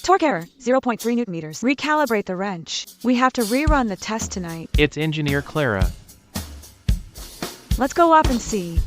Torque error, 0.3 newton meters. Recalibrate the wrench. We have to rerun the test tonight. It's Engineer Clara. Let's go up and see.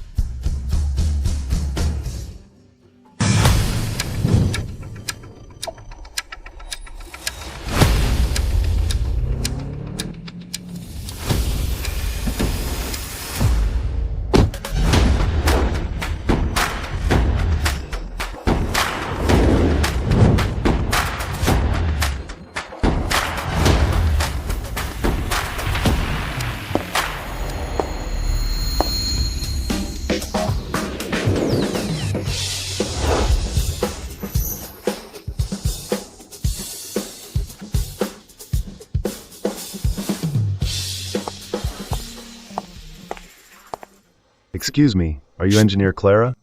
Excuse me, are you Engineer Clara?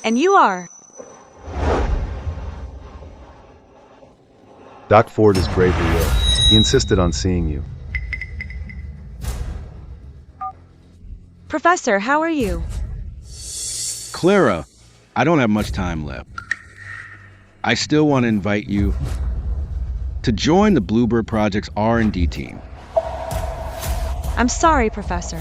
And you are. Doc Ford is gravely ill. He insisted on seeing you. Professor, how are you? Clara, I don't have much time left. I still want to invite you to join the Bluebird Project's R&D team. I'm sorry, Professor.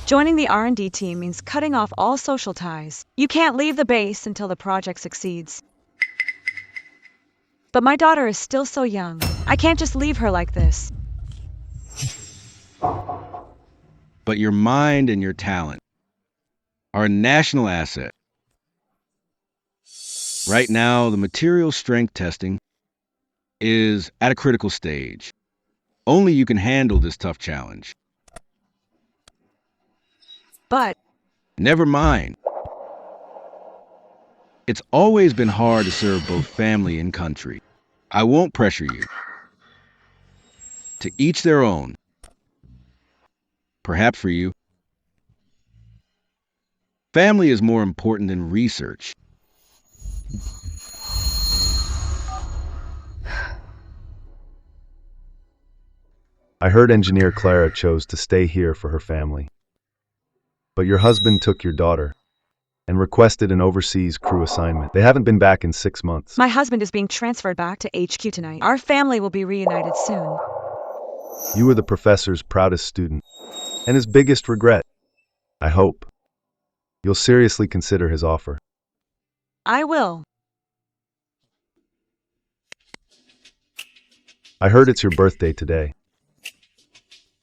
Joining the R&D team means cutting off all social ties. You can't leave the base until the project succeeds. But my daughter is still so young. I can't just leave her like this. But your mind and your talent are a national asset. Right now, the material strength testing is at a critical stage. Only you can handle this tough challenge. But never mind. It's always been hard to serve both family and country. I won't pressure you. To each their own. Perhaps for you, family is more important than research. I heard Engineer Clara chose to stay here for her family. But your husband took your daughter and requested an overseas crew assignment. They haven't been back in 6 months. my husband is being transferred back to HQ tonight. Our family will be reunited soon. You were the professor's proudest student and his biggest regret. I hope you'll seriously consider his offer. I will. I heard it's your birthday today.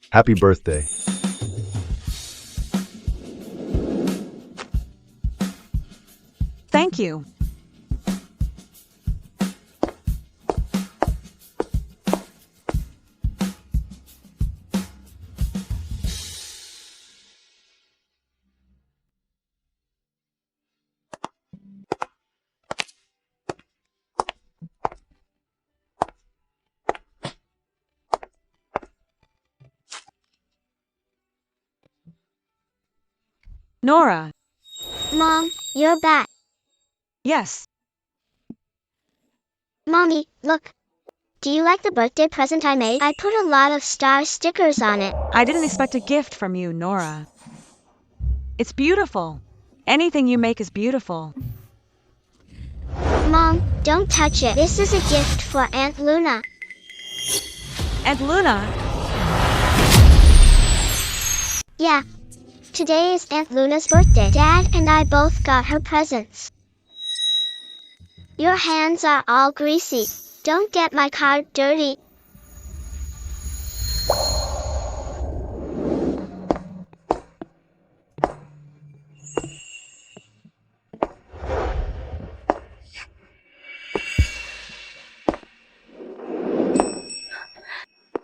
Happy birthday. Thank you. Nora. Mom, you're back. Yes. Mommy, look. Do you like the birthday present I made? I put a lot of star stickers on it. I didn't expect a gift from you, Nora. It's beautiful. Anything you make is beautiful. Mom, don't touch it. This is a gift for Aunt Luna. Aunt Luna? Yeah. Today is Aunt Luna's birthday. Dad and I both got her presents. Your hands are all greasy. Don't get my card dirty.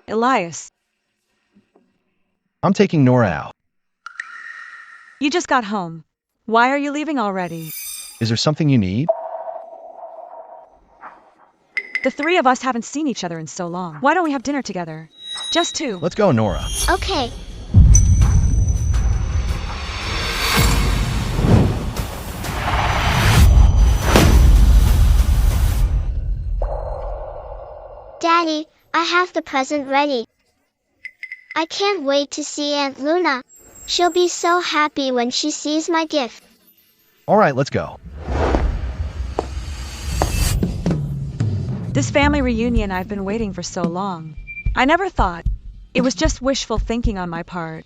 Elias. I'm taking Nora out. You just got home. Why are you leaving already? Is there something you need? The three of us haven't seen each other in so long. Why don't we have dinner together? Just two. Let's go, Nora. Okay. Daddy, I have the present ready. I can't wait to see Aunt Luna. She'll be so happy when she sees my gift. All right, let's go. This family reunion I've been waiting for so long. I never thought. It was just wishful thinking on my part.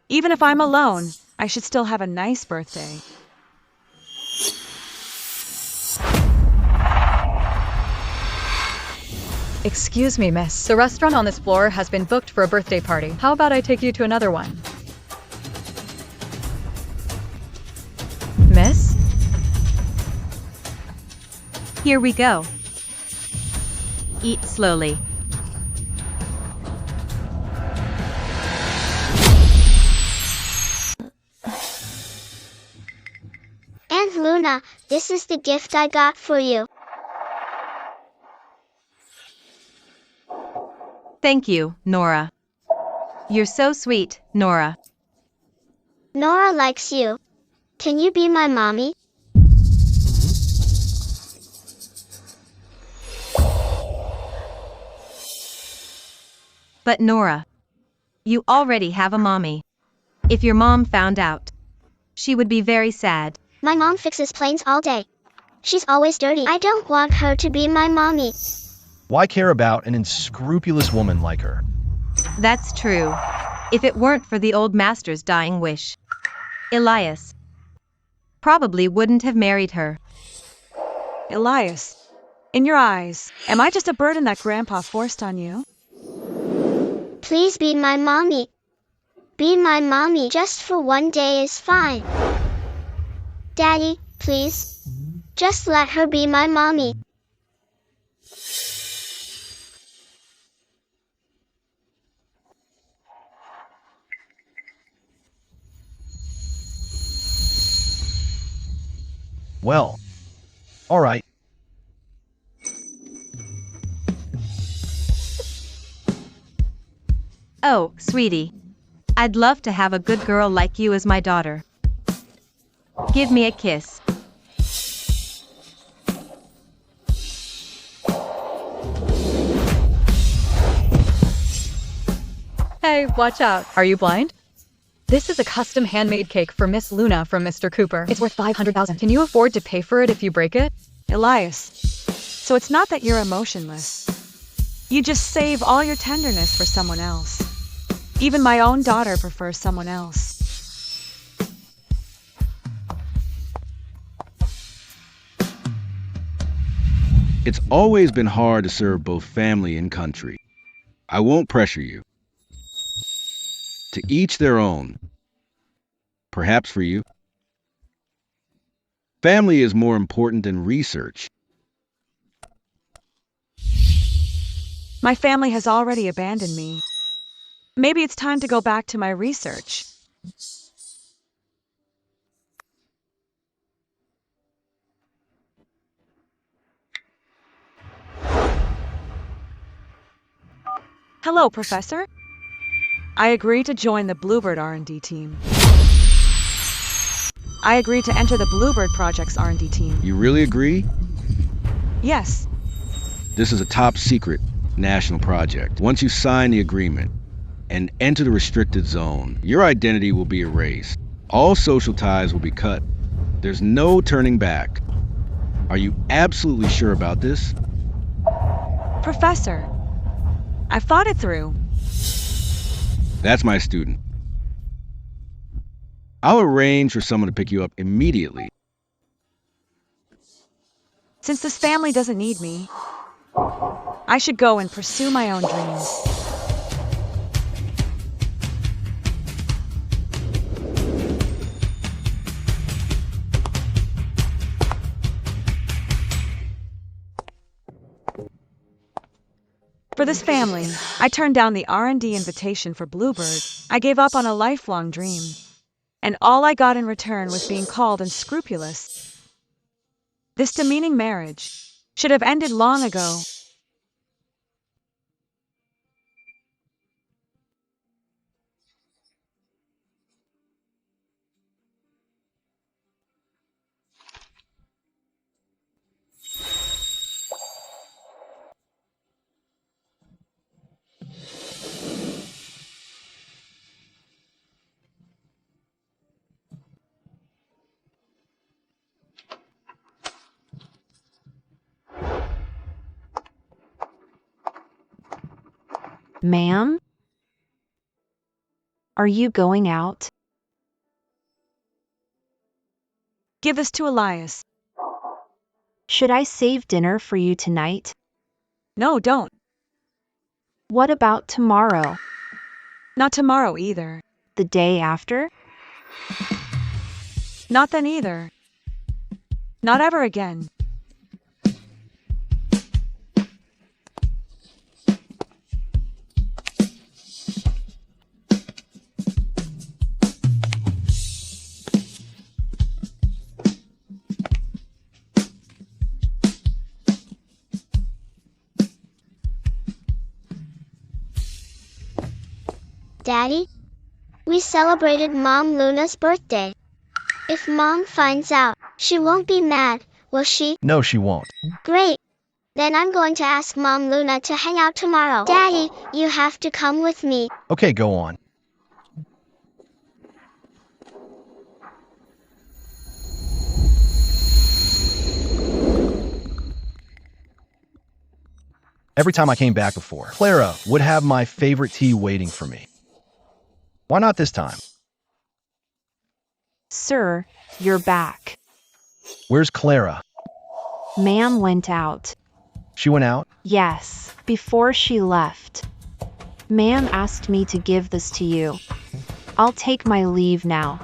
Even if I'm alone, I should still have a nice birthday. Excuse me, miss. The restaurant on this floor has been booked for a birthday party. How about I take you to another one? Miss? Here we go. Eat slowly. Aunt Luna, this is the gift I got for you. Thank you, Nora. You're so sweet, Nora. Nora likes you. Can you be my mommy? But Nora, you already have a mommy. If your mom found out, she would be very sad. My mom fixes planes all day. She's always dirty. I don't want her to be my mommy. Why care about an unscrupulous woman like her? That's true. If it weren't for the old master's dying wish, Elias probably wouldn't have married her. Elias, in your eyes, am I just a burden that Grandpa forced on you? Please be my mommy. Be my mommy just for one day is fine. Daddy, please. Just let her be my mommy. Well, all right. Oh, sweetie. I'd love to have a good girl like you as my daughter. Give me a kiss. Hey, watch out. Are you blind? This is a custom handmade cake for Miss Luna from Mr. Cooper. It's worth 500,000. Can you afford to pay for it if you break it? Elias, so it's not that you're emotionless. You just save all your tenderness for someone else. Even my own daughter prefers someone else. It's always been hard to serve both family and country. I won't pressure you. To each their own. Perhaps for you. Family is more important than research. My family has already abandoned me. Maybe it's time to go back to my research. Hello, Professor. I agree to join the Bluebird R&D team. I agree to enter the Bluebird Project's R&D team. You really agree? Yes. This is a top secret national project. Once you sign the agreement and enter the restricted zone, your identity will be erased. All social ties will be cut. There's no turning back. Are you absolutely sure about this? Professor, I've thought it through. That's my student. I'll arrange for someone to pick you up immediately. Since this family doesn't need me, I should go and pursue my own dreams. For this family, I turned down the R&D invitation for Bluebird. I gave up on a lifelong dream. And all I got in return was being called unscrupulous. This demeaning marriage, should have ended long ago. Ma'am? Are you going out? Give this to Elias. Should I save dinner for you tonight? No, don't. What about tomorrow? Not tomorrow either. The day after? Not then either. Not ever again. Daddy? We celebrated Mom Luna's birthday. If Mom finds out, she won't be mad, will she? No, she won't. Great. Then I'm going to ask Mom Luna to hang out tomorrow. Daddy, you have to come with me. Okay, go on. Every time I came back before, Clara would have my favorite tea waiting for me. Why not this time? Sir, you're back. Where's Clara? Ma'am went out. She went out? Yes, before she left. Ma'am asked me to give this to you. I'll take my leave now.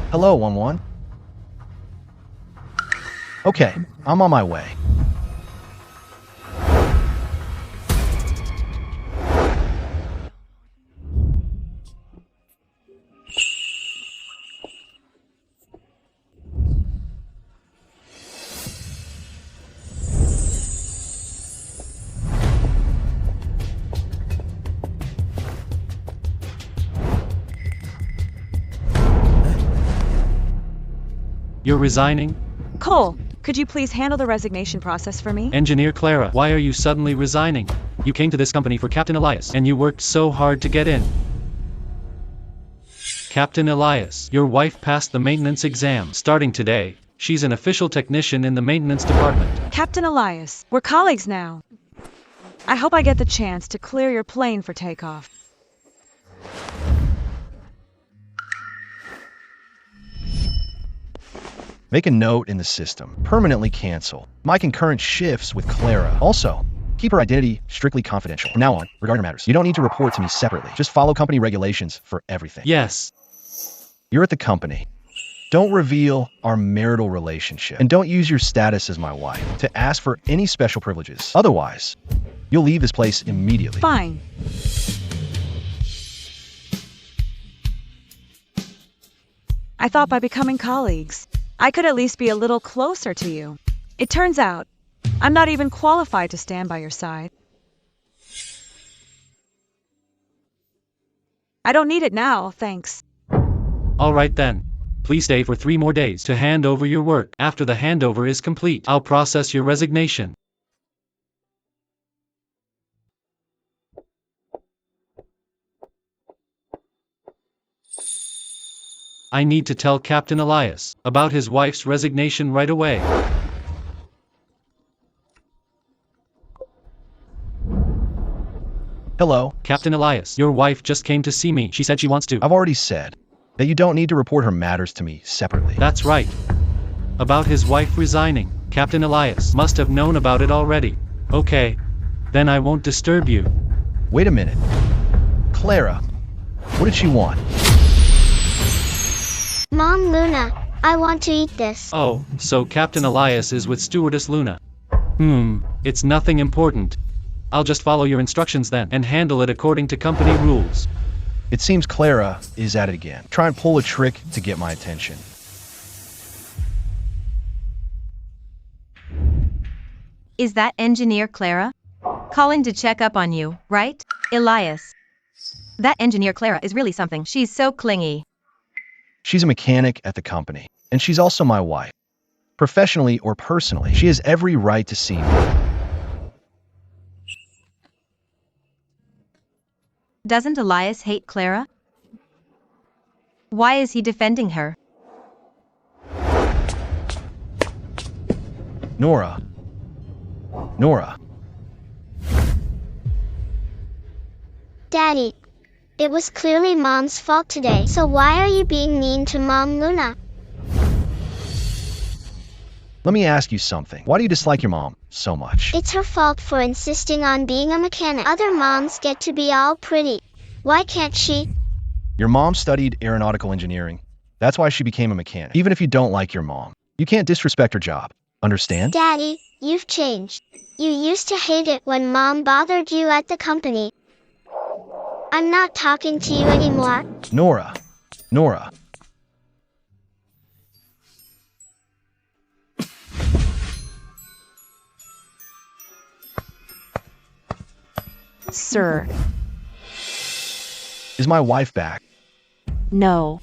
Hello, 1-1. Okay, I'm on my way. You're resigning? Cole, could you please handle the resignation process for me? Engineer Clara, why are you suddenly resigning? You came to this company for Captain Elias, and you worked so hard to get in. Captain Elias, your wife passed the maintenance exam. Starting today, she's an official technician in the maintenance department. Captain Elias, we're colleagues now. I hope I get the chance to clear your plane for takeoff. Make a note in the system. Permanently cancel my concurrent shifts with Clara. Also, keep her identity strictly confidential. From now on, regarding matters, you don't need to report to me separately. Just follow company regulations for everything. Yes. You're at the company. Don't reveal our marital relationship. And don't use your status as my wife to ask for any special privileges. Otherwise, you'll leave this place immediately. Fine. I thought by becoming colleagues, I could at least be a little closer to you. It turns out, I'm not even qualified to stand by your side. I don't need it now, thanks. All right then. Please stay for 3 more days to hand over your work. After the handover is complete, I'll process your resignation. I need to tell Captain Elias about his wife's resignation right away. Hello. Captain Elias, your wife just came to see me. She said she wants to. I've already said that you don't need to report her matters to me separately. That's right. About his wife resigning. Captain Elias must have known about it already. Okay. Then I won't disturb you. Wait a minute. Clara, what did she want? Mom Luna, I want to eat this. Oh, so Captain Elias is with Stewardess Luna. It's nothing important. I'll just follow your instructions then, and handle it according to company rules. It seems Clara is at it again. Try and pull a trick to get my attention. Is that engineer Clara? Calling to check up on you, right? Elias. That engineer Clara is really something. She's so clingy. She's a mechanic at the company, and she's also my wife. Professionally or personally, she has every right to see me. Doesn't Elias hate Clara? Why is he defending her? Nora. Daddy, it was clearly Mom's fault today, so why are you being mean to Mom Luna? Let me ask you something. Why do you dislike your mom so much? It's her fault for insisting on being a mechanic. Other moms get to be all pretty. Why can't she? Your mom studied aeronautical engineering. That's why she became a mechanic. Even if you don't like your mom, you can't disrespect her job. Understand? Daddy, you've changed. You used to hate it when Mom bothered you at the company. I'm not talking to you anymore. Nora. Sir, Is my wife back? no.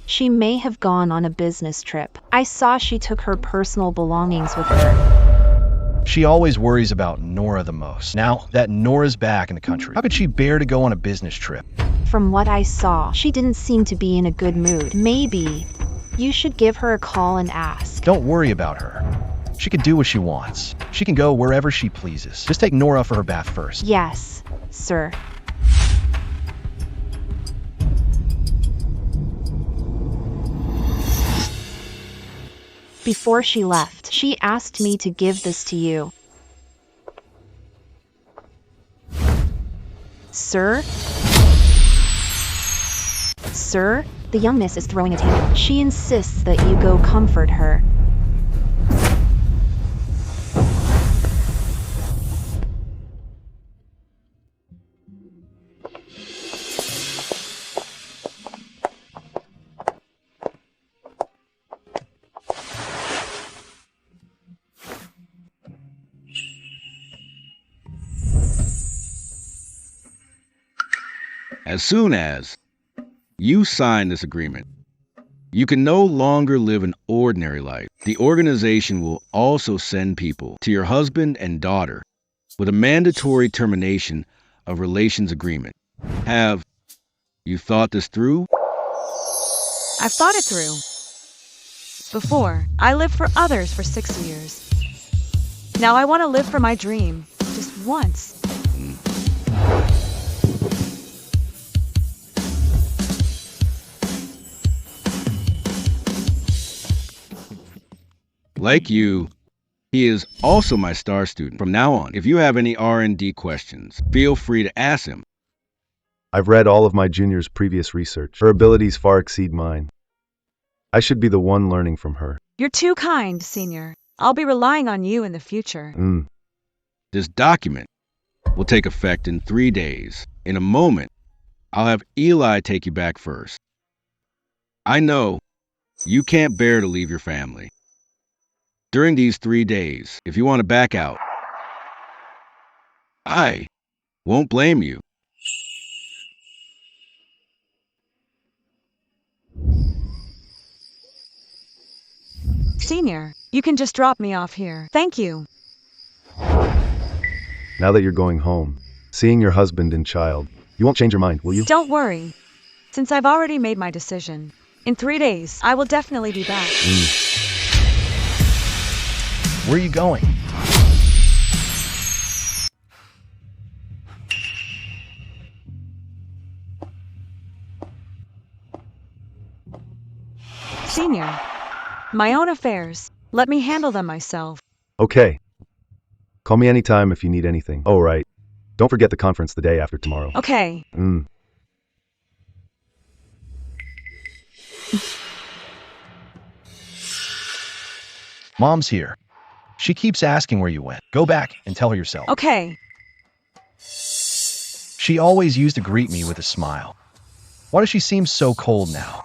She may have gone on a business trip. I saw she took her personal belongings with her. She always worries about Nora the most. Now that Nora's back in the country, how could she bear to go on a business trip? From what I saw, she didn't seem to be in a good mood. Maybe you should give her a call and ask. Don't worry about her. She can do what she wants. She can go wherever she pleases. Just take Nora for her bath first. Yes, sir. Before she left, she asked me to give this to you. Sir? Sir, the young miss is throwing a tantrum. She insists that you go comfort her. As soon as you sign this agreement, you can no longer live an ordinary life. The organization will also send people to your husband and daughter with a mandatory termination of relations agreement. Have you thought this through? I've thought it through. Before, I lived for others for 6 years. Now I want to live for my dream, just once. Like you, he is also my star student. From now on, if you have any R&D questions, feel free to ask him. I've read all of my junior's previous research. Her abilities far exceed mine. I should be the one learning from her. You're too kind, Senior. I'll be relying on you in the future. This document will take effect in 3 days. In a moment, I'll have Eli take you back first. I know you can't bear to leave your family. During these 3 days, if you want to back out, I won't blame you. Senior, you can just drop me off here. Thank you. Now that you're going home, seeing your husband and child, you won't change your mind, will you? Don't worry. Since I've already made my decision, in 3 days, I will definitely be back. Where are you going? Senior, my own affairs. Let me handle them myself. Okay. Call me anytime if you need anything. Oh, right. Don't forget the conference the day after tomorrow. Okay. Mom's here. She keeps asking where you went. Go back and tell her yourself. Okay. She always used to greet me with a smile. Why does she seem so cold now?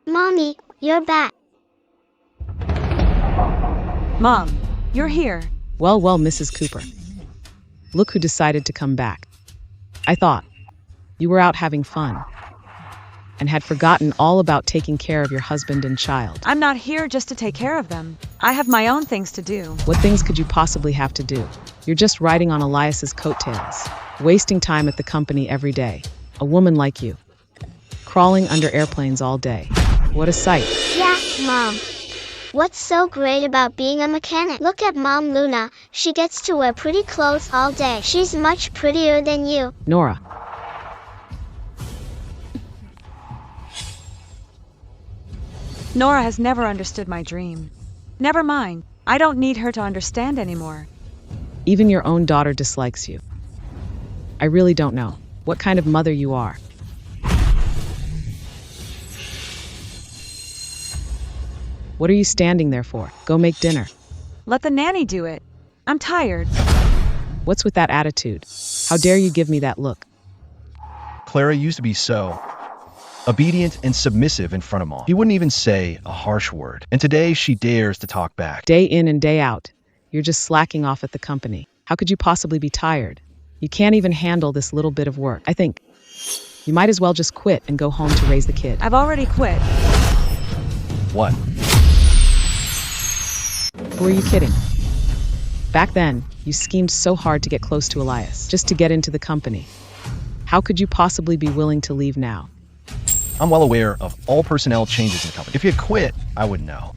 Mommy, you're back. Mom, you're here. Well, Mrs. Cooper. Look who decided to come back. I thought you were out having fun and had forgotten all about taking care of your husband and child. I'm not here just to take care of them. I have my own things to do. What things could you possibly have to do? You're just riding on Elias's coattails, wasting time at the company every day. A woman like you, crawling under airplanes all day. What a sight. Yeah, Mom. What's so great about being a mechanic? Look at Mom Luna. She gets to wear pretty clothes all day. She's much prettier than you. Nora. Nora has never understood my dream. Never mind. I don't need her to understand anymore. Even your own daughter dislikes you. I really don't know what kind of mother you are. What are you standing there for? Go make dinner. Let the nanny do it. I'm tired. What's with that attitude? How dare you give me that look? Clara used to be so obedient and submissive in front of Mom. She wouldn't even say a harsh word. And today she dares to talk back. Day in and day out, you're just slacking off at the company. How could you possibly be tired? You can't even handle this little bit of work. I think you might as well just quit and go home to raise the kid. I've already quit. What? Who are you kidding? Back then, you schemed so hard to get close to Elias, just to get into the company. How could you possibly be willing to leave now? I'm well aware of all personnel changes in the company. If you had quit, I would know.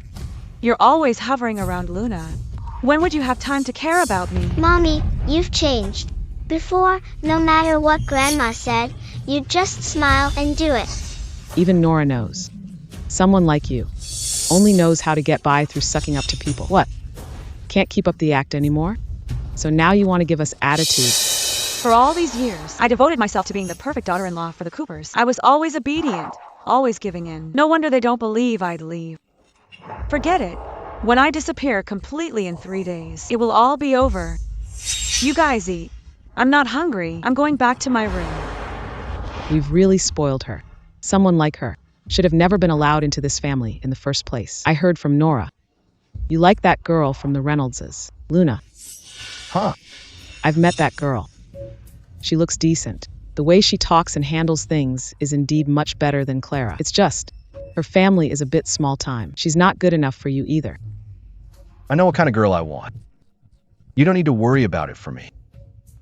You're always hovering around Luna. When would you have time to care about me? Mommy, you've changed. Before, no matter what Grandma said, you'd just smile and do it. Even Nora knows. Someone like you only knows how to get by through sucking up to people. What? Can't keep up the act anymore? So now you want to give us attitude. For all these years, I devoted myself to being the perfect daughter-in-law for the Coopers. I was always obedient, always giving in. No wonder they don't believe I'd leave. Forget it. When I disappear completely in 3 days, it will all be over. You guys eat. I'm not hungry. I'm going back to my room. We've really spoiled her. Someone like her should have never been allowed into this family in the first place. I heard from Nora. You like that girl from the Reynoldses, Luna. Huh? I've met that girl. She looks decent. The way she talks and handles things is indeed much better than Clara. It's just, her family is a bit small time. She's not good enough for you either. I know what kind of girl I want. You don't need to worry about it for me.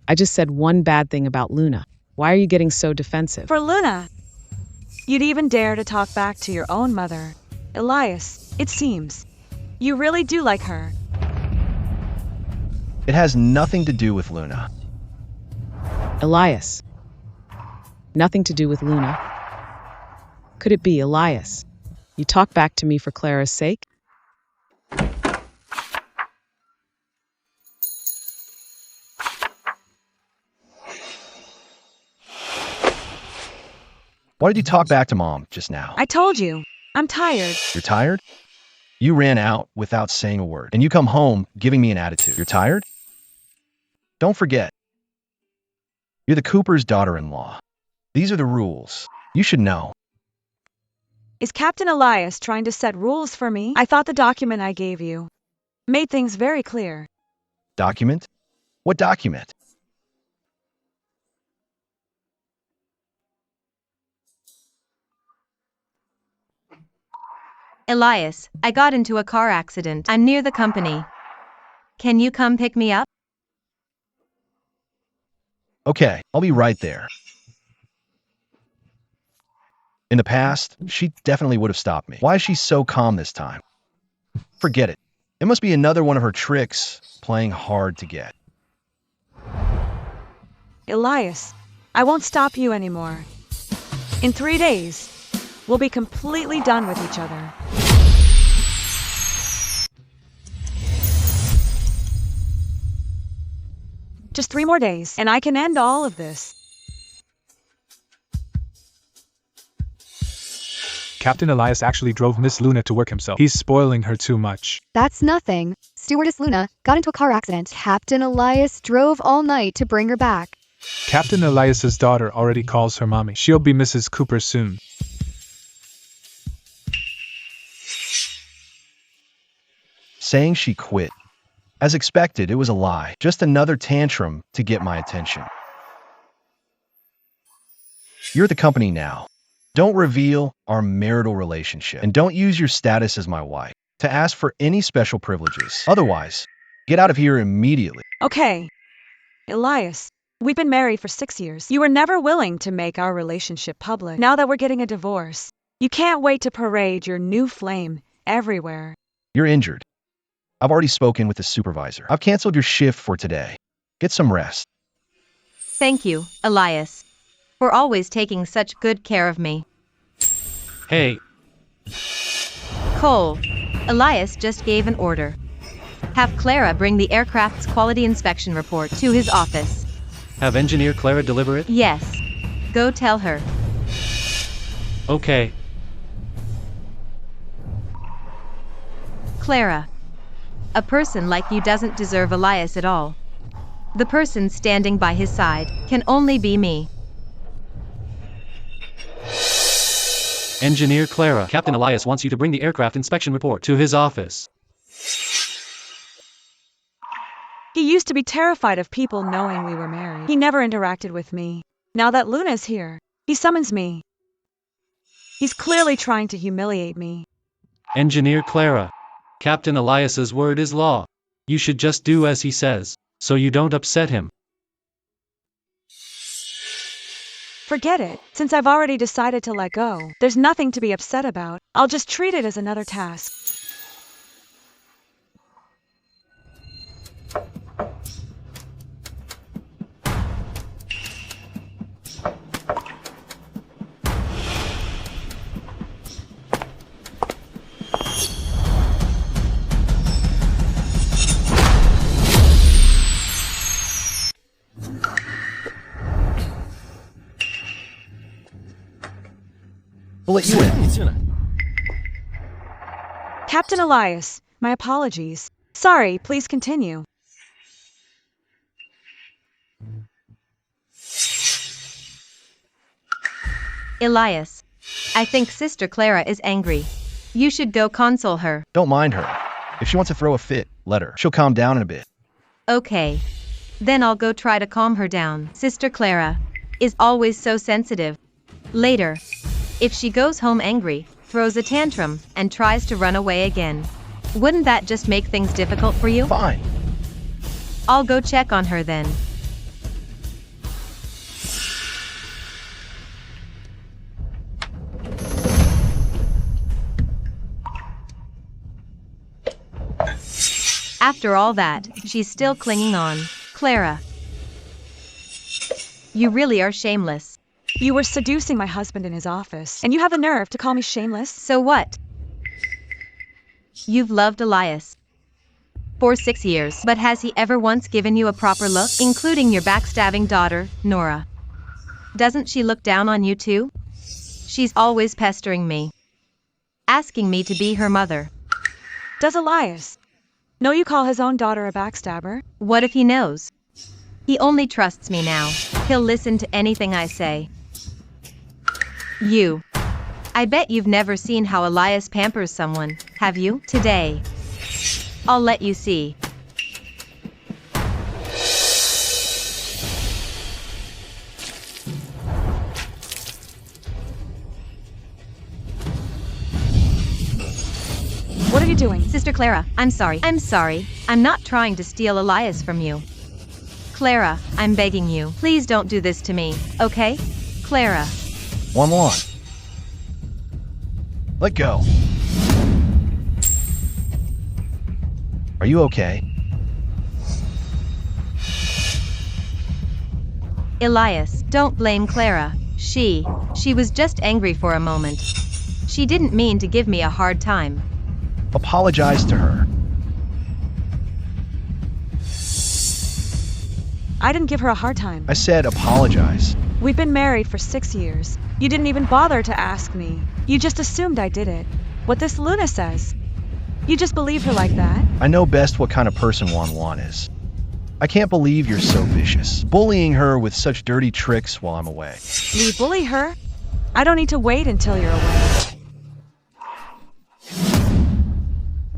I just said one bad thing about Luna. Why are you getting so defensive? For Luna. You'd even dare to talk back to your own mother. Elias, it seems. You really do like her. It has nothing to do with Luna. Elias. Nothing to do with Luna. Could it be Elias? You talk back to me for Clara's sake? Why did you talk back to Mom just now? I told you. I'm tired. You're tired? You ran out without saying a word, and you come home giving me an attitude. You're tired? Don't forget, you're the Cooper's daughter-in-law. These are the rules. You should know. Is Captain Elias trying to set rules for me? I thought the document I gave you made things very clear. Document? What document? Elias, I got into a car accident. I'm near the company. Can you come pick me up? Okay, I'll be right there. In the past, she definitely would have stopped me. Why is she so calm this time? Forget it. It must be another one of her tricks, playing hard to get. Elias, I won't stop you anymore. In 3 days, we'll be completely done with each other. Just 3 more days, and I can end all of this. Captain Elias actually drove Miss Luna to work himself. He's spoiling her too much. That's nothing. Stewardess Luna got into a car accident. Captain Elias drove all night to bring her back. Captain Elias's daughter already calls her mommy. She'll be Mrs. Cooper soon. Saying she quit. As expected, it was a lie. Just another tantrum to get my attention. You're at the company now. Don't reveal our marital relationship. And don't use your status as my wife to ask for any special privileges. Otherwise, get out of here immediately. Okay. Elias, we've been married for 6 years. You were never willing to make our relationship public. Now that we're getting a divorce, you can't wait to parade your new flame everywhere. You're injured. I've already spoken with the supervisor. I've canceled your shift for today. Get some rest. Thank you, Elias, for always taking such good care of me. Hey, Cole, Elias just gave an order. Have Clara bring the aircraft's quality inspection report to his office. have Engineer Clara deliver it? Yes. Go tell her. Okay. Clara. A person like you doesn't deserve Elias at all. The person standing by his side can only be me. Engineer Clara, Captain Elias wants you to bring the aircraft inspection report to his office. He used to be terrified of people knowing we were married. He never interacted with me. Now that Luna's here, he summons me. He's clearly trying to humiliate me. Engineer Clara, Captain Elias's word is law. You should just do as he says, so you don't upset him. Forget it. Since I've already decided to let go, there's nothing to be upset about. I'll just treat it as another task. We'll let you in. Captain Elias, my apologies. Sorry, please continue. Elias. I think Sister Clara is angry. You should go console her. Don't mind her. If she wants to throw a fit, let her. She'll calm down in a bit. Okay. Then I'll go try to calm her down. Sister Clara is always so sensitive. Later, if she goes home angry, throws a tantrum, and tries to run away again, wouldn't that just make things difficult for you? Fine. I'll go check on her then. After all that, she's still clinging on. Clara. You really are shameless. You were seducing my husband in his office, and you have the nerve to call me shameless? So what? You've loved Elias for 6 years, but has he ever once given you a proper look, including your backstabbing daughter, Nora? Doesn't she look down on you too? She's always pestering me, asking me to be her mother. Does Elias know you call his own daughter a backstabber? What if he knows? He only trusts me now. He'll listen to anything I say. You. I bet you've never seen how Elias pampers someone, have you? Today, I'll let you see. What are you doing? Sister Clara, I'm sorry. I'm not trying to steal Elias from you. Clara, I'm begging you. Please don't do this to me, okay? Clara. One lawn. Let go. Are you okay? Elias, don't blame Clara. She was just angry for a moment. She didn't mean to give me a hard time. Apologize to her. I didn't give her a hard time. I said apologize. We've been married for 6 years. You didn't even bother to ask me. You just assumed I did it. What this Luna says. You just believe her like that? I know best what kind of person Wan is. I can't believe you're so vicious, bullying her with such dirty tricks while I'm away. We bully her? I don't need to wait until you're away.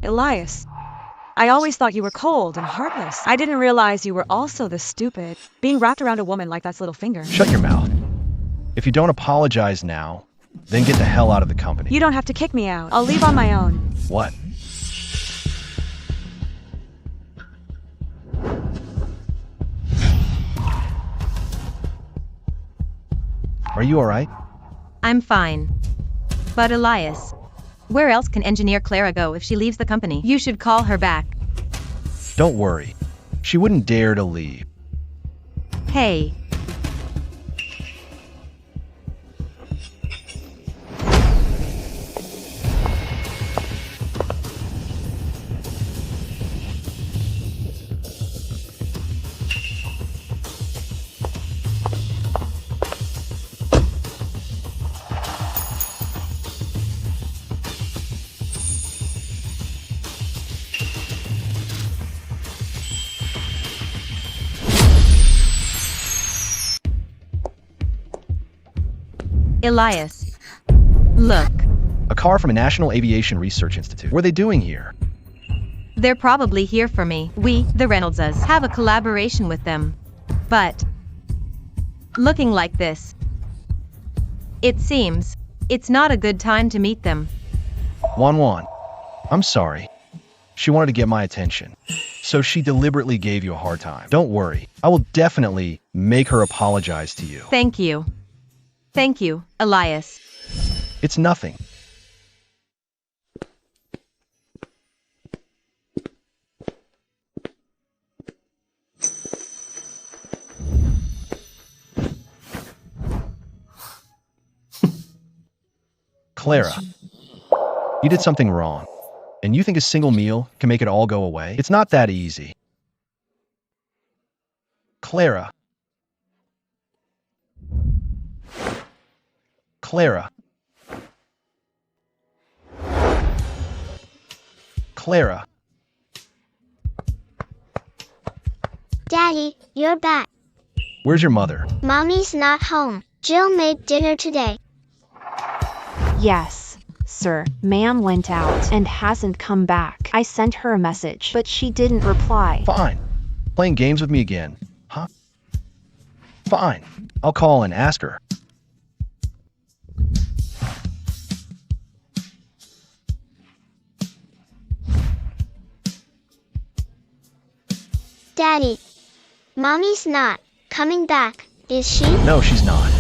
Elias, I always thought you were cold and heartless. I didn't realize you were also this stupid, being wrapped around a woman like that's little finger. Shut your mouth. If you don't apologize now, then get the hell out of the company. You don't have to kick me out. I'll leave on my own. What? Are you alright? I'm fine. But Elias, where else can engineer Clara go if she leaves the company? You should call her back. Don't worry. She wouldn't dare to leave. Hey. Elias. Look. A car from a National Aviation Research Institute. What are they doing here? They're probably here for me. We, the Reynoldses, have a collaboration with them. But looking like this, it seems it's not a good time to meet them. Wan, I'm sorry. She wanted to get my attention, so she deliberately gave you a hard time. Don't worry. I will definitely make her apologize to you. Thank you. Thank you, Elias. It's nothing. Clara, you did something wrong, and you think a single meal can make it all go away? It's not that easy. Clara. Clara. Clara. Daddy, you're back. Where's your mother? Mommy's not home. Jill made dinner today. Yes, sir. Ma'am went out and hasn't come back. I sent her a message, but she didn't reply. Fine. Playing games with me again, huh? Fine. I'll call and ask her. Daddy, Mommy's not coming back, is she? No, she's not.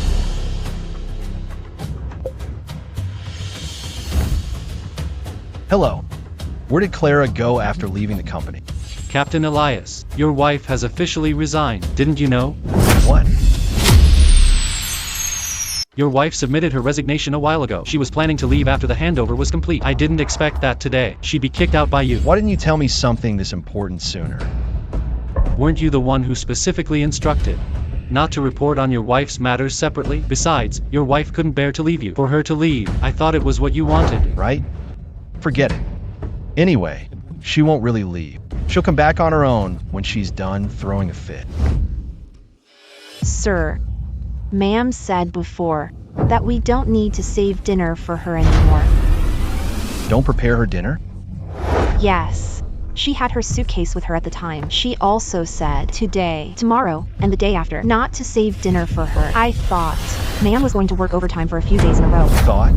Hello. Where did Clara go after leaving the company? Captain Elias, your wife has officially resigned, didn't you know? What? Your wife submitted her resignation a while ago. She was planning to leave after the handover was complete. I didn't expect that today. She'd be kicked out by you. Why didn't you tell me something this important sooner? Weren't you the one who specifically instructed not to report on your wife's matters separately? Besides, your wife couldn't bear to leave you. For her to leave, I thought it was what you wanted. Right? Forget it. Anyway, she won't really leave. She'll come back on her own when she's done throwing a fit. Sir, Ma'am said before that we don't need to save dinner for her anymore. Don't prepare her dinner? Yes. She had her suitcase with her at the time. She also said today, tomorrow, and the day after, not to save dinner for her. I thought Ma'am was going to work overtime for a few days in a row. Thought?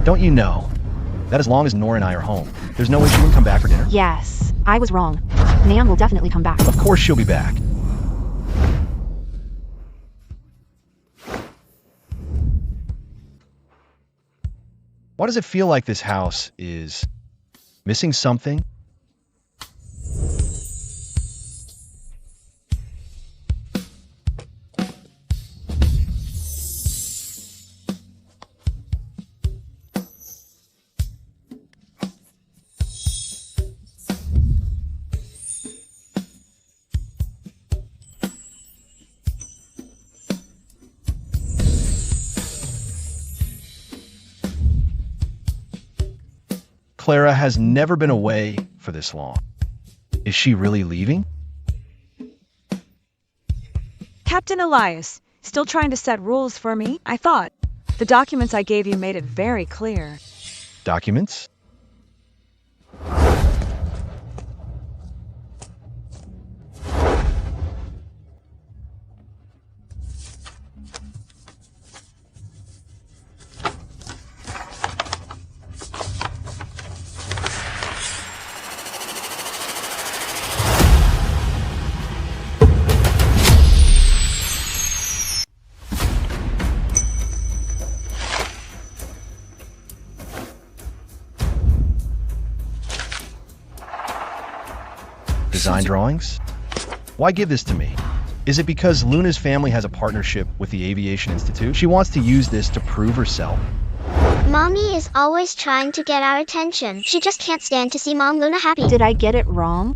Don't you know that as long as Nora and I are home, there's no way she wouldn't come back for dinner? Yes, I was wrong. Ma'am will definitely come back. Of course she'll be back. Why does it feel like this house is missing something? Clara has never been away for this long. Is she really leaving? Captain Elias, still trying to set rules for me? I thought. The documents I gave you made it very clear. Documents? Design drawings? Why give this to me? Is it because Luna's family has a partnership with the Aviation Institute? She wants to use this to prove herself. Mommy is always trying to get our attention. She just can't stand to see Mom Luna happy. Did I get it wrong?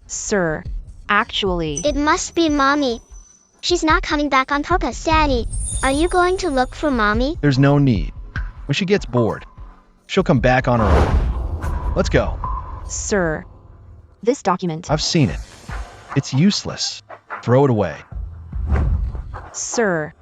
Sir, actually, It must be Mommy. She's not coming back on purpose. Daddy, are you going to look for Mommy? There's no need. When she gets bored, she'll come back on her own. Let's go. sir, this document, I've seen it. It's useless. Throw it away. sir.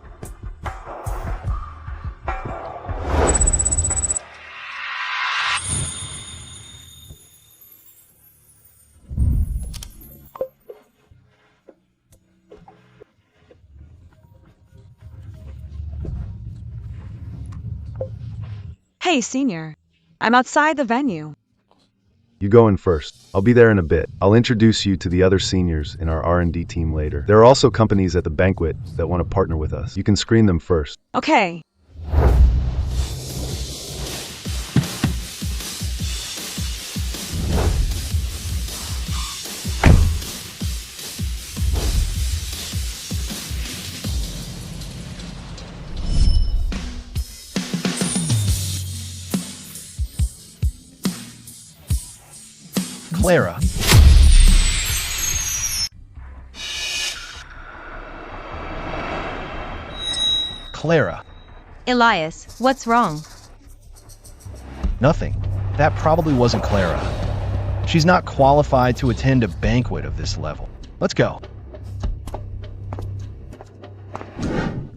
Hey, Senior. I'm outside the venue. You go in first. I'll be there in a bit. I'll introduce you to the other seniors in our R&D team later. There are also companies at the banquet that want to partner with us. You can screen them first. Okay. Clara. Clara. Elias, what's wrong? Nothing. That probably wasn't Clara. She's not qualified to attend a banquet of this level. Let's go.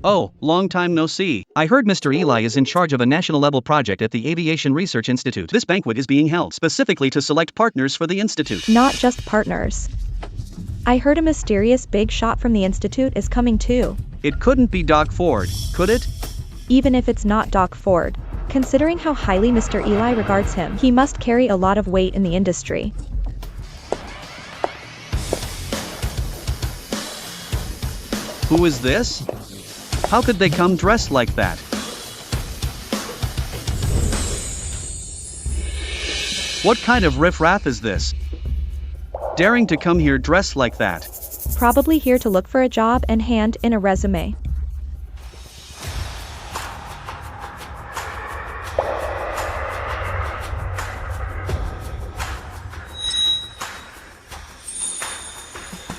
Oh, long time no see. I heard Mr. Eli is in charge of a national-level project at the Aviation Research Institute. This banquet is being held specifically to select partners for the institute. Not just partners. I heard a mysterious big shot from the institute is coming too. It couldn't be Doc Ford, could it? Even if it's not Doc Ford. Considering how highly Mr. Eli regards him, he must carry a lot of weight in the industry. Who is this? How could they come dressed like that? What kind of riffraff is this? Daring to come here dressed like that? Probably here to look for a job and hand in a resume.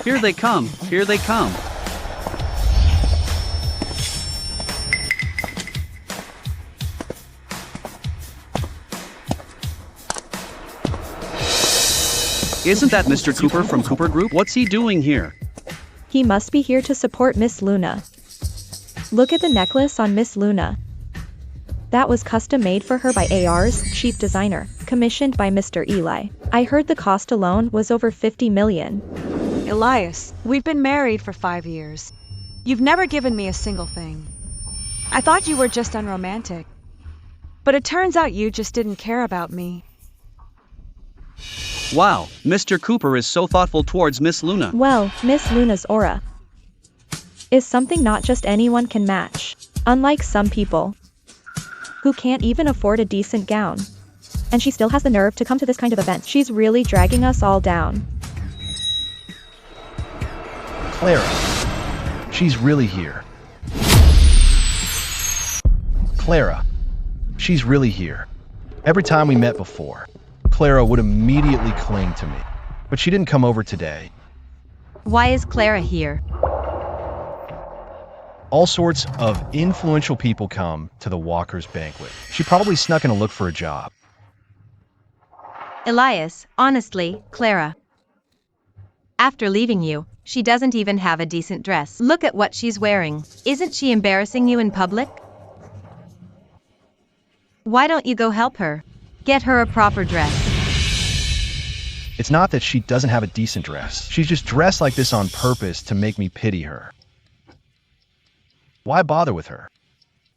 Here they come, here they come. Isn't that Mr. Cooper from Cooper Group? What's he doing here? He must be here to support Miss Luna. Look at the necklace on Miss Luna. That was custom made for her by AR's chief designer, commissioned by Mr. Eli. I heard the cost alone was over 50 million. Elias, we've been married for 5 years. You've never given me a single thing. I thought you were just unromantic. But it turns out you just didn't care about me. Wow, Mr. Cooper is so thoughtful towards Miss Luna. Well, Miss Luna's aura is something not just anyone can match. Unlike some people who can't even afford a decent gown. And she still has the nerve to come to this kind of event. She's really dragging us all down. Clara. She's really here. Clara. She's really here. Every time we met before, Clara would immediately cling to me. But she didn't come over today. Why is Clara here? All sorts of influential people come to the Walker's banquet. She probably snuck in to look for a job. Elias, honestly, Clara. After leaving you, she doesn't even have a decent dress. Look at what she's wearing. Isn't she embarrassing you in public? Why don't you go help her? Get her a proper dress. It's not that she doesn't have a decent dress. She's just dressed like this on purpose to make me pity her. Why bother with her?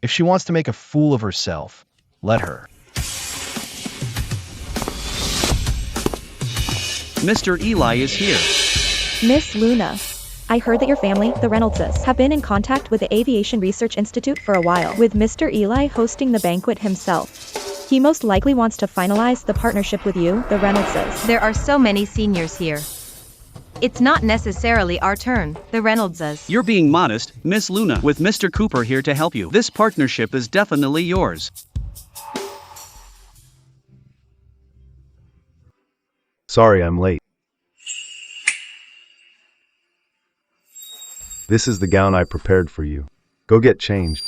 If she wants to make a fool of herself, let her. Mr. Eli is here. Miss Luna. I heard that your family, the Reynoldses, have been in contact with the Aviation Research Institute for a while, with Mr. Eli hosting the banquet himself. He most likely wants to finalize the partnership with you, the Reynoldses. There are so many seniors here. It's not necessarily our turn, the Reynoldses. You're being modest, Miss Luna, with Mr. Cooper here to help you. This partnership is definitely yours. Sorry, I'm late. This is the gown I prepared for you. Go get changed.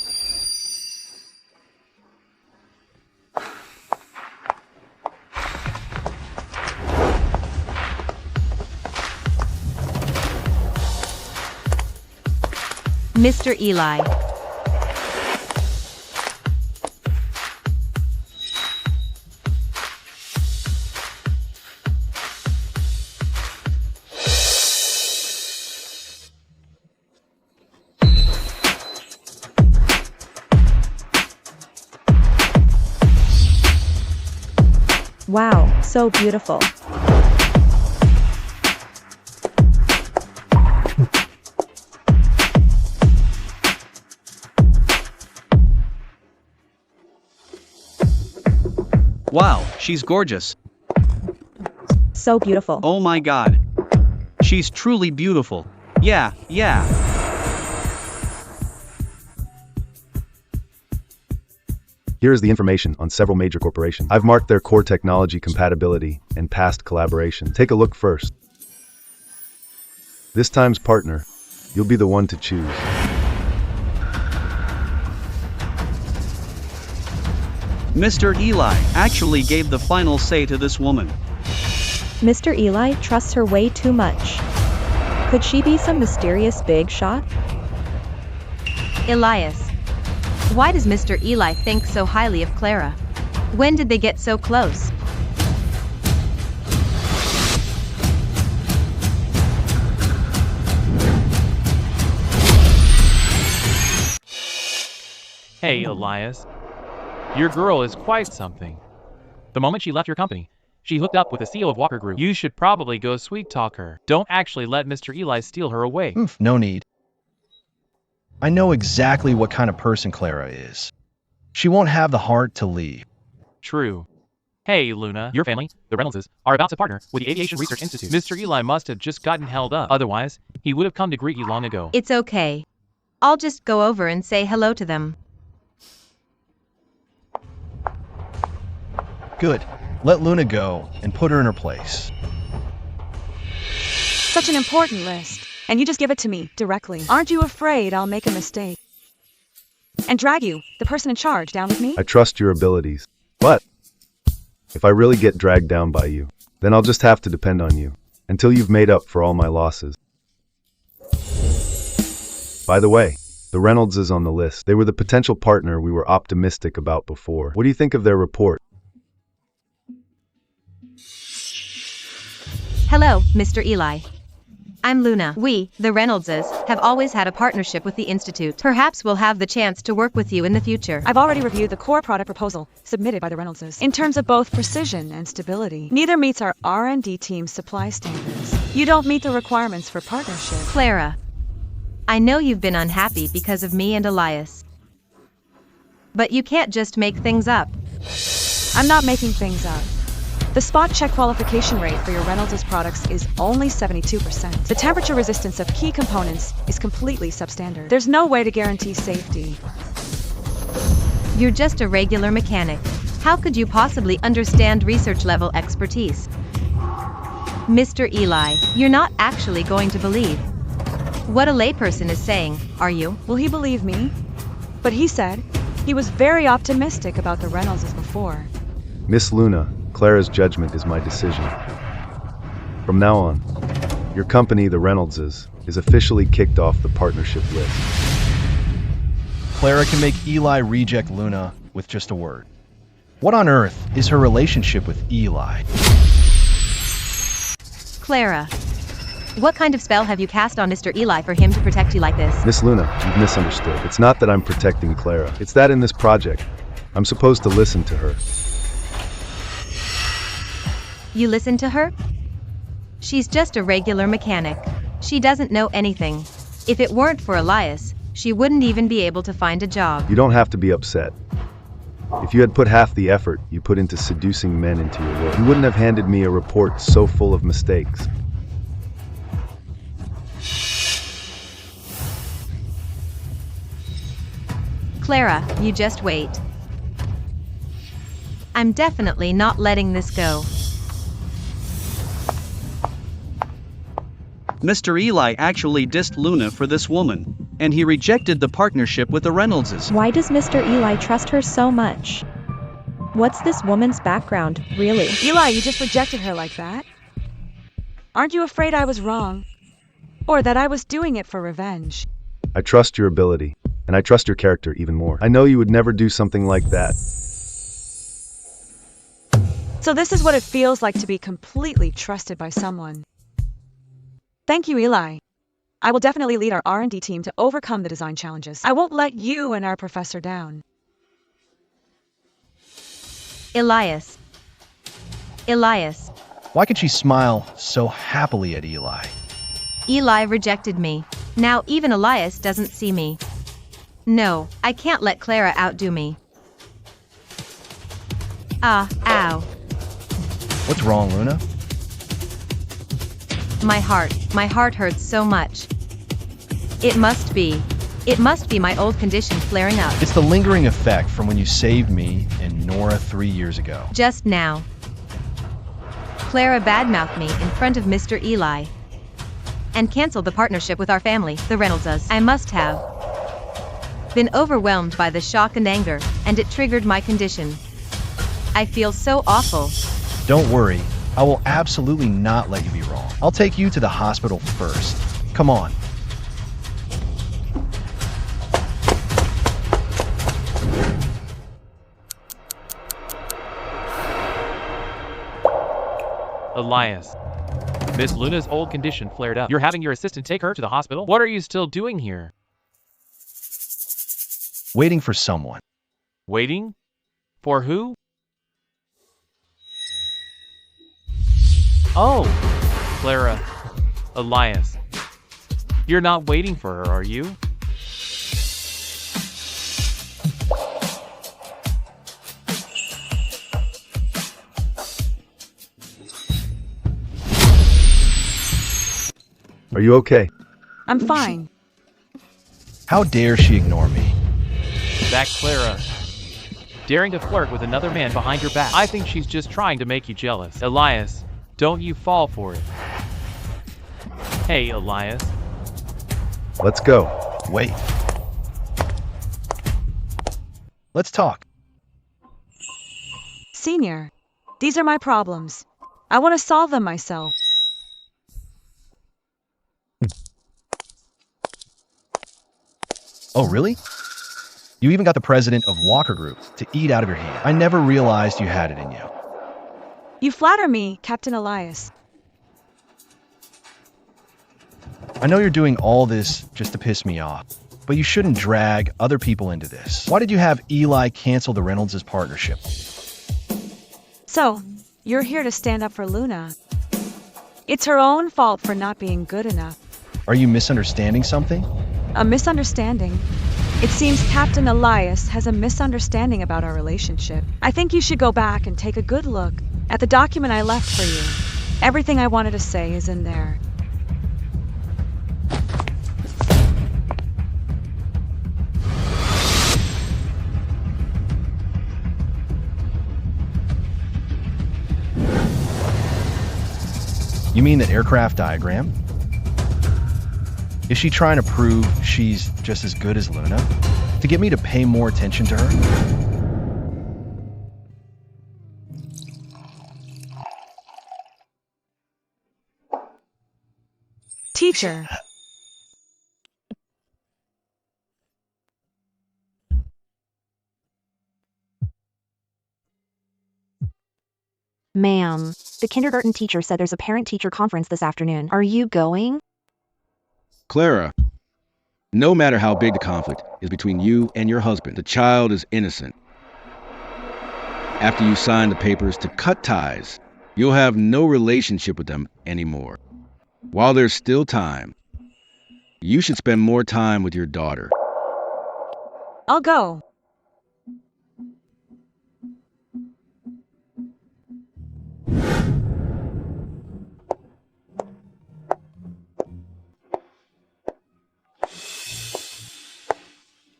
Mr. Eli. Wow, so beautiful. Wow, she's gorgeous. So beautiful. Oh my god. She's truly beautiful. Yeah. Here is the information on several major corporations. I've marked their core technology compatibility and past collaboration. Take a look first. This time's partner, you'll be the one to choose. Mr. Eli actually gave the final say to this woman. Mr. Eli trusts her way too much. Could she be some mysterious big shot? Elias. Why does Mr. Eli think so highly of Clara? When did they get so close? Hey, Elias. Your girl is quite something. The moment she left your company, she hooked up with the CEO of Walker Group. You should probably go sweet talk her. Don't actually let Mr. Eli steal her away. No need. I know exactly what kind of person Clara is. She won't have the heart to leave. True. Hey, Luna. Your family, the Reynoldses, are about to partner with the Aviation Research Institute. Mr. Eli must have just gotten held up. Otherwise, he would have come to greet you long ago. It's okay. I'll just go over and say hello to them. Good. Let Luna go and put her in her place. Such an important list. And you just give it to me, directly. Aren't you afraid I'll make a mistake? And drag you, the person in charge, down with me? I trust your abilities. But if I really get dragged down by you, then I'll just have to depend on you until you've made up for all my losses. By the way, the Reynolds is on the list. They were the potential partner we were optimistic about before. What do you think of their report? Hello, Mr. Eli. I'm Luna. We, the Reynoldses, have always had a partnership with the Institute. Perhaps we'll have the chance to work with you in the future. I've already reviewed the core product proposal submitted by the Reynoldses. In terms of both precision and stability, neither meets our R&D team's supply standards. You don't meet the requirements for partnership. Clara, I know you've been unhappy because of me and Elias. But you can't just make things up. I'm not making things up. The spot check qualification rate for your Reynolds' products is only 72%. The temperature resistance of key components is completely substandard. There's no way to guarantee safety. You're just a regular mechanic. How could you possibly understand research-level expertise? Mr. Eli, you're not actually going to believe what a layperson is saying, are you? Will he believe me? But he said he was very optimistic about the Reynoldses before. Miss Luna, Clara's judgment is my decision. From now on, your company, the Reynoldses, is officially kicked off the partnership list. Clara can make Eli reject Luna with just a word. What on earth is her relationship with Eli? Clara, what kind of spell have you cast on Mr. Eli for him to protect you like this? Miss Luna, you've misunderstood. It's not that I'm protecting Clara. It's that in this project, I'm supposed to listen to her. You listen to her? She's just a regular mechanic. She doesn't know anything. If it weren't for Elias, she wouldn't even be able to find a job. You don't have to be upset. If you had put half the effort you put into seducing men into your work, you wouldn't have handed me a report so full of mistakes. Clara, you just wait. I'm definitely not letting this go. Mr. Eli actually dissed Luna for this woman, and he rejected the partnership with the Reynoldses. Why does Mr. Eli trust her so much? What's this woman's background, really? Eli, you just rejected her like that? Aren't you afraid I was wrong? Or that I was doing it for revenge? I trust your ability, and I trust your character even more. I know you would never do something like that. So this is what it feels like to be completely trusted by someone. Thank you, Eli. I will definitely lead our R&D team to overcome the design challenges. I won't let you and our professor down. Elias. Elias. Why could she smile so happily at Eli? Eli rejected me. Now even Elias doesn't see me. No, I can't let Clara outdo me. Ow. What's wrong, Luna? My heart hurts so much. It must be my old condition flaring up. It's the lingering effect from when you saved me and Nora 3 years ago. Just now. Clara badmouthed me in front of Mr. Eli and canceled the partnership with our family, the Reynoldses. I must have been overwhelmed by the shock and anger, and it triggered my condition. I feel so awful. Don't worry, I will absolutely not let you be wrong. I'll take you to the hospital first. Come on. Elias. Miss Luna's old condition flared up. You're having your assistant take her to the hospital? What are you still doing here? Waiting for someone. Waiting? For who? Oh, Clara. Elias. You're not waiting for her, are you? Are you okay? I'm fine. How dare she ignore me? That Clara. Daring to flirt with another man behind your back. I think she's just trying to make you jealous. Elias, don't you fall for it. Hey, Elias. Let's go. Wait. Let's talk. Senior, these are my problems. I want to solve them myself. Oh, really? You even got the president of Walker Group to eat out of your hand. I never realized you had it in you. You flatter me, Captain Elias. I know you're doing all this just to piss me off, but you shouldn't drag other people into this. Why did you have Eli cancel the Reynolds' partnership? So, you're here to stand up for Luna. It's her own fault for not being good enough. Are you misunderstanding something? A misunderstanding? It seems Captain Elias has a misunderstanding about our relationship. I think you should go back and take a good look at the document I left for you. Everything I wanted to say is in there. You mean that aircraft diagram? Is she trying to prove she's just as good as Luna? To get me to pay more attention to her? Teacher. Ma'am, the kindergarten teacher said there's a parent-teacher conference this afternoon. Are you going? Clara, no matter how big the conflict is between you and your husband, the child is innocent. After you sign the papers to cut ties, you'll have no relationship with them anymore. While there's still time, you should spend more time with your daughter. I'll go.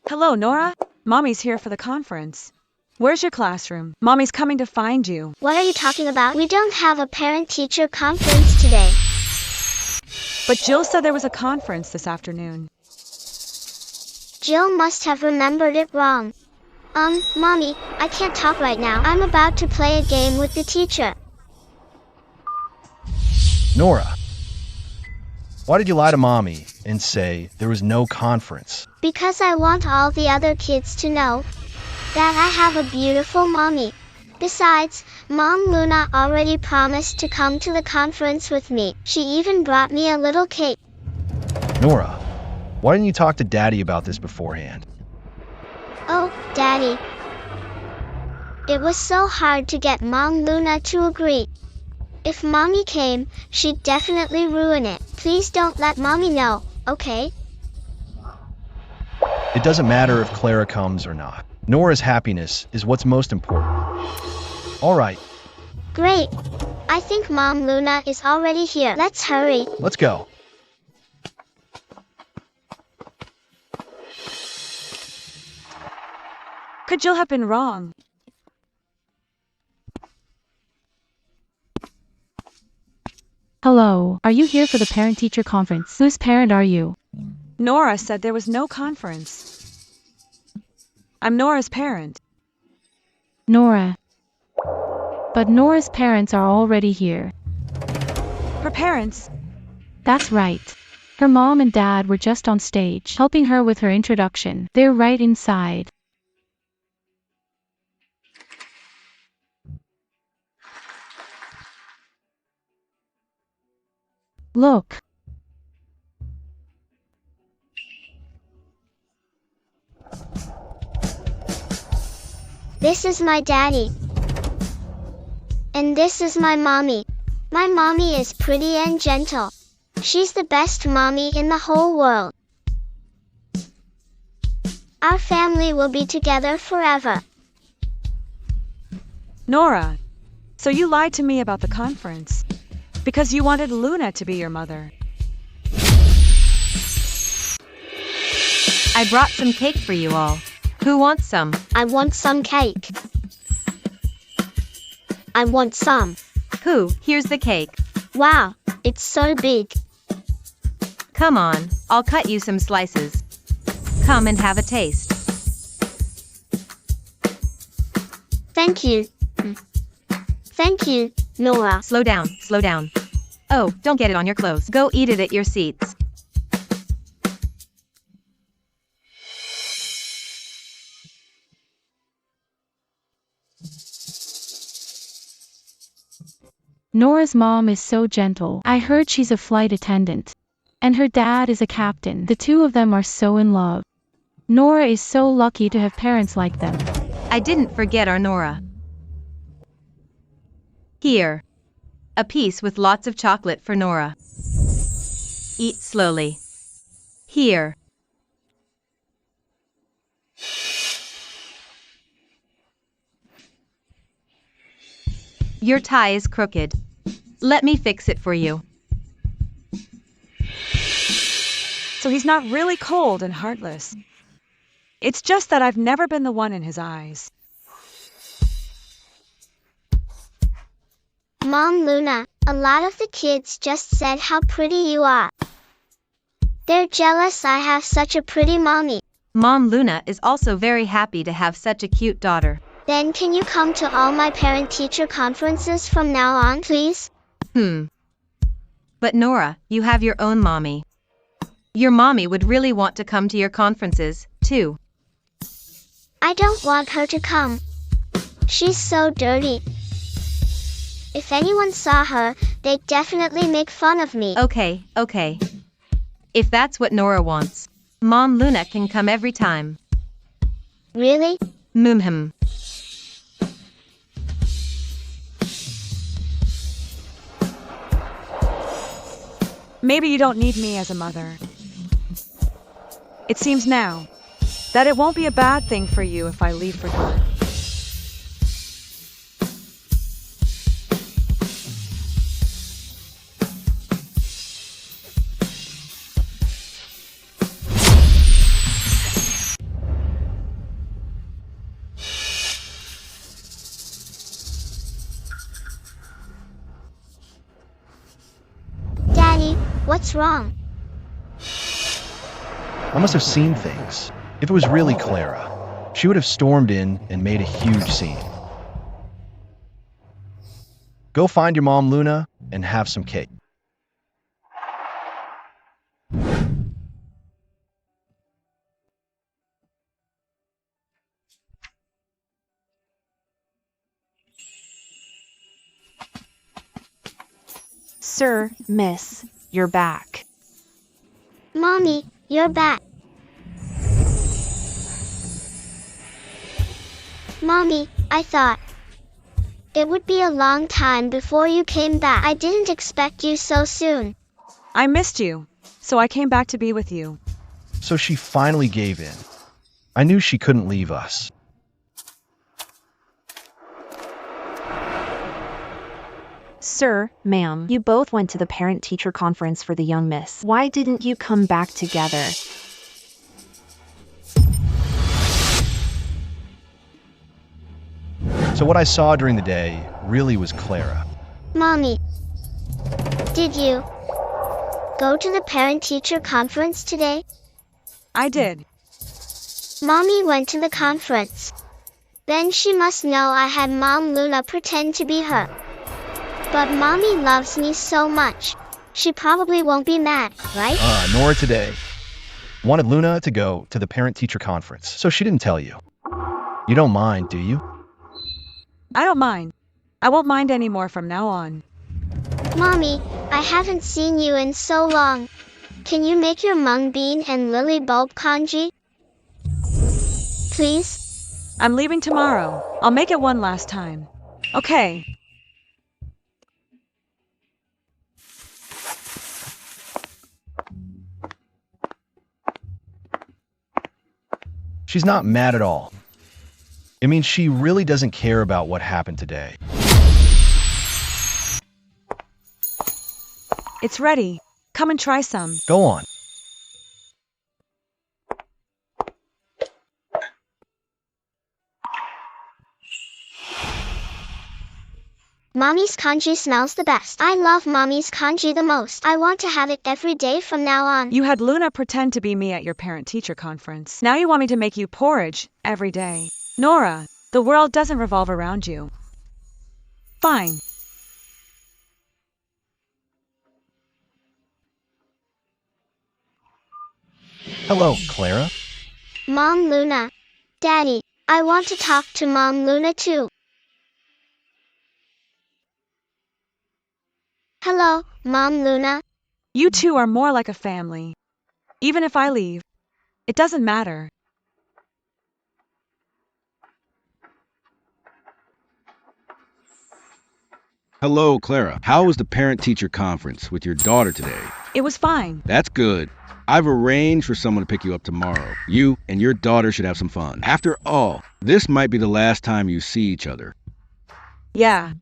Hello, Nora. Mommy's here for the conference. Where's your classroom? Mommy's coming to find you. What are you talking about? We don't have a parent-teacher conference today. But Jill said there was a conference this afternoon. Jill must have remembered it wrong. Mommy, I can't talk right now. I'm about to play a game with the teacher. Nora, why did you lie to Mommy and say there was no conference? Because I want all the other kids to know that I have a beautiful mommy. Besides, Mom Luna already promised to come to the conference with me. She even brought me a little cake. Nora, why didn't you talk to Daddy about this beforehand? Oh, Daddy. It was so hard to get Mom Luna to agree. If Mommy came, she'd definitely ruin it. Please don't let Mommy know, okay? It doesn't matter if Clara comes or not. Nora's happiness is what's most important. All right. Great. I think Mom Luna is already here. Let's hurry. Let's go. Could Jill have been wrong? Hello, are you here for the parent-teacher conference? Whose parent are you? Nora said there was no conference. I'm Nora's parent. Nora. But Nora's parents are already here. Her parents? That's right. Her mom and dad were just on stage, helping her with her introduction. They're right inside. Look. This is my daddy. And this is my mommy. My mommy is pretty and gentle. She's the best mommy in the whole world. Our family will be together forever. Nora, so you lied to me about the conference. Because you wanted Luna to be your mother. I brought some cake for you all. Who wants some? I want some cake. I want some. Who? Here's the cake. Wow, it's so big. Come on, I'll cut you some slices. Come and have a taste. Thank you. Thank you, Nora. Slow down, slow down. Oh, don't get it on your clothes. Go eat it at your seats. Nora's mom is so gentle. I heard she's a flight attendant. And her dad is a captain. The two of them are so in love. Nora is so lucky to have parents like them. I didn't forget our Nora. Here. A piece with lots of chocolate for Nora. Eat slowly. Here. Your tie is crooked. Let me fix it for you. So he's not really cold and heartless. It's just that I've never been the one in his eyes. Mom Luna, A lot of the kids just said how pretty you are. They're jealous I have such a pretty mommy. Mom Luna is also very happy to have such a cute daughter. Then can you come to all my parent-teacher conferences from now on, please? But Nora, you have your own mommy. Your mommy would really want to come to your conferences, too. I don't want her to come. She's so dirty. If anyone saw her, they'd definitely make fun of me. Okay. If that's what Nora wants, Mom Luna can come every time. Really? Moomham. Maybe you don't need me as a mother. It seems now that it won't be a bad thing for you if I leave for good. Daddy, what's wrong? I must have seen things. If it was really Clara, she would have stormed in and made a huge scene. Go find your mom, Luna, and have some cake. Sir, Miss, you're back. Mommy, you're back. Mommy, I thought it would be a long time before you came back. I didn't expect you so soon. I missed you, so I came back to be with you. So she finally gave in. I knew she couldn't leave us. Sir, ma'am, you both went to the parent-teacher conference for the young miss. Why didn't you come back together? So what I saw during the day really was Clara. Mommy, did you go to the parent-teacher conference today? I did. Mommy went to the conference. Then she must know I had Mom Luna pretend to be her. But Mommy loves me so much. She probably won't be mad, right? Nora today wanted Luna to go to the parent-teacher conference, so she didn't tell you. You don't mind, do you? I don't mind. I won't mind anymore from now on. Mommy, I haven't seen you in so long. Can you make your mung bean and lily bulb kanji? Please? I'm leaving tomorrow. I'll make it one last time. Okay. She's not mad at all. It means she really doesn't care about what happened today. It's ready. Come and try some. Go on. Mommy's kanji smells the best. I love Mommy's kanji the most. I want to have it every day from now on. You had Luna pretend to be me at your parent-teacher conference. Now you want me to make you porridge every day. Nora, the world doesn't revolve around you. Fine. Hello, Clara. Mom Luna. Daddy, I want to talk to Mom Luna too. Hello, Mom Luna. You two are more like a family. Even if I leave, it doesn't matter. Hello, Clara. How was the parent-teacher conference with your daughter today? It was fine. That's good. I've arranged for someone to pick you up tomorrow. You and your daughter should have some fun. After all, this might be the last time you see each other. Yeah.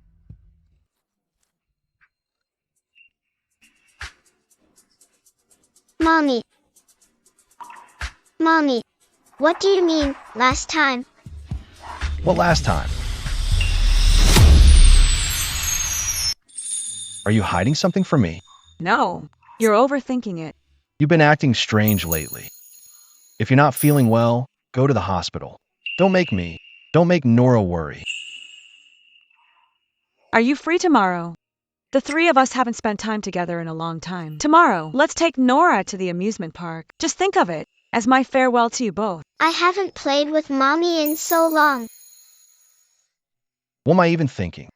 Mommy. Mommy, what do you mean, last time? What last time? Are you hiding something from me? No, you're overthinking it. You've been acting strange lately. If you're not feeling well, go to the hospital. Don't make Nora worry. Are you free tomorrow? The three of us haven't spent time together in a long time. Tomorrow, let's take Nora to the amusement park. Just think of it as my farewell to you both. I haven't played with Mommy in so long. What am I even thinking?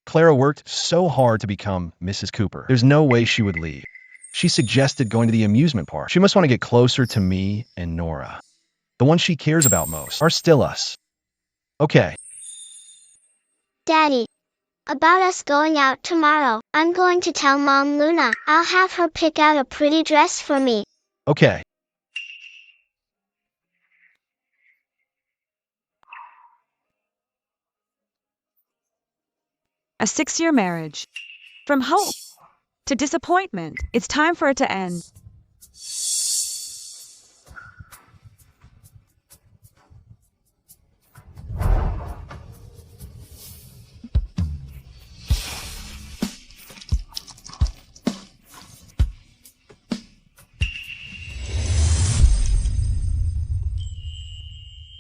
Clara worked so hard to become Mrs. Cooper. There's no way she would leave. She suggested going to the amusement park. She must want to get closer to me and Nora. The ones she cares about most are still us. Okay. Daddy, about us going out tomorrow, I'm going to tell Mom Luna. I'll have her pick out a pretty dress for me. Okay. A 6-year marriage. From hope to disappointment, it's time for it to end.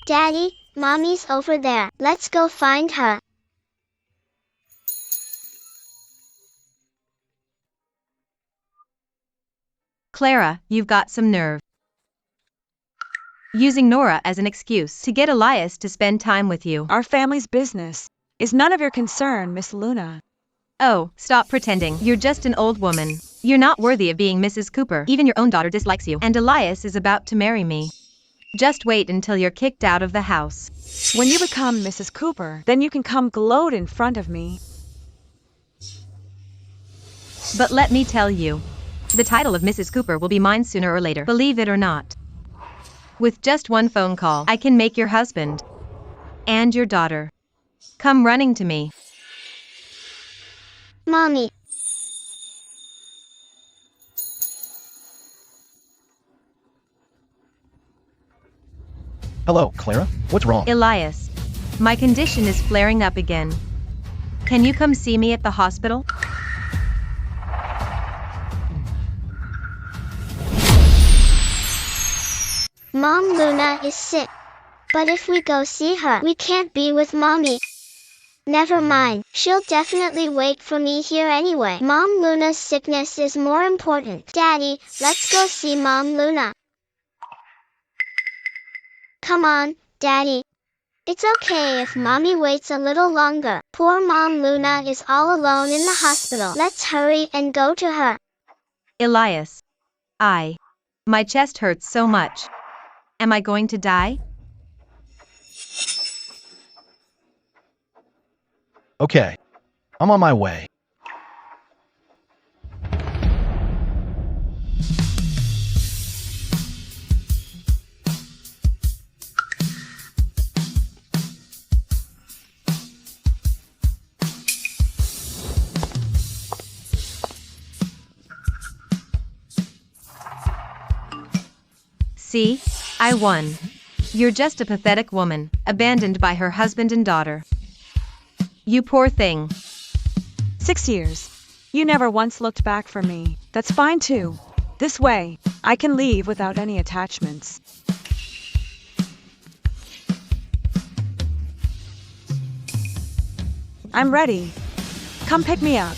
Daddy, Mommy's over there. Let's go find her. Clara, you've got some nerve. Using Nora as an excuse to get Elias to spend time with you. Our family's business is none of your concern, Miss Luna. Oh, stop pretending. You're just an old woman. You're not worthy of being Mrs. Cooper. Even your own daughter dislikes you. And Elias is about to marry me. Just wait until you're kicked out of the house. When you become Mrs. Cooper, then you can come gloat in front of me. But let me tell you, the title of Mrs. Cooper will be mine sooner or later, believe it or not. With just one phone call, I can make your husband and your daughter come running to me. Mommy. Hello, Clara. What's wrong? Elias, my condition is flaring up again. Can you come see me at the hospital? Mom Luna is sick. But if we go see her, we can't be with Mommy. Never mind, she'll definitely wait for me here anyway. Mom Luna's sickness is more important. Daddy, let's go see Mom Luna. Come on, Daddy. It's okay if Mommy waits a little longer. Poor Mom Luna is all alone in the hospital. Let's hurry and go to her. Elias. My chest hurts so much. Am I going to die? Okay. I'm on my way. See? I won. You're just a pathetic woman, abandoned by her husband and daughter. You poor thing. 6 years. You never once looked back for me. That's fine too. This way, I can leave without any attachments. I'm ready. Come pick me up.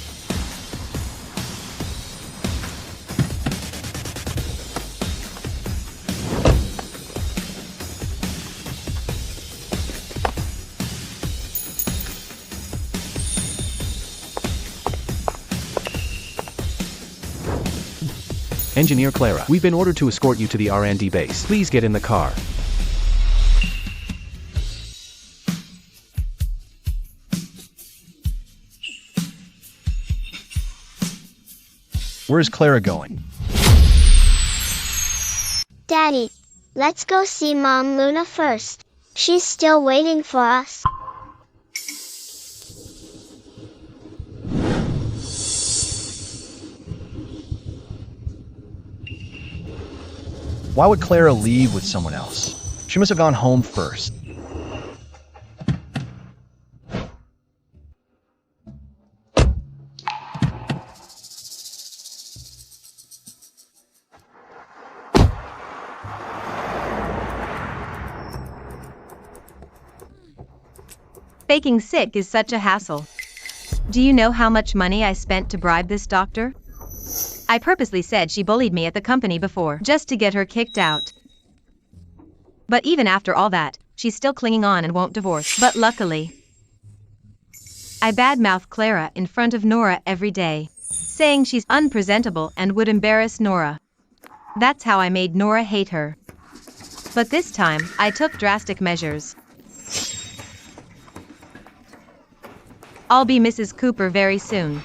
Engineer Clara, we've been ordered to escort you to the R&D base. Please get in the car. Where's Clara going? Daddy, let's go see Mom Luna first. She's still waiting for us. Why would Clara leave with someone else? She must have gone home first. Faking sick is such a hassle. Do you know how much money I spent to bribe this doctor? I purposely said she bullied me at the company before, just to get her kicked out. But even after all that, she's still clinging on and won't divorce. But luckily, I badmouth Clara in front of Nora every day, saying she's unpresentable and would embarrass Nora. That's how I made Nora hate her. But this time, I took drastic measures. I'll be Mrs. Cooper very soon.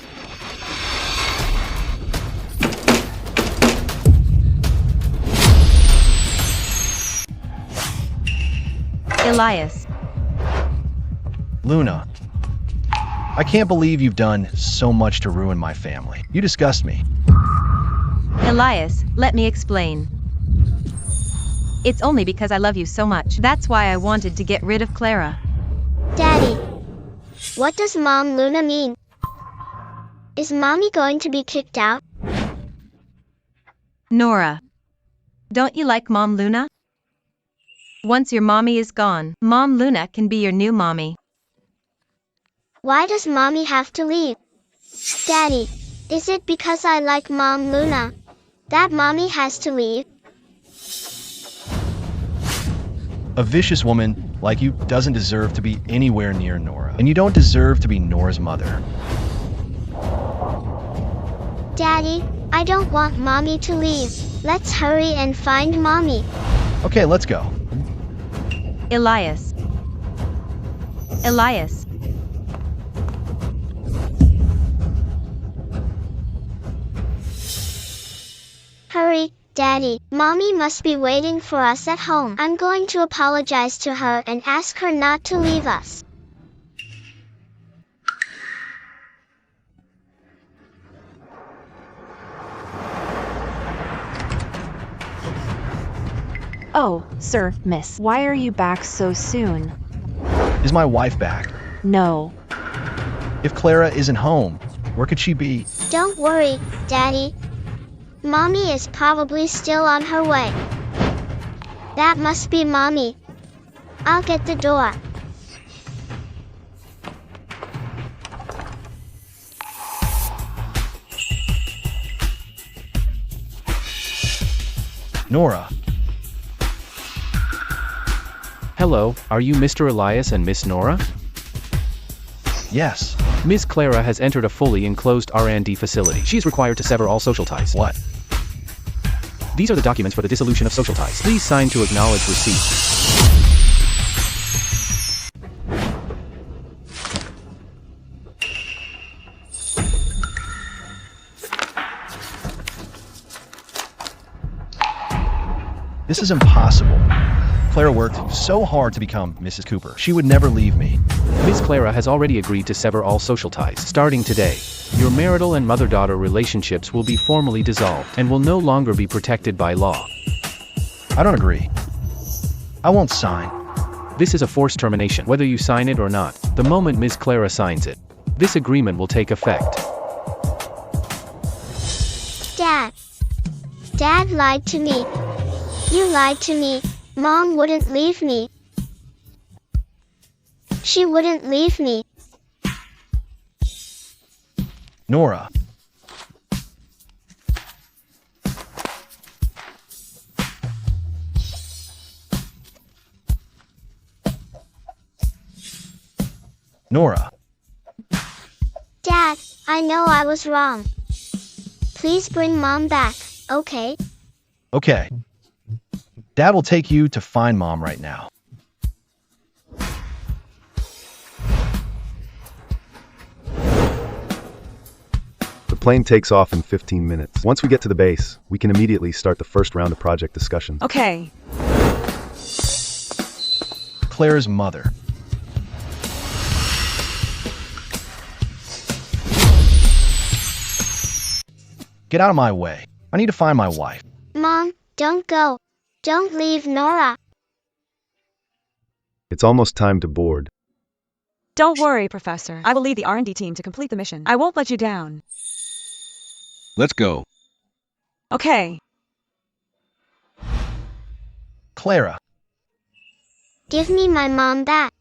Elias. Luna. I can't believe you've done so much to ruin my family. You disgust me. Elias, let me explain. It's only because I love you so much. That's why I wanted to get rid of Clara. Daddy, what does Mom Luna mean? Is Mommy going to be kicked out? Nora. Don't you like Mom Luna? Once your mommy is gone, Mom Luna can be your new mommy. Why does Mommy have to leave? Daddy, is it because I like Mom Luna that Mommy has to leave? A vicious woman like you doesn't deserve to be anywhere near Nora. And you don't deserve to be Nora's mother. Daddy, I don't want Mommy to leave. Let's hurry and find Mommy. Okay, let's go. Elias. Elias. Hurry, Daddy. Mommy must be waiting for us at home. I'm going to apologize to her and ask her not to leave us. Oh, sir, miss, why are you back so soon? Is my wife back? No. If Clara isn't home, where could she be? Don't worry, Daddy. Mommy is probably still on her way. That must be Mommy. I'll get the door. Nora. Hello, are you Mr. Elias and Miss Nora? Yes. Miss Clara has entered a fully enclosed R&D facility. She is required to sever all social ties. What? These are the documents for the dissolution of social ties. Please sign to acknowledge receipt. This is impossible. Clara worked so hard to become Mrs. Cooper. She would never leave me. Miss Clara has already agreed to sever all social ties. Starting today, your marital and mother-daughter relationships will be formally dissolved and will no longer be protected by law. I don't agree. I won't sign. This is a forced termination, whether you sign it or not. The moment Miss Clara signs it, this agreement will take effect. Dad. Dad lied to me. You lied to me. Mom wouldn't leave me. She wouldn't leave me. Nora. Nora. Dad, I know I was wrong. Please bring Mom back, okay? Okay. Dad will take you to find Mom right now. The plane takes off in 15 minutes. Once we get to the base, we can immediately start the first round of project discussions. Okay. Clara's mother. Get out of my way. I need to find my wife. Mom, don't go. Don't leave Nora. It's almost time to board. Don't worry, Professor. I will lead the R&D team to complete the mission. I won't let you down. Let's go. Okay. Clara. Give me my mom back.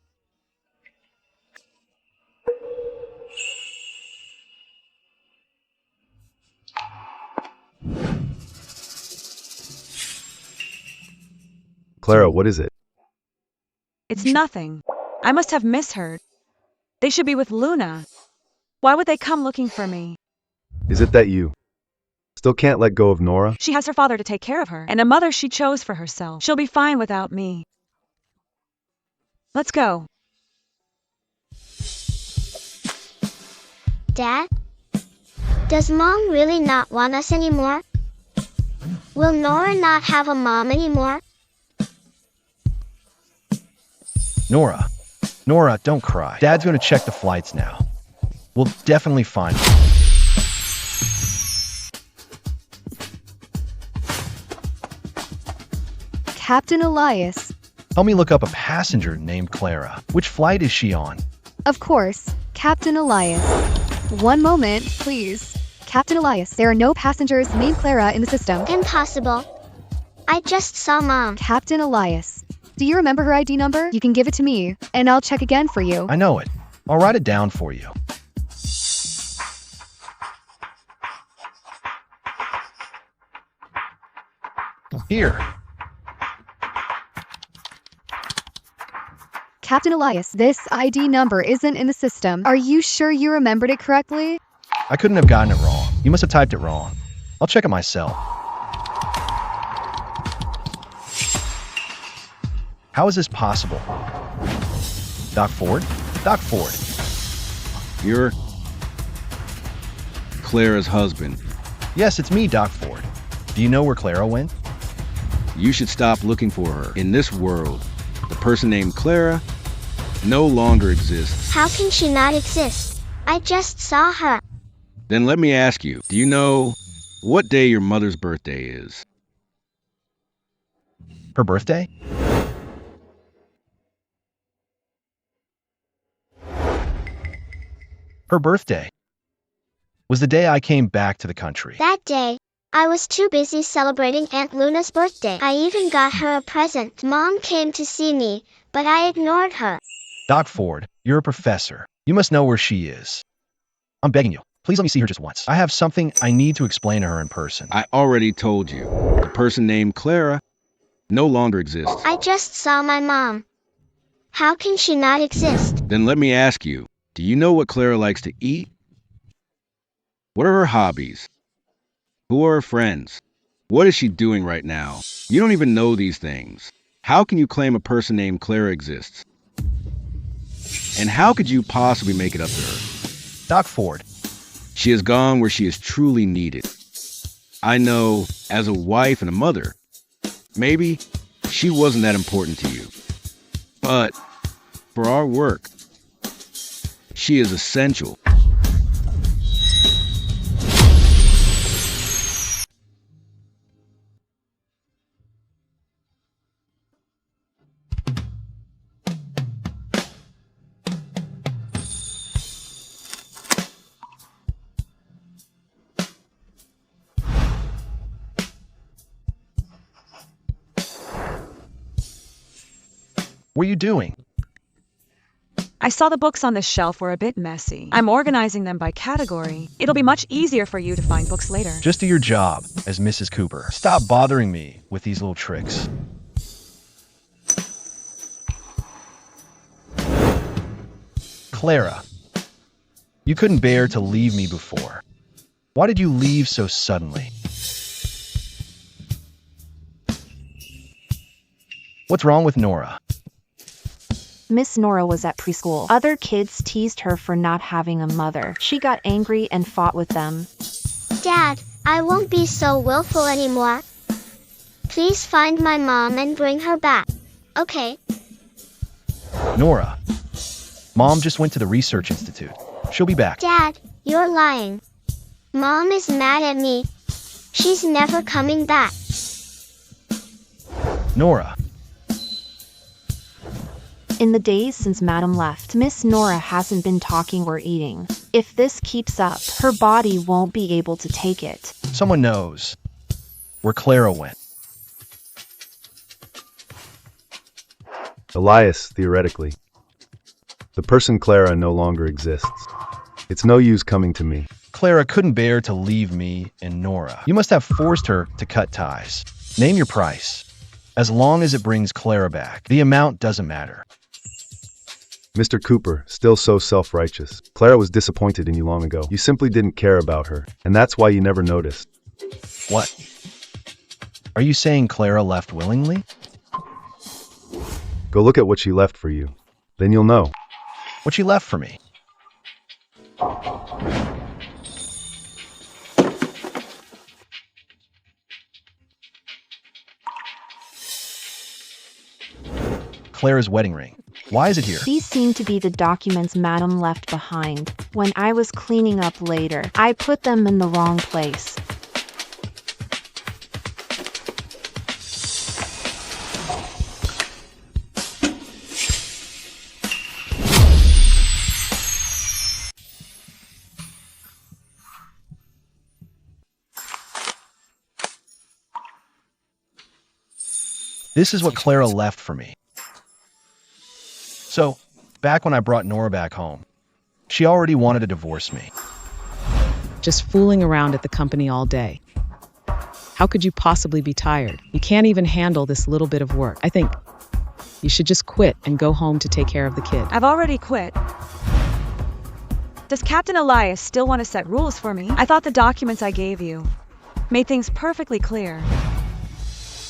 Clara, what is it? It's nothing. I must have misheard. They should be with Luna. Why would they come looking for me? Is it that you still can't let go of Nora? She has her father to take care of her, and a mother she chose for herself. She'll be fine without me. Let's go. Dad? Does Mom really not want us anymore? Will Nora not have a mom anymore? Nora, don't cry. Dad's gonna check the flights now. We'll definitely find her. Captain Elias. Help me look up a passenger named Clara. Which flight is she on? Of course, Captain Elias. One moment, please. Captain Elias, there are no passengers named Clara in the system. Impossible. I just saw Mom. Captain Elias. Do you remember her ID number? You can give it to me, and I'll check again for you. I know it. I'll write it down for you. Here. Captain Elias, this ID number isn't in the system. Are you sure you remembered it correctly? I couldn't have gotten it wrong. You must have typed it wrong. I'll check it myself. How is this possible? Doc Ford? Doc Ford. You're Clara's husband. Yes, it's me, Doc Ford. Do you know where Clara went? You should stop looking for her. In this world, the person named Clara no longer exists. How can she not exist? I just saw her. Then let me ask you, do you know what day your mother's birthday is? Her birthday? Her birthday was the day I came back to the country. That day, I was too busy celebrating Aunt Luna's birthday. I even got her a present. Mom came to see me, but I ignored her. Doc Ford, you're a professor. You must know where she is. I'm begging you. Please let me see her just once. I have something I need to explain to her in person. I already told you. The person named Clara no longer exists. I just saw my mom. How can she not exist? Then let me ask you, do you know what Clara likes to eat? What are her hobbies? Who are her friends? What is she doing right now? You don't even know these things. How can you claim a person named Clara exists? And how could you possibly make it up to her? Doc Ford. She has gone where she is truly needed. I know, as a wife and a mother, maybe she wasn't that important to you. But for our work, she is essential. What are you doing? I saw the books on this shelf were a bit messy. I'm organizing them by category. It'll be much easier for you to find books later. Just do your job as Mrs. Cooper. Stop bothering me with these little tricks. Clara, you couldn't bear to leave me before. Why did you leave so suddenly? What's wrong with Nora? Miss Nora was at preschool. Other kids teased her for not having a mother. She got angry and fought with them. Dad, I won't be so willful anymore. Please find my mom and bring her back. Okay. Nora, Mom just went to the research institute. She'll be back. Dad, you're lying. Mom is mad at me. She's never coming back. Nora. In the days since Madam left, Miss Nora hasn't been talking or eating. If this keeps up, her body won't be able to take it. Someone knows where Clara went. Elias, theoretically. The person Clara no longer exists. It's no use coming to me. Clara couldn't bear to leave me and Nora. You must have forced her to cut ties. Name your price. As long as it brings Clara back, the amount doesn't matter. Mr. Cooper, still so self-righteous. Clara was disappointed in you long ago. You simply didn't care about her, and that's why you never noticed. What? Are you saying Clara left willingly? Go look at what she left for you. Then you'll know. What she left for me? Clara's wedding ring. Why is it here? These seem to be the documents Madam left behind. When I was cleaning up later, I put them in the wrong place. This is what Clara left for me. So, back when I brought Nora back home, she already wanted to divorce me. Just fooling around at the company all day. How could you possibly be tired? You can't even handle this little bit of work. I think you should just quit and go home to take care of the kid. I've already quit. Does Captain Elias still want to set rules for me? I thought the documents I gave you made things perfectly clear.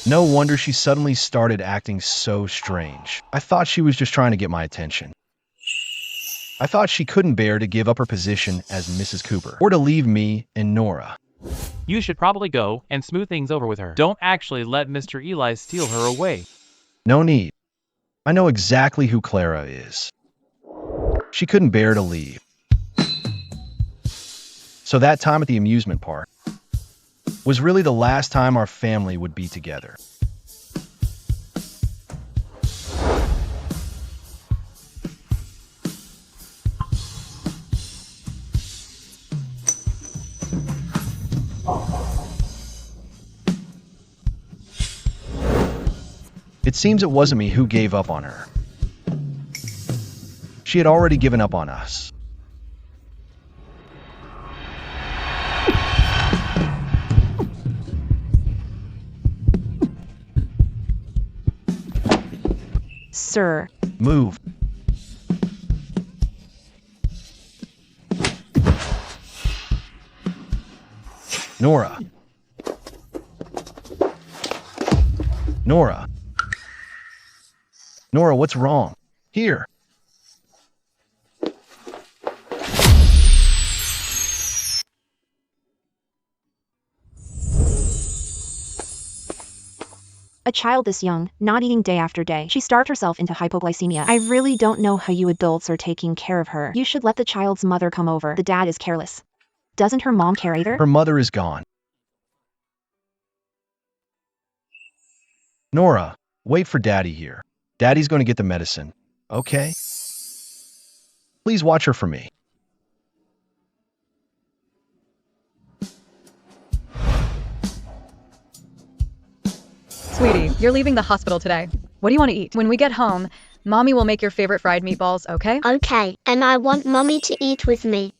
No wonder she suddenly started acting so strange. I thought she was just trying to get my attention. I thought she couldn't bear to give up her position as Mrs. Cooper, or to leave me and Nora. You should probably go and smooth things over with her. Don't actually let Mr. Eli steal her away. No need. I know exactly who Clara is. She couldn't bear to leave. So that time at the amusement park was really the last time our family would be together. It seems it wasn't me who gave up on her. She had already given up on us. Sir. Move. Nora. Nora. Nora, what's wrong? Here. A child this young, not eating day after day. She starved herself into hypoglycemia. I really don't know how you adults are taking care of her. You should let the child's mother come over. The dad is careless. Doesn't her mom care either? Her mother is gone. Nora, wait for Daddy here. Daddy's going to get the medicine, okay? Please watch her for me. Sweetie, you're leaving the hospital today. What do you want to eat? When we get home, Mommy will make your favorite fried meatballs, okay? Okay, and I want Mommy to eat with me.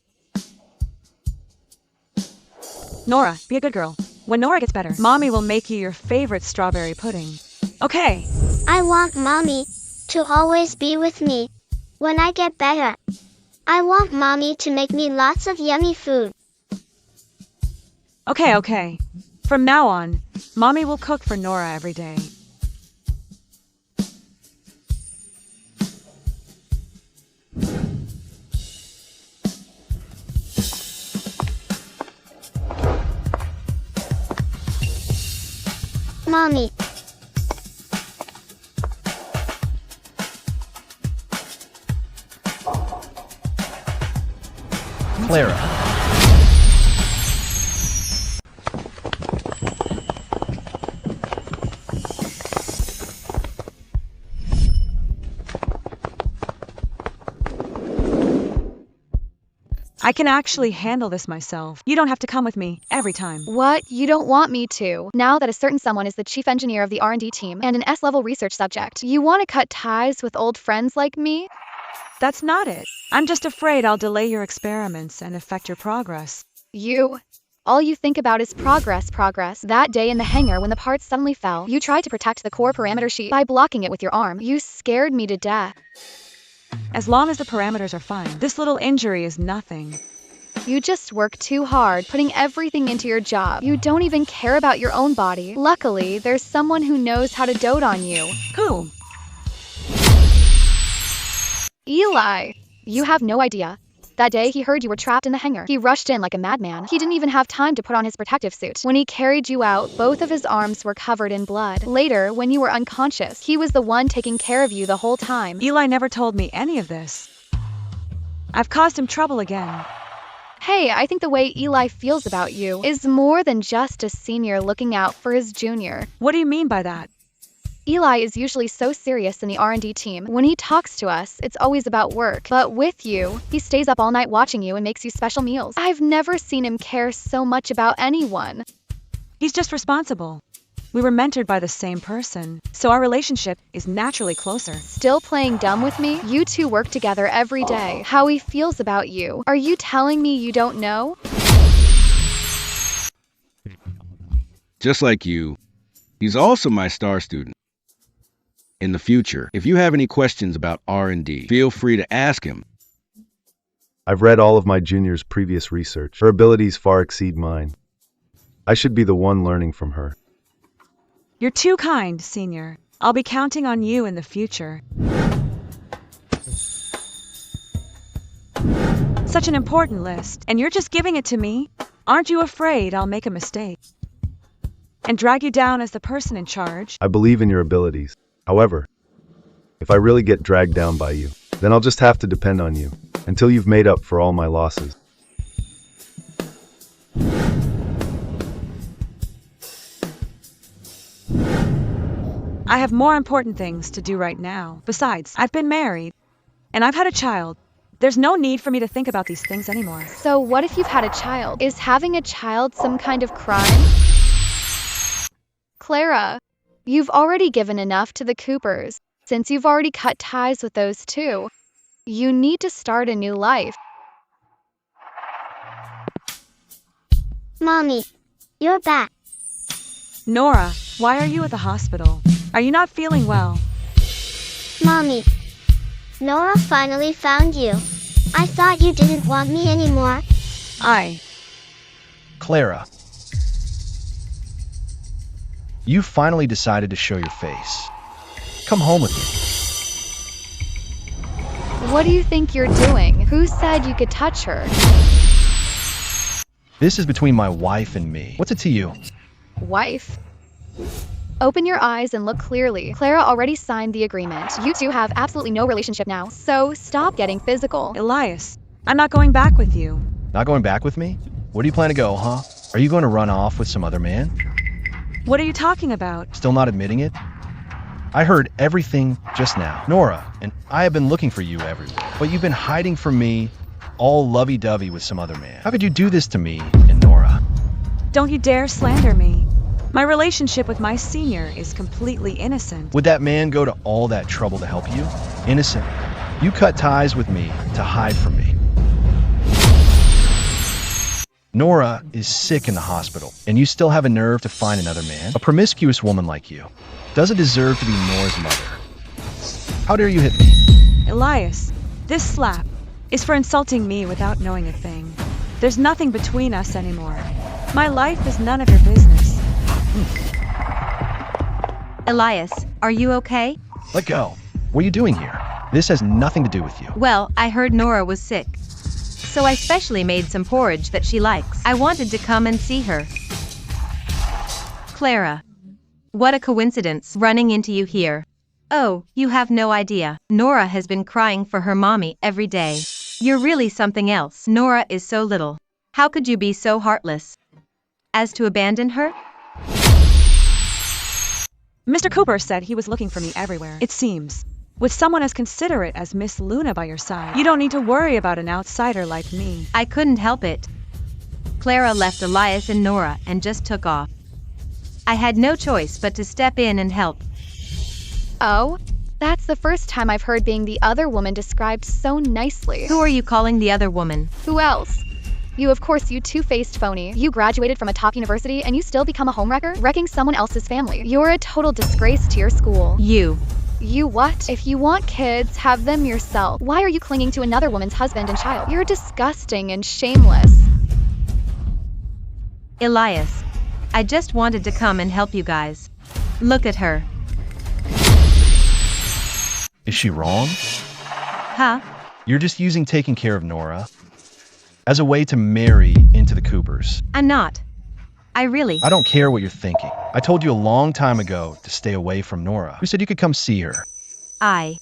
Nora, be a good girl. When Nora gets better, Mommy will make you your favorite strawberry pudding. Okay. I want Mommy to always be with me when I get better. I want Mommy to make me lots of yummy food. Okay. From now on, Mommy will cook for Nora every day. Mommy. Clara. I can actually handle this myself. You don't have to come with me every time. What? You don't want me to? Now that a certain someone is the chief engineer of the R&D team and an S-level research subject, you want to cut ties with old friends like me? That's not it. I'm just afraid I'll delay your experiments and affect your progress. You All you think about is progress. That day in the hangar when the parts suddenly fell, you tried to protect the core parameter sheet by blocking it with your arm. You scared me to death. As long as the parameters are fine, this little injury is nothing. You just work too hard, putting everything into your job. You don't even care about your own body. Luckily, there's someone who knows how to dote on you. Who? Eli. You have no idea. That day, he heard you were trapped in the hangar. He rushed in like a madman. He didn't even have time to put on his protective suit. When he carried you out, both of his arms were covered in blood. Later, when you were unconscious, he was the one taking care of you the whole time. Eli never told me any of this. I've caused him trouble again. Hey, I think the way Eli feels about you is more than just a senior looking out for his junior. What do you mean by that? Eli is usually so serious in the R&D team. When he talks to us, it's always about work. But with you, he stays up all night watching you and makes you special meals. I've never seen him care so much about anyone. He's just responsible. We were mentored by the same person, so our relationship is naturally closer. Still playing dumb with me? You two work together every day. How he feels about you. Are you telling me you don't know? Just like you, he's also my star student. In the future, if you have any questions about R&D, feel free to ask him. I've read all of my junior's previous research. Her abilities far exceed mine. I should be the one learning from her. You're too kind, senior. I'll be counting on you in the future. Such an important list, and you're just giving it to me? Aren't you afraid I'll make a mistake and drag you down as the person in charge? I believe in your abilities. However, if I really get dragged down by you, then I'll just have to depend on you until you've made up for all my losses. I have more important things to do right now. Besides, I've been married, and I've had a child. There's no need for me to think about these things anymore. So what if you've had a child? Is having a child some kind of crime? Clara, you've already given enough to the Coopers. Since you've already cut ties with those two, you need to start a new life. Mommy, you're back. Nora, why are you at the hospital? Are you not feeling well? Mommy, Nora finally found you. I thought you didn't want me anymore. Clara. You finally decided to show your face. Come home with me. What do you think you're doing? Who said you could touch her? This is between my wife and me. What's it to you? Wife? Open your eyes and look clearly. Clara already signed the agreement. You two have absolutely no relationship now, so stop getting physical. Elias, I'm not going back with you. Not going back with me? Where do you plan to go, huh? Are you going to run off with some other man? What are you talking about? Still not admitting it? I heard everything just now. Nora, and I have been looking for you everywhere, but you've been hiding from me, all lovey-dovey with some other man. How could you do this to me and Nora? Don't you dare slander me. My relationship with my senior is completely innocent. Would that man go to all that trouble to help you? Innocent. You cut ties with me to hide from me. Nora is sick in the hospital, and you still have a nerve to find another man? A promiscuous woman like you doesn't deserve to be Nora's mother. How dare you hit me? Elias, this slap is for insulting me without knowing a thing. There's nothing between us anymore. My life is none of your business. Elias, are you okay? Let go. What are you doing here? This has nothing to do with you. Well, I heard Nora was sick. So I specially made some porridge that she likes. I wanted to come and see her. Clara. What a coincidence, running into you here. Oh, you have no idea. Nora has been crying for her mommy every day. You're really something else. Nora is so little. How could you be so heartless as to abandon her? Mr. Cooper said he was looking for me everywhere. It seems, with someone as considerate as Miss Luna by your side, you don't need to worry about an outsider like me. I couldn't help it. Clara left Elias and Nora and just took off. I had no choice but to step in and help. Oh, that's the first time I've heard being the other woman described so nicely. Who are you calling the other woman? Who else? Of course, you two-faced phony. You graduated from a top university and you still become a homewrecker, wrecking someone else's family. You're a total disgrace to your school. You what? If you want kids, have them yourself. Why are you clinging to another woman's husband and child? You're disgusting and shameless. Elias. I just wanted to come and help you guys. Look at her. Is she wrong? Huh? You're just using taking care of Nora as a way to marry into the Coopers. I'm not. I don't care what you're thinking. I told you a long time ago to stay away from Nora. Who said you could come see her? I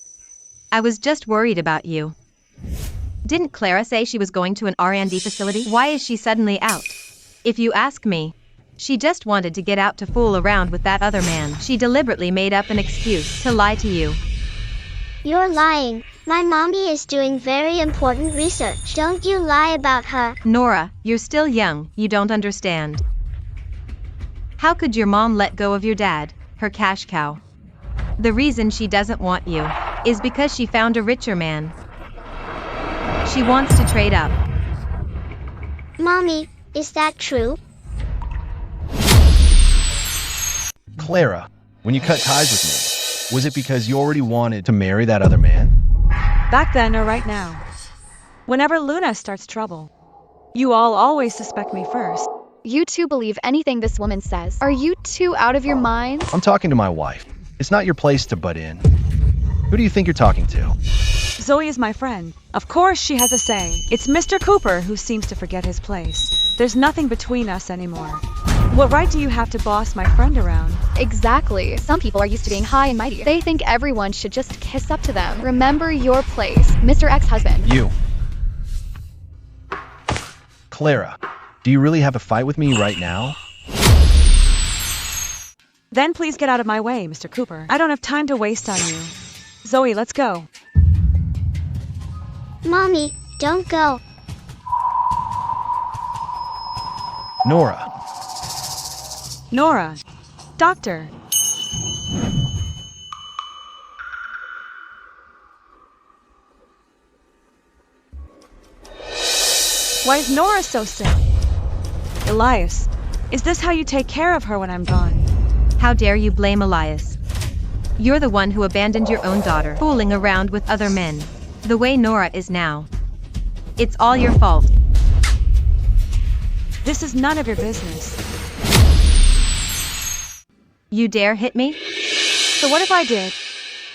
was just worried about you. Didn't Clara say she was going to an R&D facility? Why is she suddenly out? If you ask me, she just wanted to get out to fool around with that other man. She deliberately made up an excuse to lie to you. You're lying. My mommy is doing very important research. Don't you lie about her. Nora, you're still young, you don't understand. How could your mom let go of your dad, her cash cow? The reason she doesn't want you is because she found a richer man. She wants to trade up. Mommy, is that true? Clara, when you cut ties with me, was it because you already wanted to marry that other man? Back then or right now. Whenever Luna starts trouble, you all always suspect me first. You two believe anything this woman says. Are you two out of your minds? I'm talking to my wife. It's not your place to butt in. Who do you think you're talking to? Zoe is my friend. Of course she has a say. It's Mr. Cooper who seems to forget his place. There's nothing between us anymore. What right do you have to boss my friend around? Exactly. Some people are used to being high and mighty. They think everyone should just kiss up to them. Remember your place, Mr. Ex-husband. You. Clara, do you really have a fight with me right now? Then please get out of my way, Mr. Cooper. I don't have time to waste on you. Zoe, let's go. Mommy, don't go. Nora. Nora. Doctor. Why is Nora so sick? Elias, is this how you take care of her when I'm gone? How dare you blame Elias? You're the one who abandoned your own daughter, fooling around with other men, the way Nora is now. It's all your fault. This is none of your business. You dare hit me? So what if I did?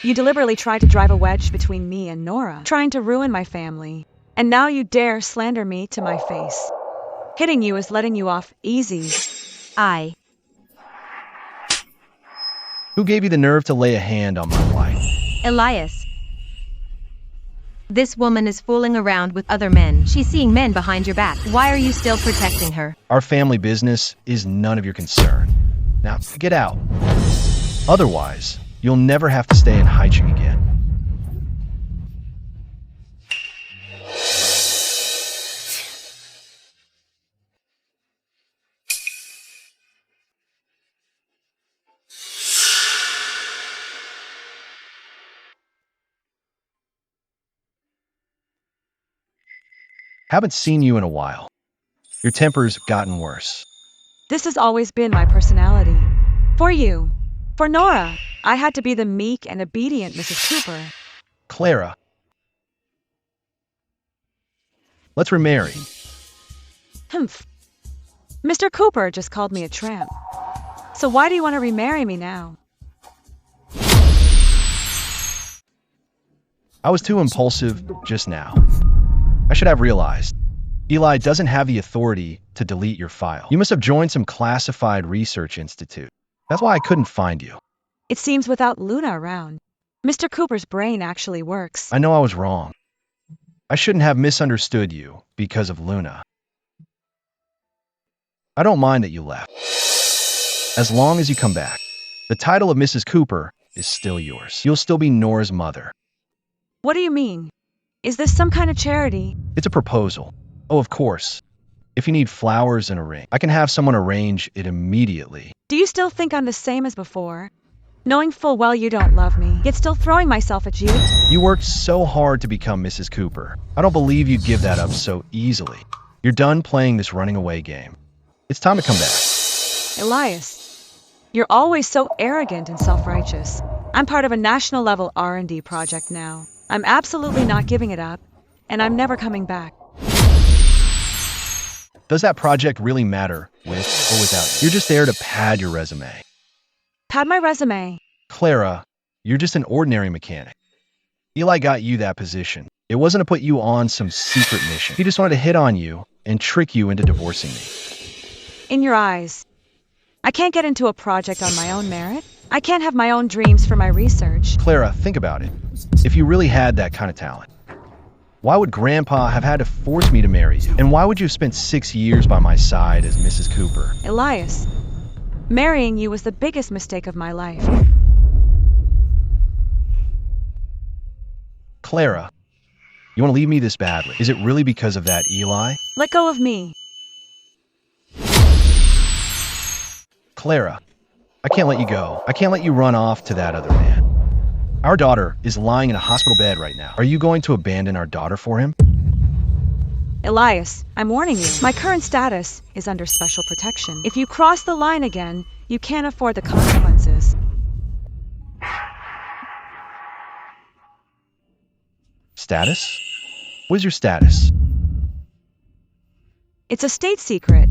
You deliberately tried to drive a wedge between me and Nora, trying to ruin my family. And now you dare slander me to my face. Hitting you is letting you off easy. Who gave you the nerve to lay a hand on my wife? Elias. This woman is fooling around with other men. She's seeing men behind your back. Why are you still protecting her? Our family business is none of your concern. Now, get out. Otherwise, you'll never have to stay in Haiching again. Haven't seen you in a while. Your temper's gotten worse. This has always been my personality. For you. For Nora. I had to be the meek and obedient Mrs. Cooper. Clara. Let's remarry. Humph. Mr. Cooper just called me a tramp. So why do you want to remarry me now? I was too impulsive just now. I should have realized. Eli doesn't have the authority to delete your file. You must have joined some classified research institute. That's why I couldn't find you. It seems without Luna around, Mr. Cooper's brain actually works. I know I was wrong. I shouldn't have misunderstood you because of Luna. I don't mind that you left. As long as you come back, the title of Mrs. Cooper is still yours. You'll still be Nora's mother. What do you mean? Is this some kind of charity? It's a proposal. Oh, of course. If you need flowers and a ring, I can have someone arrange it immediately. Do you still think I'm the same as before? Knowing full well you don't love me, yet still throwing myself at you? You worked so hard to become Mrs. Cooper. I don't believe you'd give that up so easily. You're done playing this running away game. It's time to come back. Elias, you're always so arrogant and self-righteous. I'm part of a national level R&D project now. I'm absolutely not giving it up, and I'm never coming back. Does that project really matter with or without you? You're just there to pad your resume. Pad my resume. Clara, you're just an ordinary mechanic. Eli got you that position. It wasn't to put you on some secret mission. He just wanted to hit on you and trick you into divorcing me. In your eyes, I can't get into a project on my own merit. I can't have my own dreams for my research. Clara, think about it. If you really had that kind of talent, why would Grandpa have had to force me to marry you? And why would you have spent 6 years by my side as Mrs. Cooper? Elias, marrying you was the biggest mistake of my life. Clara, you want to leave me this badly? Is it really because of that, Eli? Let go of me. Clara, I can't let you go. I can't let you run off to that other man. Our daughter is lying in a hospital bed right now. Are you going to abandon our daughter for him? Elias, I'm warning you. My current status is under special protection. If you cross the line again, you can't afford the consequences. Status? What is your status? It's a state secret.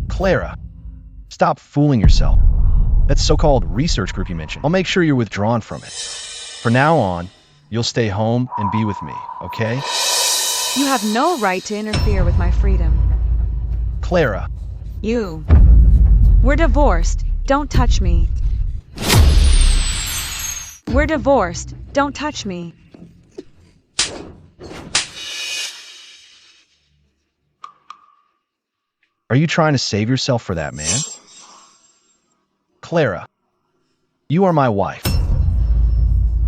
Clara, stop fooling yourself. That so-called research group you mentioned, I'll make sure you're withdrawn from it. For now on, you'll stay home and be with me, okay? You have no right to interfere with my freedom. Clara. We're divorced. Don't touch me. We're divorced. Don't touch me. Are you trying to save yourself for that man? Clara, you are my wife.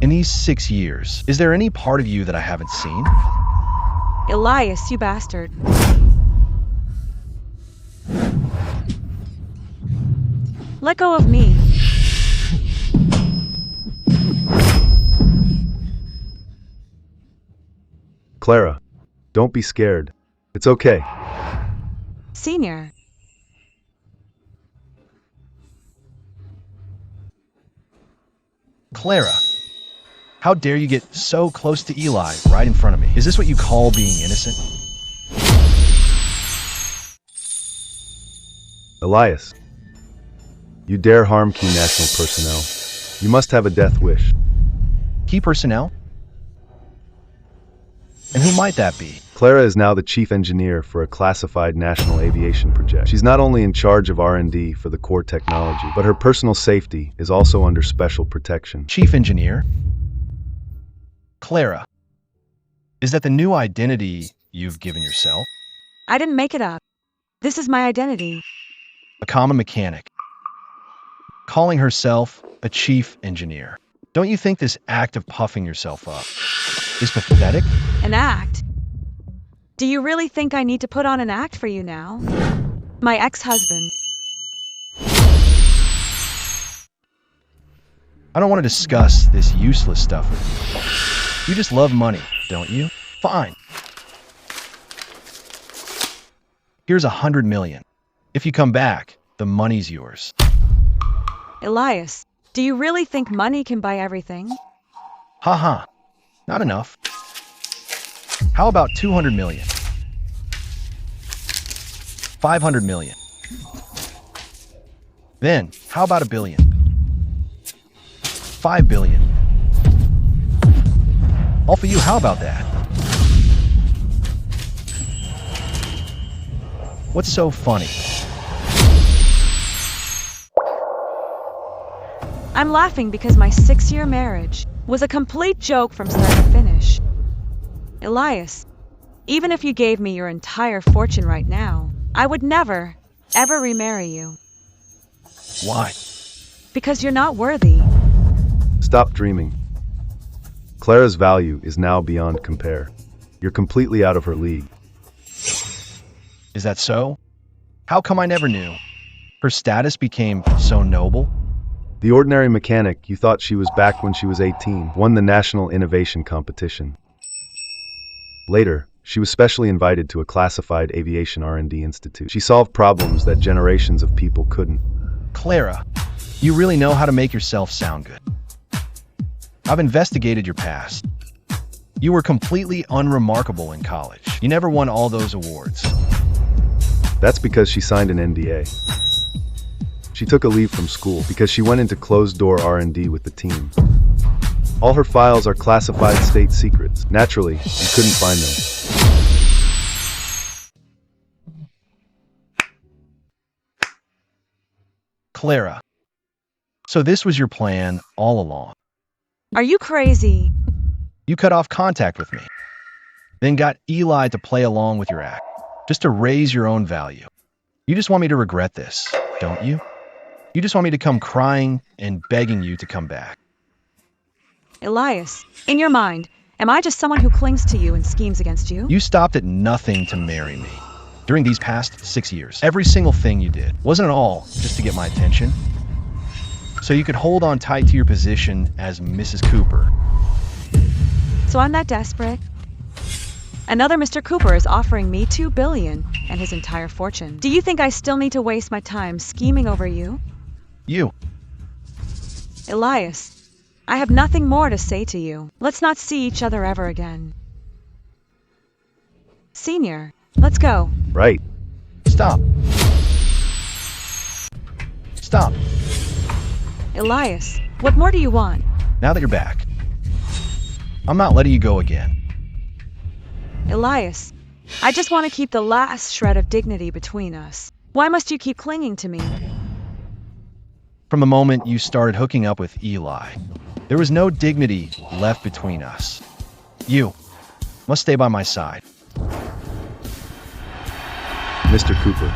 In these 6 years, is there any part of you that I haven't seen? Elias, you bastard. Let go of me. Clara, don't be scared. It's okay. Senior. Clara, how dare you get so close to Eli right in front of me? Is this what you call being innocent? Elias, you dare harm key national personnel. You must have a death wish. Key personnel? And who might that be? Clara is now the chief engineer for a classified national aviation project. She's not only in charge of R&D for the core technology, but her personal safety is also under special protection. Chief engineer? Clara, is that the new identity you've given yourself? I didn't make it up. This is my identity. A common mechanic, calling herself a chief engineer. Don't you think this act of puffing yourself up is pathetic? An act? Do you really think I need to put on an act for you now? My ex-husband. I don't want to discuss this useless stuff with you. You just love money, don't you? Fine. Here's $100 million. If you come back, the money's yours. Elias, do you really think money can buy everything? Haha, not enough. How about 200 million? 500 million. Then, how about $1 billion? 5 billion. All for you, how about that? What's so funny? I'm laughing because my 6-year marriage was a complete joke from start to finish. Elias, even if you gave me your entire fortune right now, I would never, ever remarry you. Why? Because you're not worthy. Stop dreaming. Clara's value is now beyond compare. You're completely out of her league. Is that so? How come I never knew? Her status became so noble? The ordinary mechanic you thought she was back when she was 18 won the National Innovation Competition. Later, She was specially invited to a classified aviation R&D institute. She solved problems that generations of people couldn't. Clara, you really know how to make yourself sound good. I've investigated your past. You were completely unremarkable in college. You never won all those awards. That's because she signed an NDA. She took a leave from school because she went into closed-door R&D with the team. All her files are classified state secrets. Naturally, you couldn't find them. Clara, so this was your plan all along. Are you crazy? You cut off contact with me, then got Eli to play along with your act, just to raise your own value. You just want me to regret this, don't you? You just want me to come crying and begging you to come back. Elias, in your mind, am I just someone who clings to you and schemes against you? You stopped at nothing to marry me. During these past 6 years, every single thing you did wasn't at all just to get my attention. So you could hold on tight to your position as Mrs. Cooper. So I'm that desperate? Another Mr. Cooper is offering me $2 billion and his entire fortune. Do you think I still need to waste my time scheming over you? You. Elias, I have nothing more to say to you. Let's not see each other ever again. Senior, let's go. Right. Stop. Stop. Elias, what more do you want? Now that you're back, I'm not letting you go again. Elias, I just want to keep the last shred of dignity between us. Why must you keep clinging to me? From the moment you started hooking up with Eli, there was no dignity left between us. You must stay by my side. Mr. Cooper,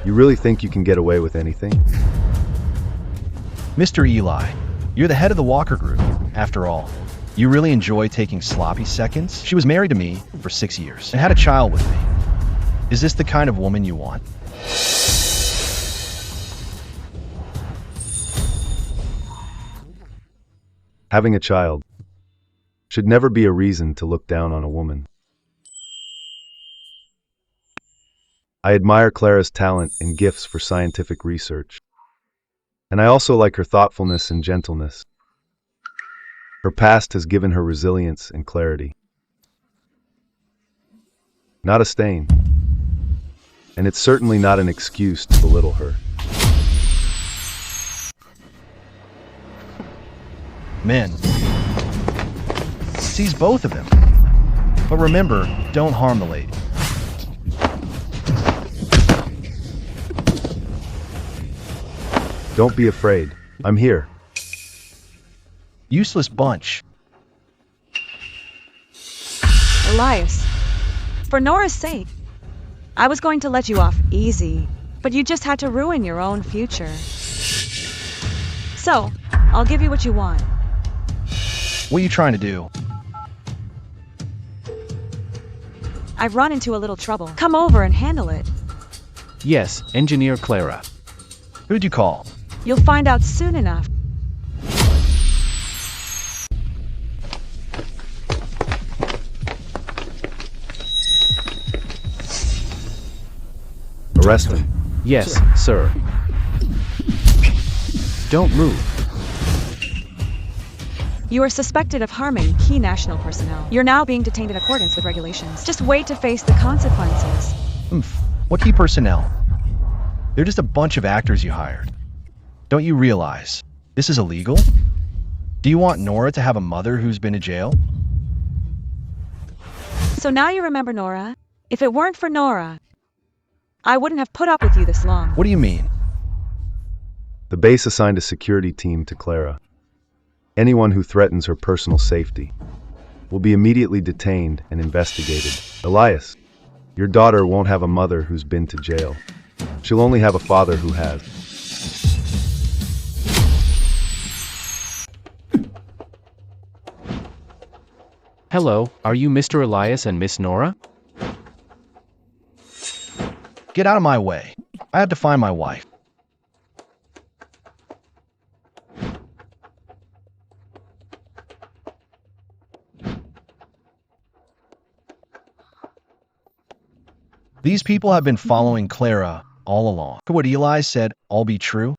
you really think you can get away with anything? Mr. Eli, you're the head of the Walker Group, after all. You really enjoy taking sloppy seconds? She was married to me for 6 years and had a child with me. Is this the kind of woman you want? Having a child should never be a reason to look down on a woman. I admire Clara's talent and gifts for scientific research. And I also like her thoughtfulness and gentleness. Her past has given her resilience and clarity. Not a stain. And it's certainly not an excuse to belittle her. Men. Seize both of them. But remember, don't harm the lady. Don't be afraid. I'm here. Useless bunch. Elias, for Nora's sake, I was going to let you off easy, but you just had to ruin your own future. So, I'll give you what you want. What are you trying to do? I've run into a little trouble. Come over and handle it. Yes, Engineer Clara. Who'd you call? You'll find out soon enough. Arrest him. Yes, sir. Don't move. You are suspected of harming key national personnel. You're now being detained in accordance with regulations. Just wait to face the consequences. What key personnel? They're just a bunch of actors you hired. Don't you realize this is illegal? Do you want Nora to have a mother who's been to jail? So now you remember Nora? If it weren't for Nora, I wouldn't have put up with you this long. What do you mean? The base assigned a security team to Clara. Anyone who threatens her personal safety will be immediately detained and investigated. Elias, your daughter won't have a mother who's been to jail. She'll only have a father who has. Hello, are you Mr. Elias and Miss Nora? Get out of my way. I have to find my wife. These people have been following Clara all along. Could what Eli said all be true?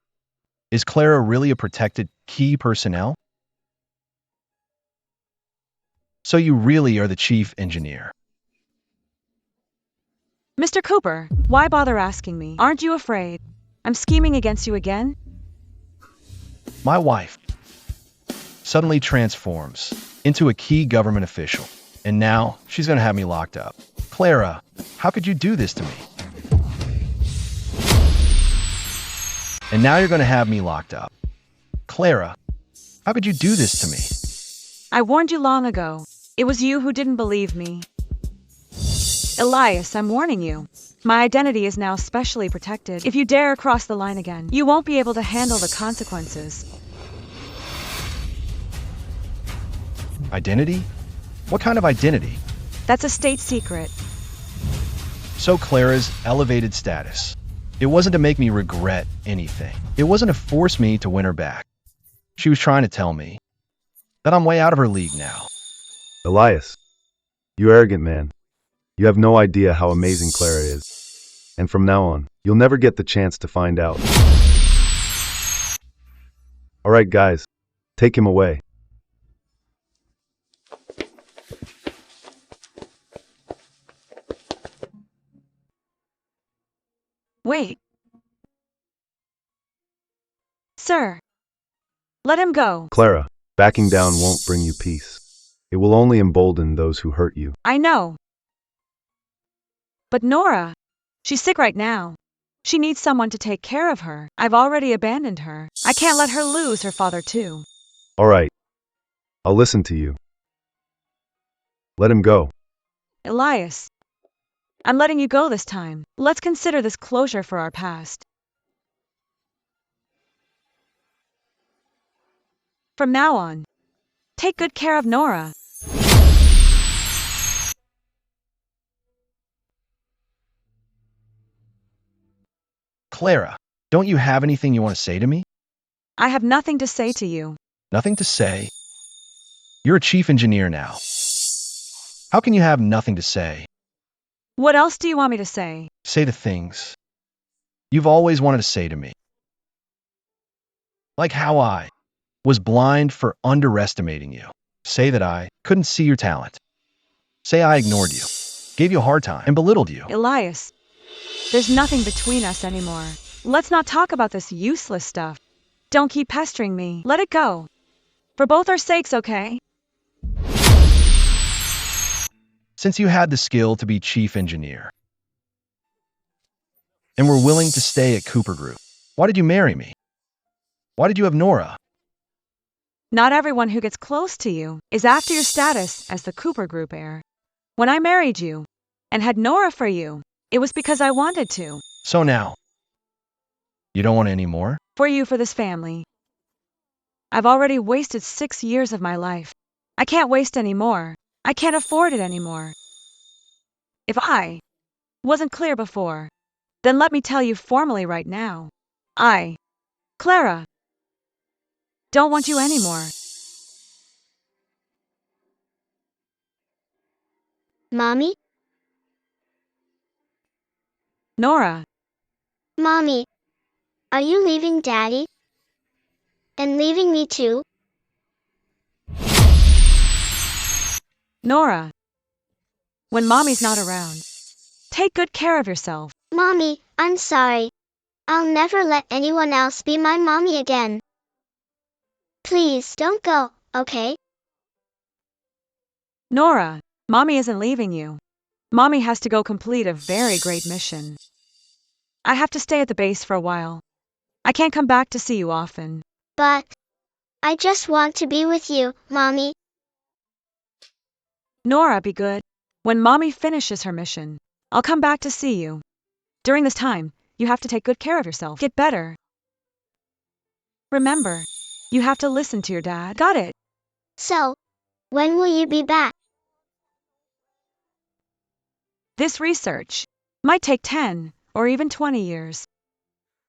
Is Clara really a protected key personnel? So you really are the chief engineer. Mr. Cooper, why bother asking me? Aren't you afraid I'm scheming against you again? My wife suddenly transforms into a key government official, and now she's going to have me locked up. Clara, how could you do this to me? And now you're going to have me locked up. Clara, how could you do this to me? I warned you long ago. It was you who didn't believe me. Elias, I'm warning you. My identity is now specially protected. If you dare cross the line again, you won't be able to handle the consequences. Identity? What kind of identity? That's a state secret. So Clara's elevated status. It wasn't to make me regret anything. It wasn't to force me to win her back. She was trying to tell me that I'm way out of her league now. Elias, you arrogant man. You have no idea how amazing Clara is. And from now on, you'll never get the chance to find out. All right, guys, take him away. Wait. Sir. Let him go. Clara, backing down won't bring you peace. It will only embolden those who hurt you. I know. But Nora, she's sick right now. She needs someone to take care of her. I've already abandoned her. I can't let her lose her father too. All right. I'll listen to you. Let him go. Elias, I'm letting you go this time. Let's consider this closure for our past. From now on, take good care of Nora. Clara, don't you have anything you want to say to me? I have nothing to say to you. Nothing to say? You're a chief engineer now. How can you have nothing to say? What else do you want me to say? Say the things you've always wanted to say to me. Like how I was blind for underestimating you. Say that I couldn't see your talent. Say I ignored you, gave you a hard time, and belittled you. Elias, there's nothing between us anymore. Let's not talk about this useless stuff. Don't keep pestering me. Let it go. For both our sakes, okay? Since you had the skill to be chief engineer and were willing to stay at Cooper Group, why did you marry me? Why did you have Nora? Not everyone who gets close to you is after your status as the Cooper Group heir. When I married you and had Nora for you, it was because I wanted to. So now, you don't want any more? For you, for this family. I've already wasted 6 years of my life. I can't waste any more. I can't afford it anymore. If I wasn't clear before, then let me tell you formally right now. I, Clara, don't want you anymore. Mommy? Nora. Mommy, are you leaving Daddy? And leaving me too? Nora. When Mommy's not around, take good care of yourself. Mommy, I'm sorry. I'll never let anyone else be my mommy again. Please don't go, okay? Nora, Mommy isn't leaving you. Mommy has to go complete a very great mission. I have to stay at the base for a while. I can't come back to see you often. But I just want to be with you, Mommy. Nora, be good. When Mommy finishes her mission, I'll come back to see you. During this time, you have to take good care of yourself. Get better. Remember, you have to listen to your dad. Got it? So, when will you be back? This research might take 10 or even 20 years.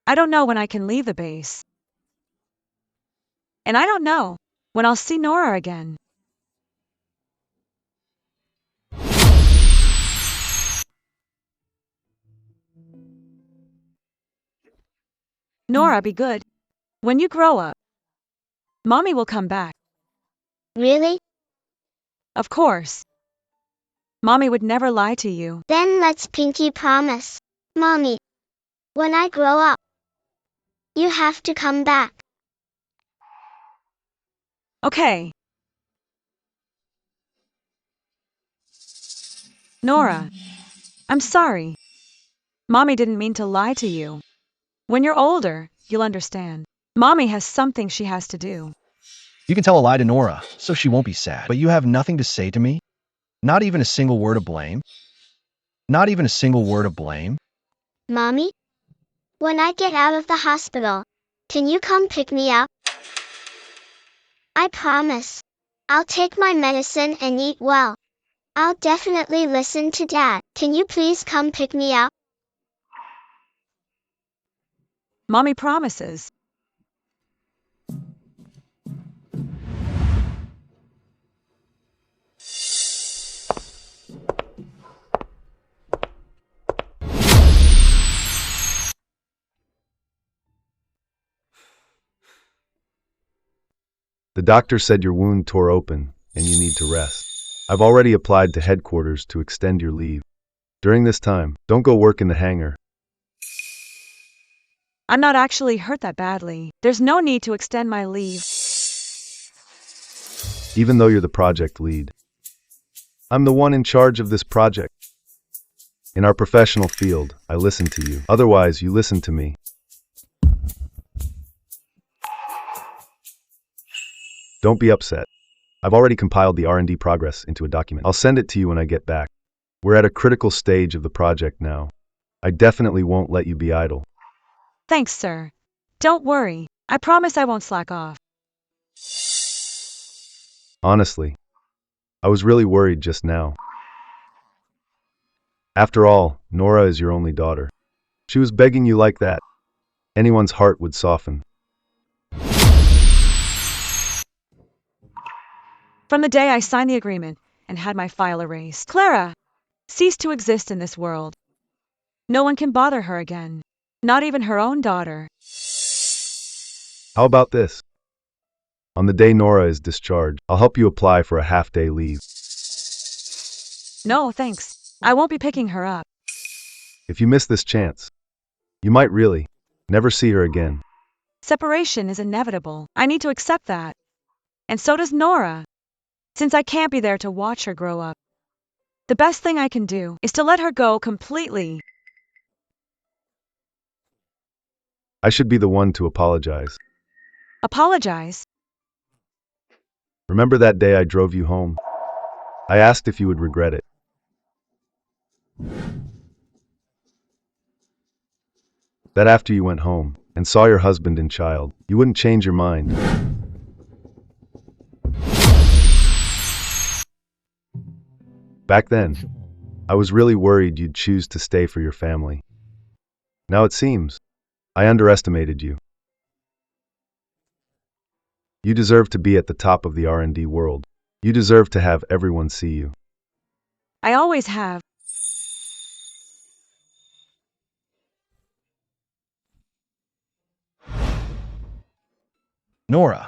I don't know when I can leave the base. And I don't know when I'll see Nora again. Nora, be good. When you grow up, Mommy will come back. Really? Of course. Mommy would never lie to you. Then let's pinky promise. Mommy, when I grow up, you have to come back. Okay. Nora, I'm sorry. Mommy didn't mean to lie to you. When you're older, you'll understand. Mommy has something she has to do. You can tell a lie to Nora, so she won't be sad. But you have nothing to say to me? Not even a single word of blame? Not even a single word of blame? Mommy, when I get out of the hospital, can you come pick me up? I promise. I'll take my medicine and eat well. I'll definitely listen to Dad. Can you please come pick me up? Mommy promises. The doctor said your wound tore open and you need to rest. I've already applied to headquarters to extend your leave. During this time, don't go work in the hangar. I'm not actually hurt that badly. There's no need to extend my leave. Even though you're the project lead. I'm the one in charge of this project. In our professional field, I listen to you. Otherwise, you listen to me. Don't be upset. I've already compiled the R&D progress into a document. I'll send it to you when I get back. We're at a critical stage of the project now. I definitely won't let you be idle. Thanks, sir. Don't worry. I promise I won't slack off. Honestly, I was really worried just now. After all, Nora is your only daughter. She was begging you like that. Anyone's heart would soften. From the day I signed the agreement and had my file erased, Clara ceased to exist in this world. No one can bother her again. Not even her own daughter. How about this? On the day Nora is discharged, I'll help you apply for a half-day leave. No, thanks. I won't be picking her up. If you miss this chance, you might really never see her again. Separation is inevitable. I need to accept that. And so does Nora. Since I can't be there to watch her grow up, the best thing I can do is to let her go completely. I should be the one to apologize. Apologize? Remember that day I drove you home? I asked if you would regret it. That after you went home and saw your husband and child, you wouldn't change your mind. Back then, I was really worried you'd choose to stay for your family. Now it seems I underestimated you. You deserve to be at the top of the R&D world. You deserve to have everyone see you. I always have. Nora,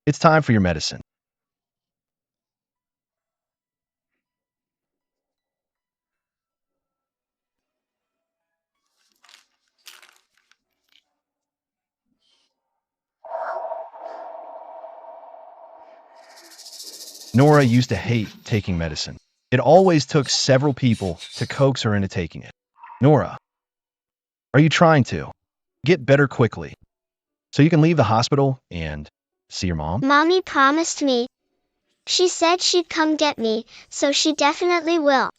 it's time for your medicine. Nora used to hate taking medicine. It always took several people to coax her into taking it. Nora, are you trying to get better quickly so you can leave the hospital and see your mom? Mommy promised me. She said she'd come get me, so she definitely will.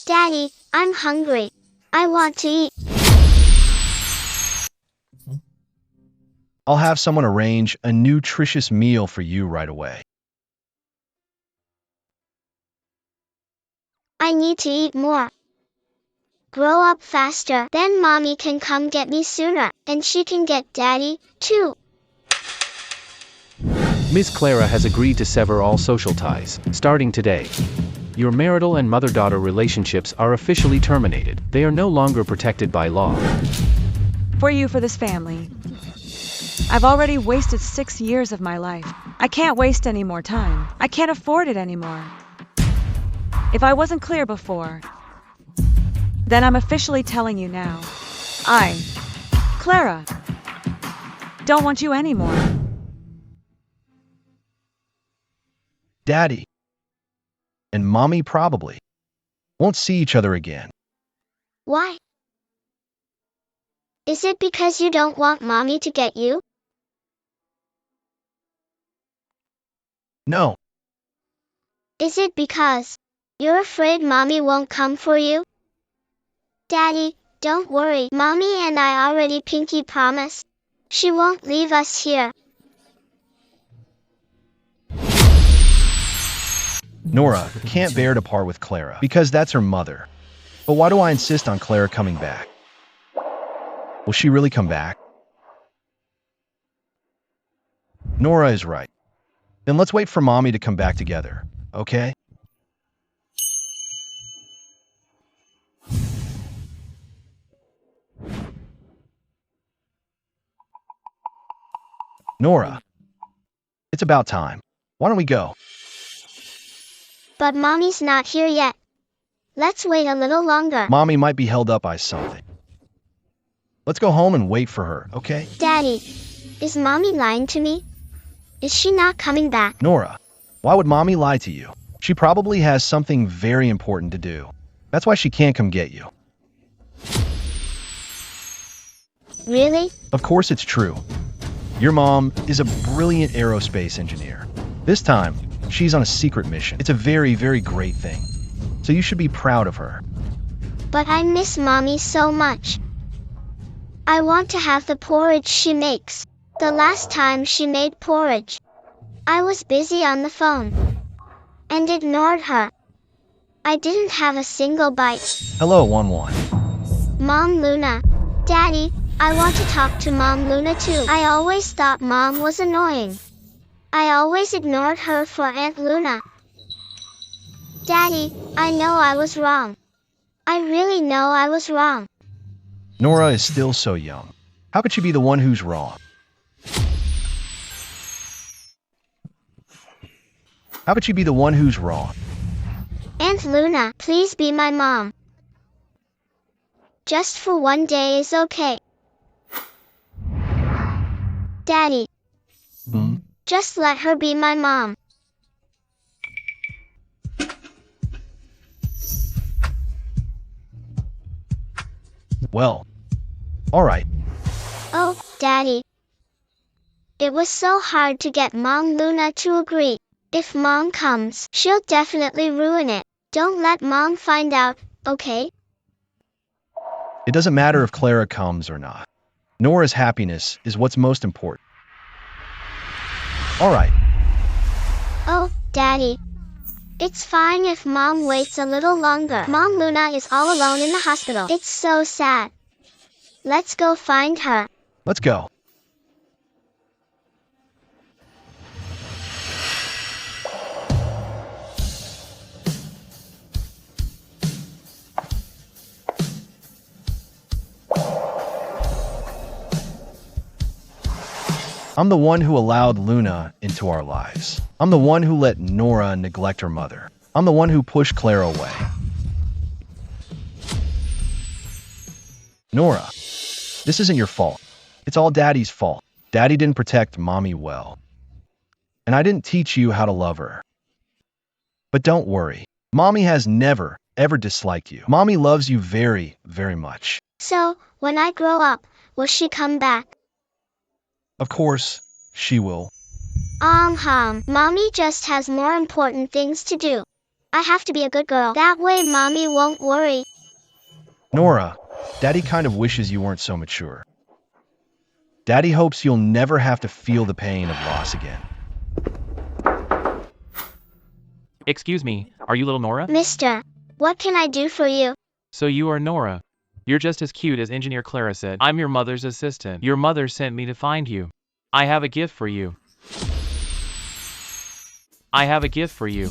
Daddy, I'm hungry. I want to eat. I'll have someone arrange a nutritious meal for you right away. I need to eat more. Grow up faster, then Mommy can come get me sooner, and she can get Daddy, too. Miss Clara has agreed to sever all social ties, starting today. Your marital and mother-daughter relationships are officially terminated. They are no longer protected by law. For you, for this family. I've already wasted 6 years of my life. I can't waste any more time. I can't afford it anymore. If I wasn't clear before, then I'm officially telling you now. I, Clara, don't want you anymore. Daddy and Mommy probably won't see each other again. Why? Is it because you don't want Mommy to get you? No. Is it because you're afraid Mommy won't come for you? Daddy, don't worry. Mommy and I already pinky promised. She won't leave us here. Nora can't bear to part with Clara because that's her mother. But why do I insist on Clara coming back? Will she really come back? Nora is right. Then let's wait for Mommy to come back together, okay? Nora, it's about time. Why don't we go? But Mommy's not here yet. Let's wait a little longer. Mommy might be held up by something. Let's go home and wait for her, okay? Daddy, is Mommy lying to me? Is she not coming back? Nora, why would Mommy lie to you? She probably has something very important to do. That's why she can't come get you. Really? Of course it's true. Your mom is a brilliant aerospace engineer. This time, she's on a secret mission. It's a very, very great thing. So you should be proud of her. But I miss Mommy so much. I want to have the porridge she makes. The last time she made porridge, I was busy on the phone and ignored her. I didn't have a single bite. Hello, 1-1. Mom Luna. Daddy, I want to talk to Mom Luna too. I always thought Mom was annoying. I always ignored her for Aunt Luna. Daddy, I know I was wrong. I really know I was wrong. Nora is still so young. How could she be the one who's wrong? How could she be the one who's wrong? Aunt Luna, please be my mom. Just for one day is okay. Daddy. Just let her be my mom. Well, all right. Oh, Daddy. It was so hard to get Mom Luna to agree. If Mom comes, she'll definitely ruin it. Don't let Mom find out, okay? It doesn't matter if Clara comes or not. Nora's happiness is what's most important. All right. Oh, Daddy. It's fine if Mom waits a little longer. Mom Luna is all alone in the hospital. It's so sad. Let's go find her. Let's go. I'm the one who allowed Luna into our lives. I'm the one who let Nora neglect her mother. I'm the one who pushed Clara away. Nora, this isn't your fault. It's all Daddy's fault. Daddy didn't protect Mommy well. And I didn't teach you how to love her. But don't worry. Mommy has never, ever disliked you. Mommy loves you very, very much. So, when I grow up, will she come back? Of course, she will. Mommy just has more important things to do. I have to be a good girl. That way Mommy won't worry. Nora, Daddy kind of wishes you weren't so mature. Daddy hopes you'll never have to feel the pain of loss again. Excuse me, are you little Nora? Mister, what can I do for you? So you are Nora. You're just as cute as Engineer Clara said. I'm your mother's assistant. Your mother sent me to find you. I have a gift for you. I have a gift for you.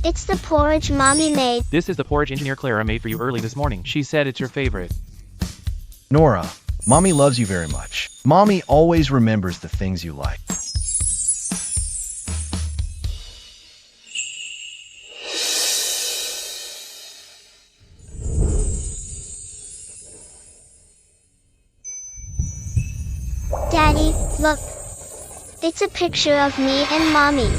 It's the porridge Mommy made. This is the porridge Engineer Clara made for you early this morning. She said it's your favorite. Nora, Mommy loves you very much. Mommy always remembers the things you like. Daddy, look. It's a picture of me and Mommy.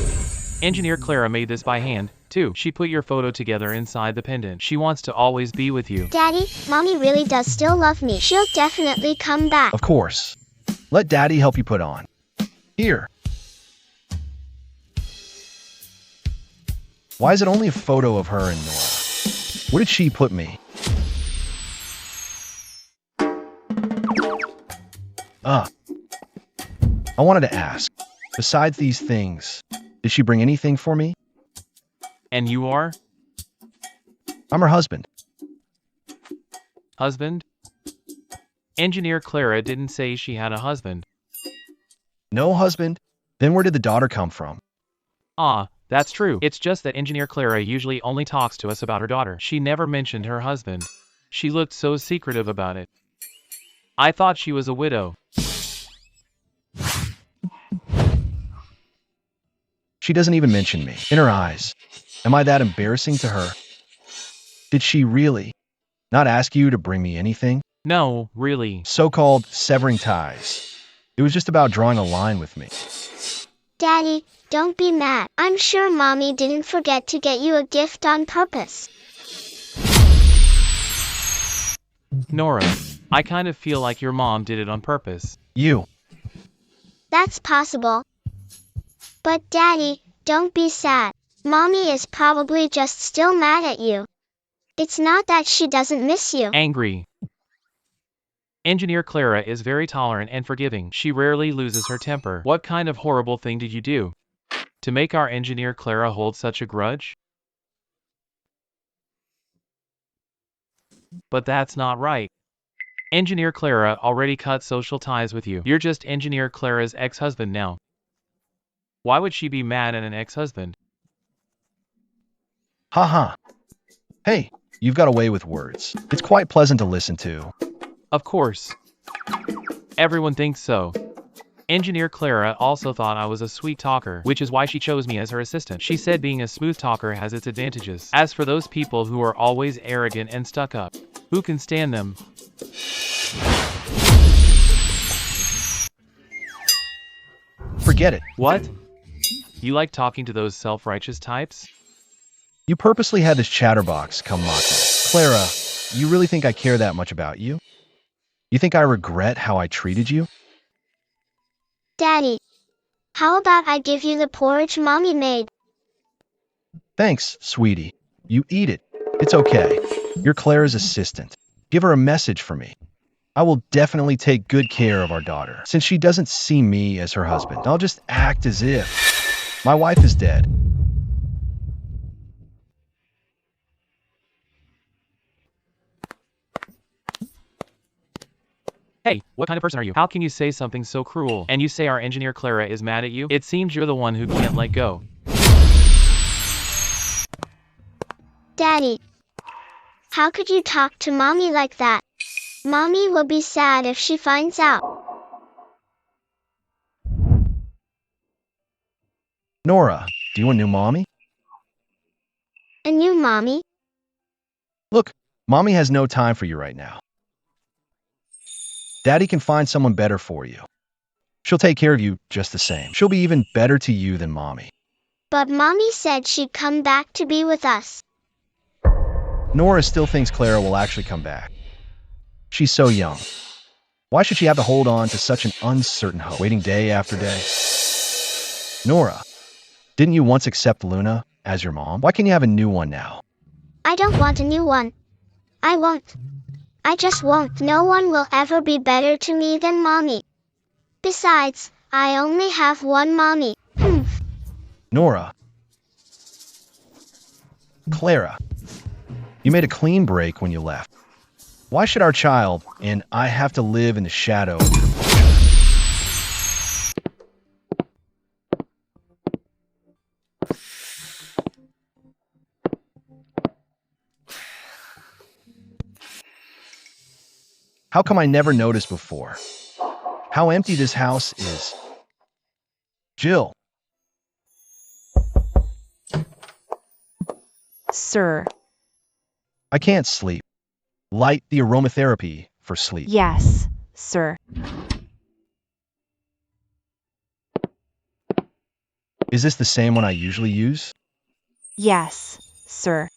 Engineer Clara made this by hand, too. She put your photo together inside the pendant. She wants to always be with you. Daddy, Mommy really does still love me. She'll definitely come back. Of course. Let Daddy help you put on. Here. Why is it only a photo of her and Nora? What did she put me? I wanted to ask, besides these things, did she bring anything for me? And you are? I'm her husband. Husband? Engineer Clara didn't say she had a husband. No husband? Then where did the daughter come from? Ah, that's true. It's just that Engineer Clara usually only talks to us about her daughter. She never mentioned her husband. She looked so secretive about it. I thought she was a widow. She doesn't even mention me. In her eyes, am I that embarrassing to her? Did she really not ask you to bring me anything? No, really. So-called severing ties. It was just about drawing a line with me. Daddy, don't be mad. I'm sure Mommy didn't forget to get you a gift on purpose. Nora, I kind of feel like your mom did it on purpose. You. That's possible. But Daddy, don't be sad. Mommy is probably just still mad at you. It's not that she doesn't miss you. Angry. Engineer Clara is very tolerant and forgiving. She rarely loses her temper. What kind of horrible thing did you do to make our Engineer Clara hold such a grudge? But that's not right. Engineer Clara already cut social ties with you. You're just Engineer Clara's ex-husband now. Why would she be mad at an ex-husband? Haha. Hey, you've got a way with words. It's quite pleasant to listen to. Of course. Everyone thinks so. Engineer Clara also thought I was a sweet talker, which is why she chose me as her assistant. She said being a smooth talker has its advantages. As for those people who are always arrogant and stuck up, who can stand them? Forget it. What? You like talking to those self-righteous types? You purposely had this chatterbox come mock me. Clara, you really think I care that much about you? You think I regret how I treated you? Daddy, how about I give you the porridge Mommy made? Thanks, sweetie. You eat it. It's okay. You're Clara's assistant. Give her a message for me. I will definitely take good care of our daughter. Since she doesn't see me as her husband, I'll just act as if my wife is dead. Hey, what kind of person are you? How can you say something so cruel? And you say our Engineer Clara is mad at you? It seems you're the one who can't let go. Daddy, how could you talk to Mommy like that? Mommy will be sad if she finds out. Nora, do you want a new mommy? A new Mommy? Look, Mommy has no time for you right now. Daddy can find someone better for you. She'll take care of you just the same. She'll be even better to you than Mommy. But Mommy said she'd come back to be with us. Nora still thinks Clara will actually come back. She's so young. Why should she have to hold on to such an uncertain hope, waiting day after day? Nora, didn't you once accept Luna as your mom? Why can't you have a new one now? I don't want a new one. I won't. I just won't. No one will ever be better to me than Mommy. Besides, I only have one Mommy. Nora. Clara. You made a clean break when you left. Why should our child and I have to live in the shadow of your bullshit? How come I never noticed before? How empty this house is. Jill. Sir. I can't sleep. Light the aromatherapy for sleep. Yes, sir. Is this the same one I usually use? Yes, sir.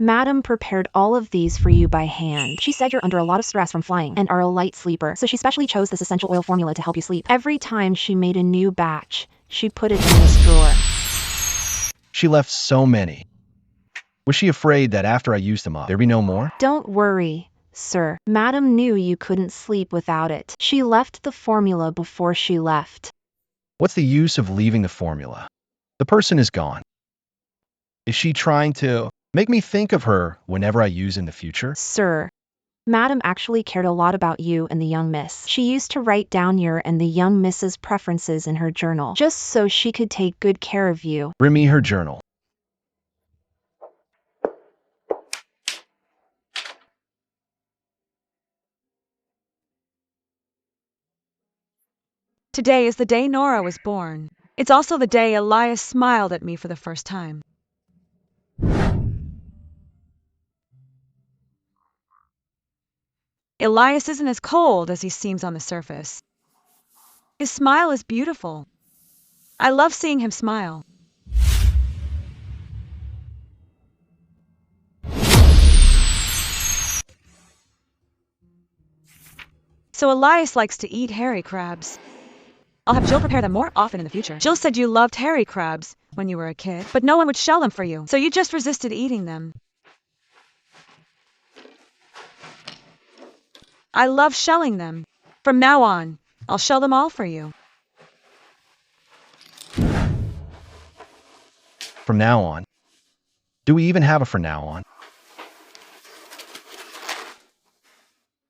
Madam prepared all of these for you by hand. She said you're under a lot of stress from flying and are a light sleeper, so she specially chose this essential oil formula to help you sleep. Every time she made a new batch, she put it in this drawer. She left so many. Was she afraid that after I used them up, there'd be no more? Don't worry, sir. Madam knew you couldn't sleep without it. She left the formula before she left. What's the use of leaving the formula? The person is gone. Is she trying to make me think of her whenever I use in the future? Sir, Madam actually cared a lot about you and the young miss. She used to write down your and the young miss's preferences in her journal, just so she could take good care of you. Bring me her journal. Today is the day Nora was born. It's also the day Elias smiled at me for the first time. Elias isn't as cold as he seems on the surface. His smile is beautiful. I love seeing him smile. So Elias likes to eat hairy crabs. I'll have Jill prepare them more often in the future. Jill said you loved hairy crabs when you were a kid, but no one would shell them for you, so you just resisted eating them. I love shelling them. From now on, I'll shell them all for you. From now on? Do we even have a from now on?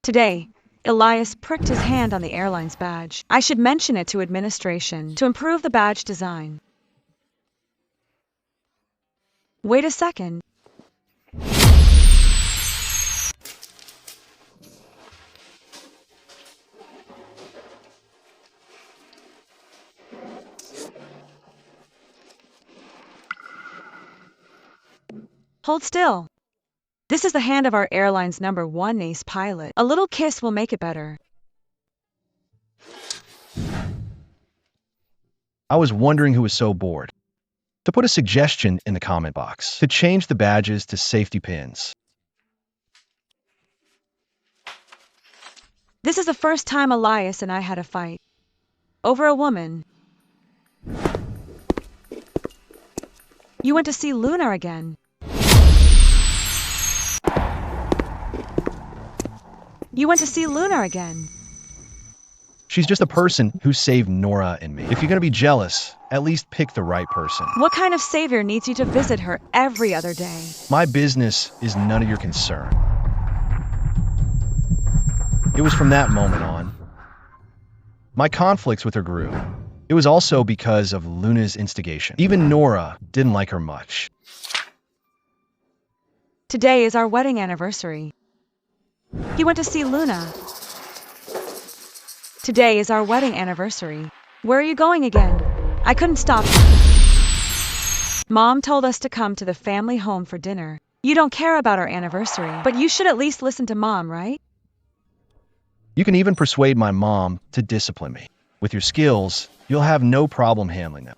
Today, Elias pricked his hand on the airline's badge. I should mention it to administration to improve the badge design. Wait a second. Hold still. This is the hand of our airline's #1 ace pilot. A little kiss will make it better. I was wondering who was so bored. To put a suggestion in the comment box. To change the badges to safety pins. This is the first time Elias and I had a fight. Over a woman. You went to see Luna again. You went to see Luna again. She's just a person who saved Nora and me. If you're gonna be jealous, at least pick the right person. What kind of savior needs you to visit her every other day? My business is none of your concern. It was from that moment on. My conflicts with her grew. It was also because of Luna's instigation. Even Nora didn't like her much. Today is our wedding anniversary. He went to see Luna. Today is our wedding anniversary. Where are you going again? I couldn't stop him. Mom told us to come to the family home for dinner. You don't care about our anniversary, but you should at least listen to Mom, right? You can even persuade my mom to discipline me. With your skills, you'll have no problem handling them.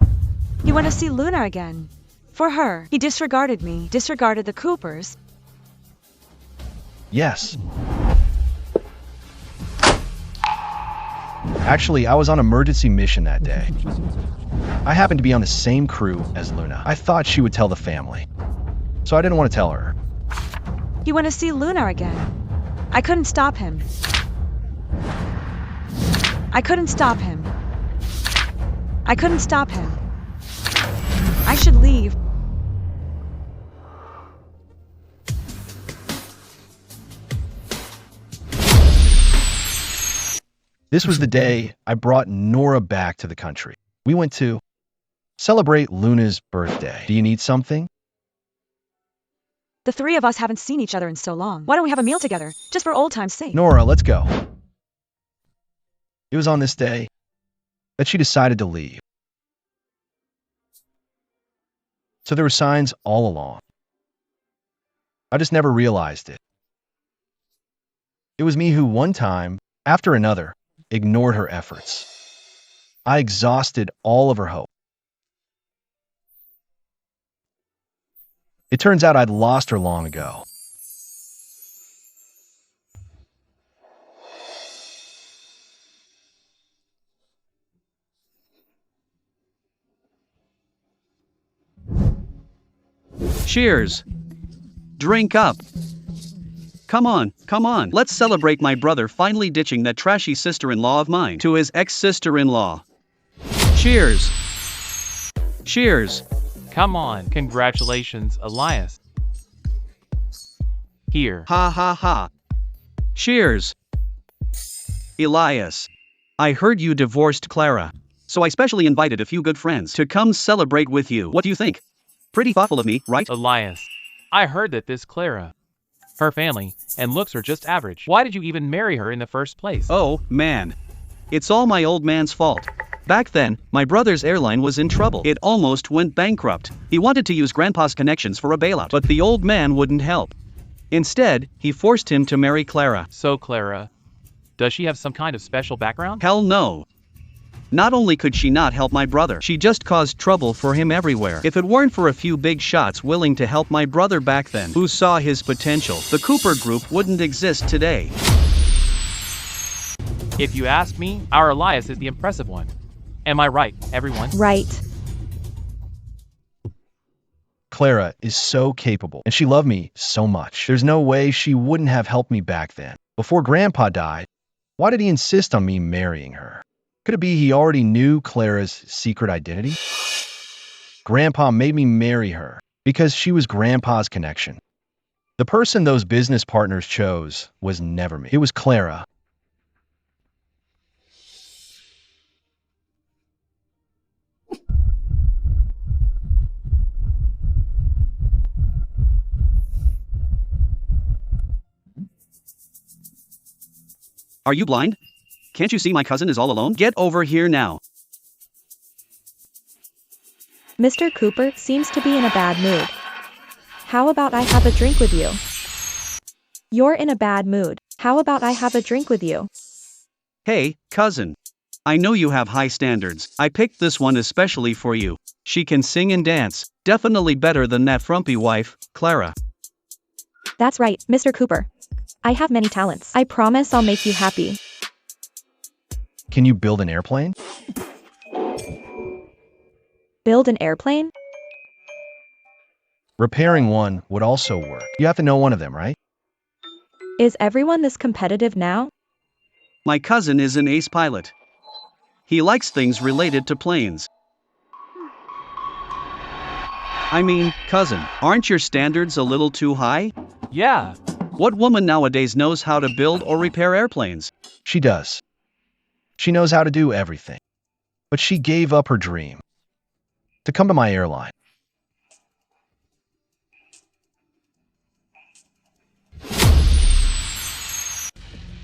He went to see Luna again. For her, he disregarded me, disregarded the Coopers. Yes. Actually, I was on emergency mission that day. I happened to be on the same crew as Luna. I thought she would tell the family, so I didn't want to tell her. He went to see Luna again. I couldn't stop him. I couldn't stop him. I couldn't stop him. I should leave. This was the day I brought Nora back to the country. We went to celebrate Luna's birthday. Do you need something? The three of us haven't seen each other in so long. Why don't we have a meal together, just for old time's sake? Nora, let's go. It was on this day that she decided to leave. So there were signs all along. I just never realized it. It was me who one time, after another, ignored her efforts. I exhausted all of her hope. It turns out I'd lost her long ago. Cheers. Drink up. Come on, come on. Let's celebrate my brother finally ditching that trashy sister-in-law of mine to his ex-sister-in-law. Cheers. Cheers. Come on, congratulations, Elias. Here. Ha ha ha. Cheers. Elias. I heard you divorced Clara. So I specially invited a few good friends to come celebrate with you. What do you think? Pretty thoughtful of me, right? Elias. I heard that this Clara, her family, and looks are just average. Why did you even marry her in the first place? Oh, man. It's all my old man's fault. Back then, my brother's airline was in trouble. It almost went bankrupt. He wanted to use Grandpa's connections for a bailout, but the old man wouldn't help. Instead, he forced him to marry Clara. So Clara, does she have some kind of special background? Hell no. Not only could she not help my brother, she just caused trouble for him everywhere. If it weren't for a few big shots willing to help my brother back then, who saw his potential, the Cooper Group wouldn't exist today. If you ask me, our Elias is the impressive one. Am I right, everyone? Right. Clara is so capable, and she loved me so much. There's no way she wouldn't have helped me back then. Before Grandpa died, why did he insist on me marrying her? Could it be he already knew Clara's secret identity? Grandpa made me marry her because she was Grandpa's connection. The person those business partners chose was never me. It was Clara. Are you blind? Can't you see my cousin is all alone? Get over here now. Mr. Cooper seems to be in a bad mood. How about I have a drink with you? You're in a bad mood. How about I have a drink with you? Hey, cousin. I know you have high standards. I picked this one especially for you. She can sing and dance. Definitely better than that frumpy wife, Clara. That's right, Mr. Cooper. I have many talents. I promise I'll make you happy. Can you build an airplane? Build an airplane? Repairing one would also work. You have to know one of them, right? Is everyone this competitive now? My cousin is an ace pilot. He likes things related to planes. I mean, cousin, aren't your standards a little too high? Yeah. What woman nowadays knows how to build or repair airplanes? She does. She knows how to do everything. But she gave up her dream to come to my airline.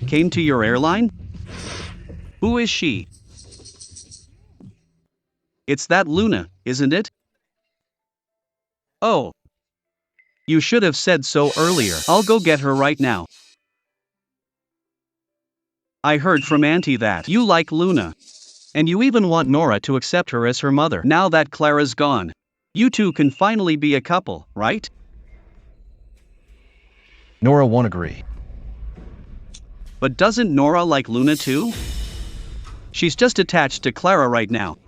Came to your airline? Who is she? It's that Luna, isn't it? Oh. You should have said so earlier. I'll go get her right now. I heard from Auntie that you like Luna. And you even want Nora to accept her as her mother. Now that Clara's gone, you two can finally be a couple, right? Nora won't agree. But doesn't Nora like Luna too? She's just attached to Clara right now.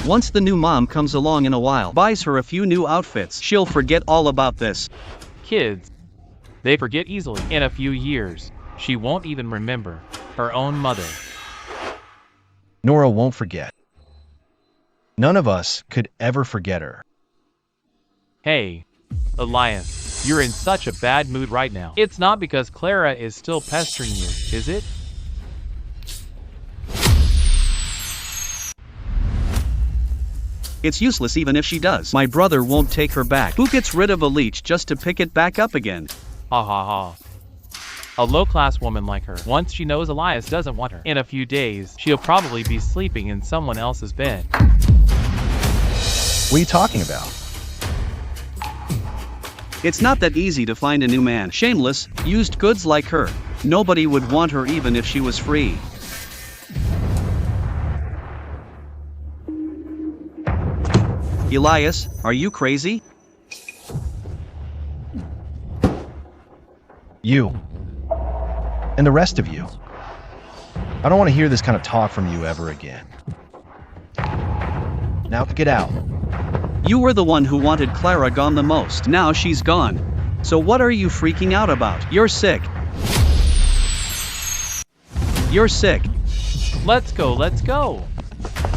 Once the new mom comes along in a while, buys her a few new outfits, she'll forget all about this. Kids. They forget easily. In a few years, she won't even remember her own mother. Nora won't forget. None of us could ever forget her. Hey, Elias, you're in such a bad mood right now. It's not because Clara is still pestering you, is it? It's useless even if she does. My brother won't take her back. Who gets rid of a leech just to pick it back up again? Ha ha ha. A low-class woman like her. Once she knows Elias doesn't want her, in a few days, she'll probably be sleeping in someone else's bed. What are you talking about? It's not that easy to find a new man. Shameless, used goods like her. Nobody would want her even if she was free. Elias, are you crazy? You. And the rest of you. I don't want to hear this kind of talk from you ever again. Now get out. You were the one who wanted Clara gone the most. Now she's gone. So what are you freaking out about? You're sick. You're sick. Let's go, let's go.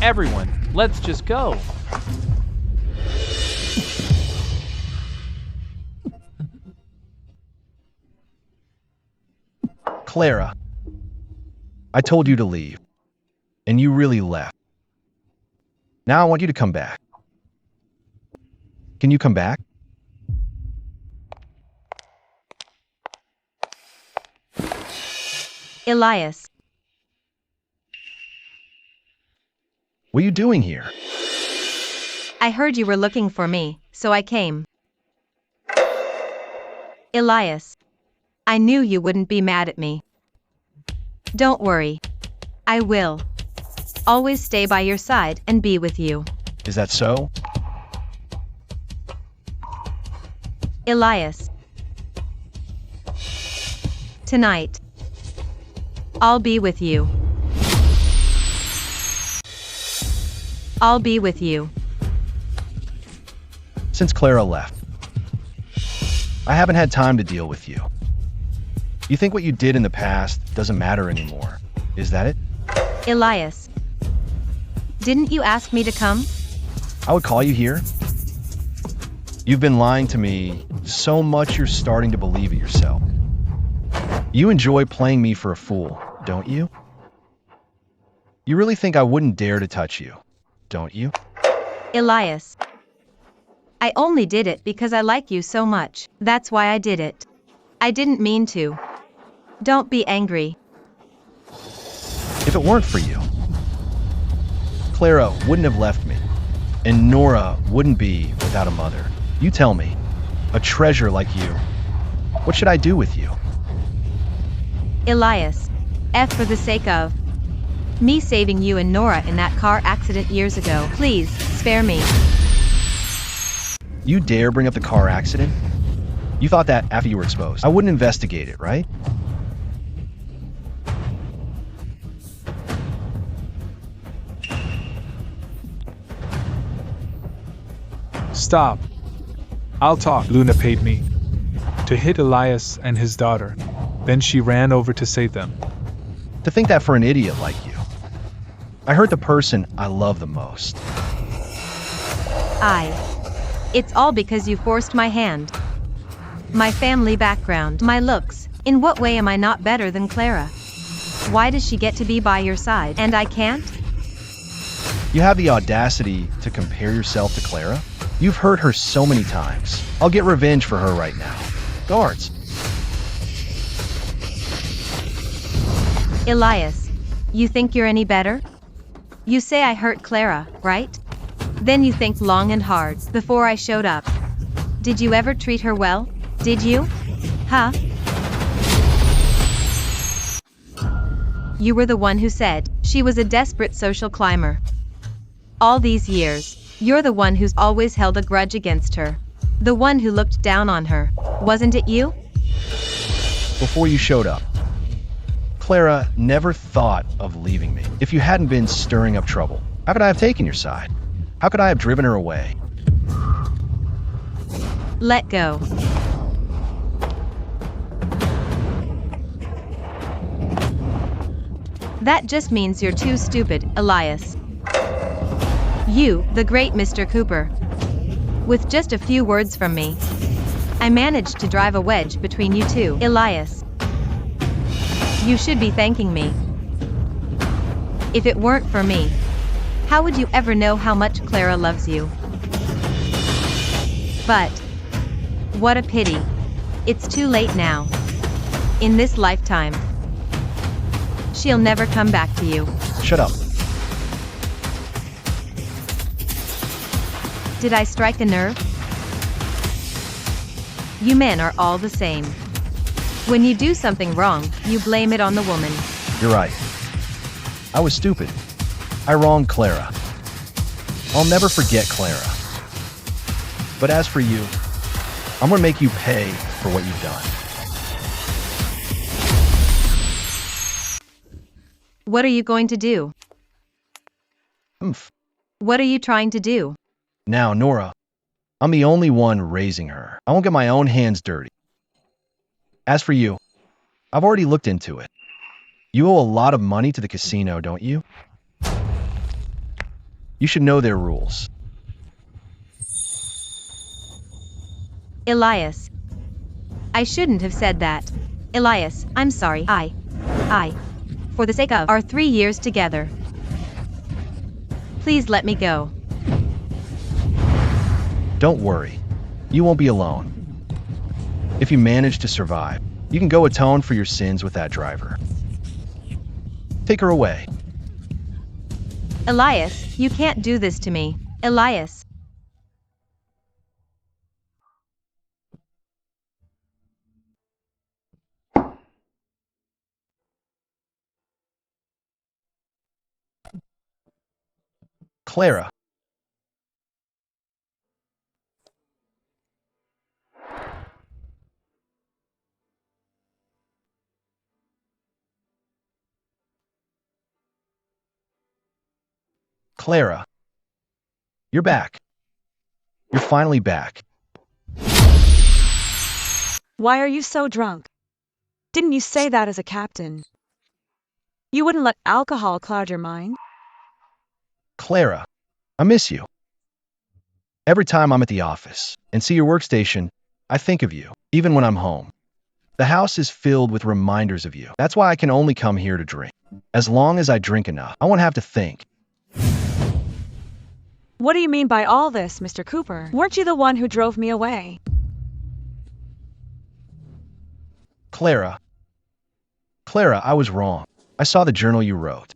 Everyone, let's just go. Clara, I told you to leave, and you really left. Now I want you to come back. Can you come back? Elias. What are you doing here? I heard you were looking for me, so I came. Elias. I knew you wouldn't be mad at me. Don't worry. I will. Always stay by your side and be with you. Is that so? Elias. Tonight. I'll be with you. I'll be with you. Since Clara left, I haven't had time to deal with you. You think what you did in the past doesn't matter anymore. Is that it? Elias. Didn't you ask me to come? I would call you here. You've been lying to me so much you're starting to believe it yourself. You enjoy playing me for a fool, don't you? You really think I wouldn't dare to touch you, don't you? Elias. I only did it because I like you so much. That's why I did it. I didn't mean to. Don't be angry. If it weren't for you, Clara wouldn't have left me, and Nora wouldn't be without a mother. You tell me, a treasure like you, what should I do with you? Elias. F for the sake of me saving you and Nora in that car accident years ago. Please, spare me. You dare bring up the car accident? You thought that after you were exposed. I wouldn't investigate it, right? Stop. I'll talk. Luna paid me to hit Elias and his daughter. Then she ran over to save them. To think that for an idiot like you. I hurt the person I love the most. It's all because you forced my hand. My family background, my looks. In what way am I not better than Clara? Why does she get to be by your side and I can't? You have the audacity to compare yourself to Clara? You've hurt her so many times. I'll get revenge for her right now. Guards. Elias. You think you're any better? You say I hurt Clara, right? Then you think long and hard before I showed up. Did you ever treat her well? Did you? Huh? You were the one who said she was a desperate social climber. All these years, you're the one who's always held a grudge against her. The one who looked down on her. Wasn't it you? Before you showed up, Clara never thought of leaving me. If you hadn't been stirring up trouble, how could I have taken your side? How could I have driven her away? Let go. That just means you're too stupid, Elias. You, the great Mr. Cooper. With just a few words from me, I managed to drive a wedge between you two, Elias. You should be thanking me. If it weren't for me, how would you ever know how much Clara loves you? But what a pity. It's too late now. In this lifetime. She'll never come back to you. Shut up. Did I strike a nerve? You men are all the same. When you do something wrong, you blame it on the woman. You're right. I was stupid. I wronged Clara. I'll never forget Clara. But as for you, I'm gonna make you pay for what you've done. What are you going to do? Oomph. What are you trying to do? Now, Nora, I'm the only one raising her. I won't get my own hands dirty. As for you, I've already looked into it. You owe a lot of money to the casino, don't you? You should know their rules. Elias. I shouldn't have said that. Elias, I'm sorry. For the sake of our 3 years together. Please let me go. Don't worry. You won't be alone. If you manage to survive, you can go atone for your sins with that driver. Take her away. Elias, you can't do this to me. Elias. Clara. Clara. You're back. You're finally back. Why are you so drunk? Didn't you say that as a captain? You wouldn't let alcohol cloud your mind? Clara, I miss you. Every time I'm at the office and see your workstation, I think of you, even when I'm home. The house is filled with reminders of you. That's why I can only come here to drink. As long as I drink enough, I won't have to think. What do you mean by all this, Mr. Cooper? Weren't you the one who drove me away? Clara, I was wrong. I saw the journal you wrote.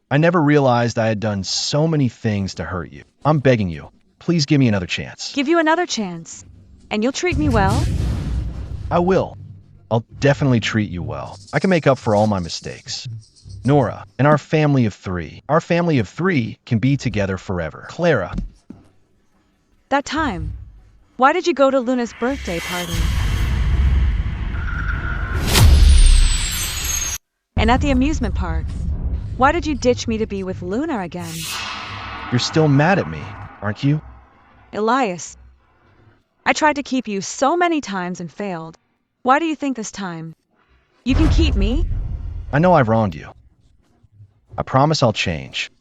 I never realized I had done so many things to hurt you. I'm begging you, please give me another chance. Give you another chance. And you'll treat me well? I will. I'll definitely treat you well. I can make up for all my mistakes. Nora, and our family of three. Our family of three can be together forever. Clara. That time. Why did you go to Luna's birthday party? And at the amusement park. Why did you ditch me to be with Luna again? You're still mad at me, aren't you? Elias. I tried to keep you so many times and failed. Why do you think this time? You can keep me? I know I've wronged you. I promise I'll change.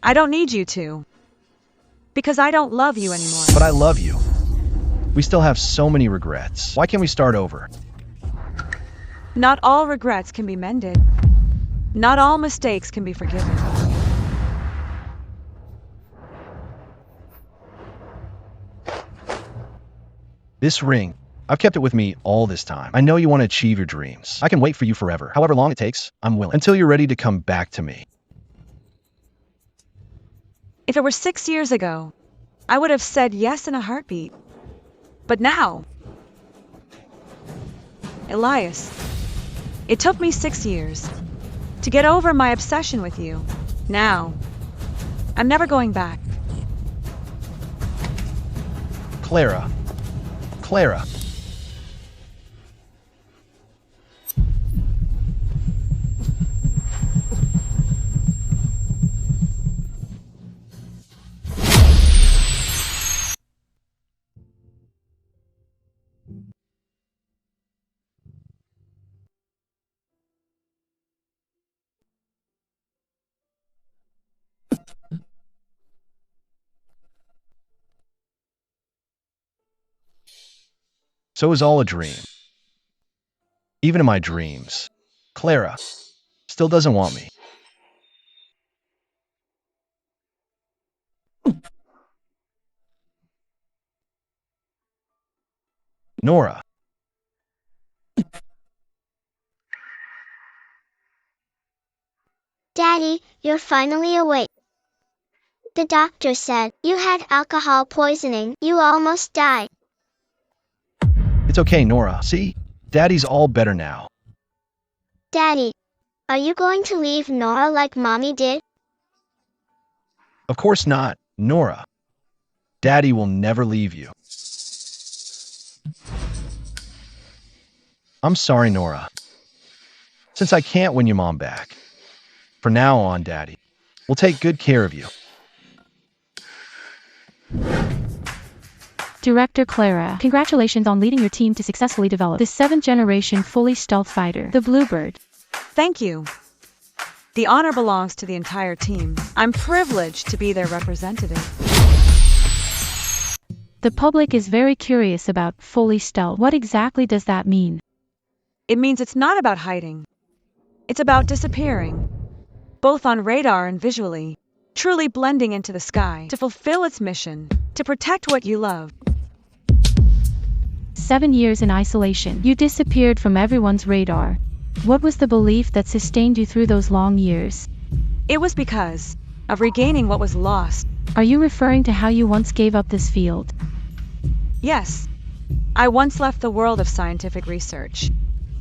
I don't need you to. Because I don't love you anymore. But I love you. We still have so many regrets. Why can't we start over? Not all regrets can be mended. Not all mistakes can be forgiven. This ring, I've kept it with me all this time. I know you want to achieve your dreams. I can wait for you forever. However long it takes, I'm willing. Until you're ready to come back to me. If it were 6 years ago, I would have said yes in a heartbeat. But now... Elias, it took me 6 years to get over my obsession with you. Now, I'm never going back. Clara. So it was all a dream. Even in my dreams, Clara still doesn't want me. Nora. Daddy, you're finally awake. The doctor said you had alcohol poisoning. You almost died. It's okay, Nora. See? Daddy's all better now. Daddy, are you going to leave Nora like Mommy did? Of course not, Nora. Daddy will never leave you. I'm sorry, Nora. Since I can't win your mom back, from now on, Daddy, we'll take good care of you. Director Clara, congratulations on leading your team to successfully develop the 7th-generation fully stealth fighter, the Bluebird. Thank you. The honor belongs to the entire team. I'm privileged to be their representative. The public is very curious about fully stealth. What exactly does that mean? It means it's not about hiding. It's about disappearing, both on radar and visually, truly blending into the sky to fulfill its mission, to protect what you love. 7 years in isolation, you disappeared from everyone's radar. What was the belief that sustained you through those long years? It was because of regaining what was lost. Are you referring to how you once gave up this field? Yes. I once left the world of scientific research.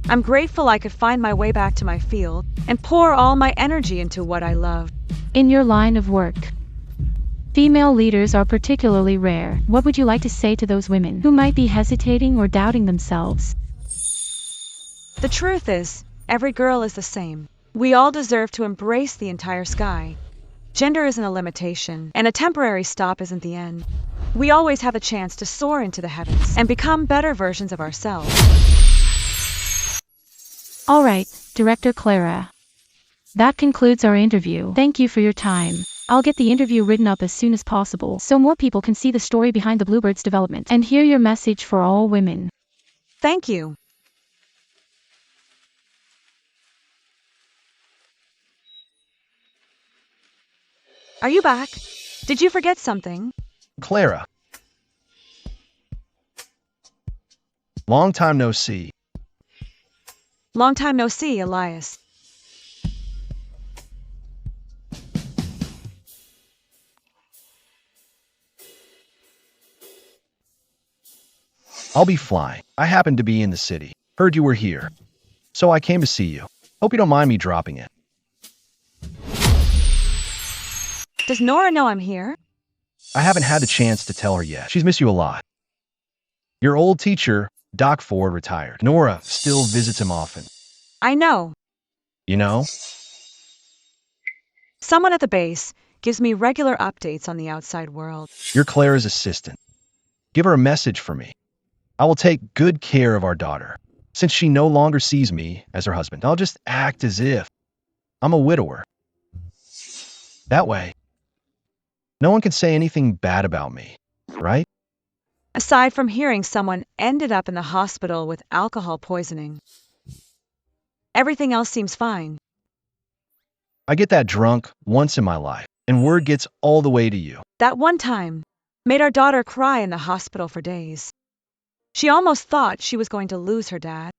I'm grateful I could find my way back to my field and pour all my energy into what I love. In your line of work, female leaders are particularly rare. What would you like to say to those women who might be hesitating or doubting themselves? The truth is, every girl is the same. We all deserve to embrace the entire sky. Gender isn't a limitation, and a temporary stop isn't the end. We always have a chance to soar into the heavens and become better versions of ourselves. All right, Director Clara. That concludes our interview. Thank you for your time. I'll get the interview written up as soon as possible so more people can see the story behind the Bluebird's development and hear your message for all women. Thank you. Are you back? Did you forget something? Clara. Long time no see. Long time no see, Elias. I'll be flying. I happened to be in the city. Heard you were here. So I came to see you. Hope you don't mind me dropping in. Does Nora know I'm here? I haven't had the chance to tell her yet. She's missed you a lot. Your old teacher, Doc Ford, retired. Nora still visits him often. I know. You know? Someone at the base gives me regular updates on the outside world. You're Clara's assistant. Give her a message for me. I will take good care of our daughter. Since she no longer sees me as her husband, I'll just act as if I'm a widower. That way, no one can say anything bad about me, right? Aside from hearing someone ended up in the hospital with alcohol poisoning, everything else seems fine. I get that drunk once in my life, and word gets all the way to you. That one time made our daughter cry in the hospital for days. She almost thought she was going to lose her dad.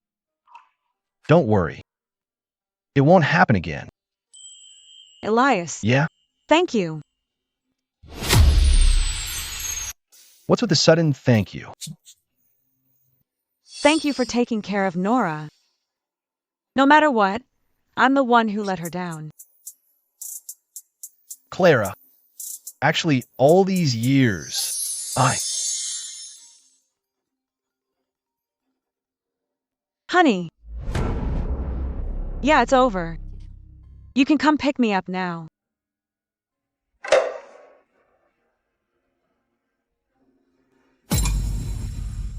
Don't worry. It won't happen again. Elias. Yeah? Thank you. What's with the sudden thank you? Thank you for taking care of Nora. No matter what, I'm the one who let her down. Clara, actually, all these years, Honey. Yeah, it's over. You can come pick me up now.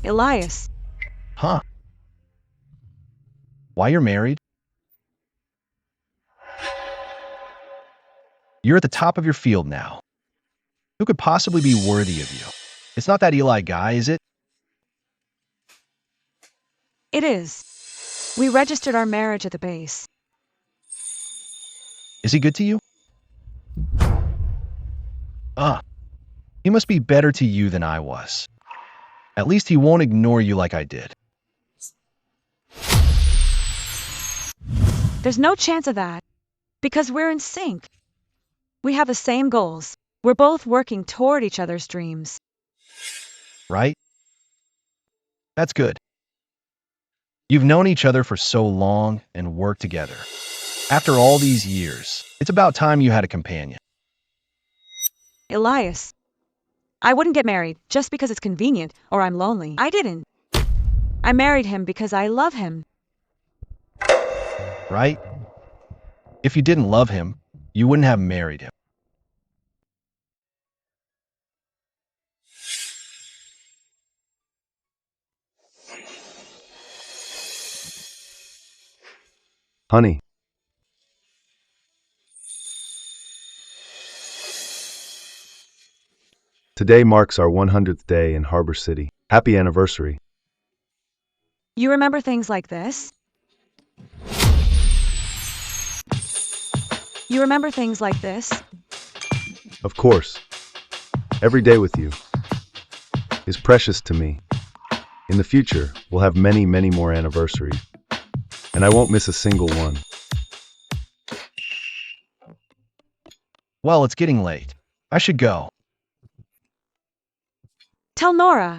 Elias. Huh? Why you're married? You're at the top of your field now. Who could possibly be worthy of you? It's not that Eli guy, is it? It is. We registered our marriage at the base. Is he good to you? He must be better to you than I was. At least he won't ignore you like I did. There's no chance of that. Because we're in sync. We have the same goals. We're both working toward each other's dreams. Right? That's good. You've known each other for so long and worked together. After all these years, it's about time you had a companion. Elias, I wouldn't get married just because it's convenient or I'm lonely. I didn't. I married him because I love him. Right? If you didn't love him, you wouldn't have married him. Honey. Today marks our 100th day in Harbor City. Happy anniversary. You remember things like this? You remember things like this? Of course. Every day with you is precious to me. In the future, we'll have many, many more anniversaries. And I won't miss a single one. Well, it's getting late. I should go. Tell Nora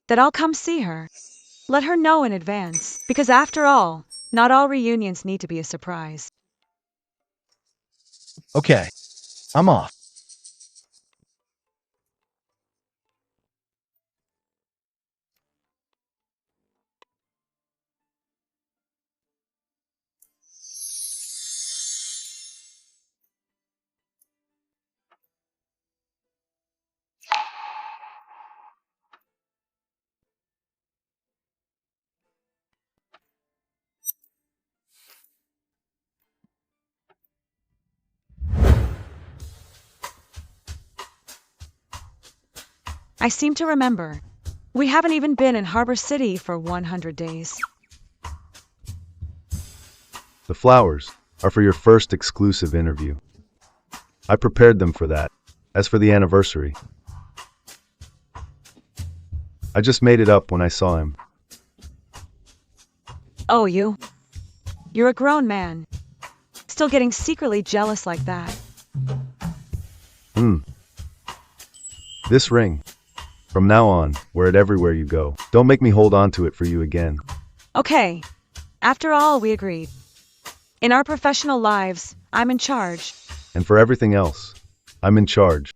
that I'll come see her. Let her know in advance, because after all, not all reunions need to be a surprise. Okay, I'm off. I seem to remember. We haven't even been in Harbor City for 100 days. The flowers are for your first exclusive interview. I prepared them for that. As for the anniversary, I just made it up when I saw him. Oh, you're a grown man. Still getting secretly jealous like that. This ring. From now on, wear it everywhere you go. Don't make me hold on to it for you again. Okay. After all, we agreed. In our professional lives, I'm in charge. And for everything else, I'm in charge.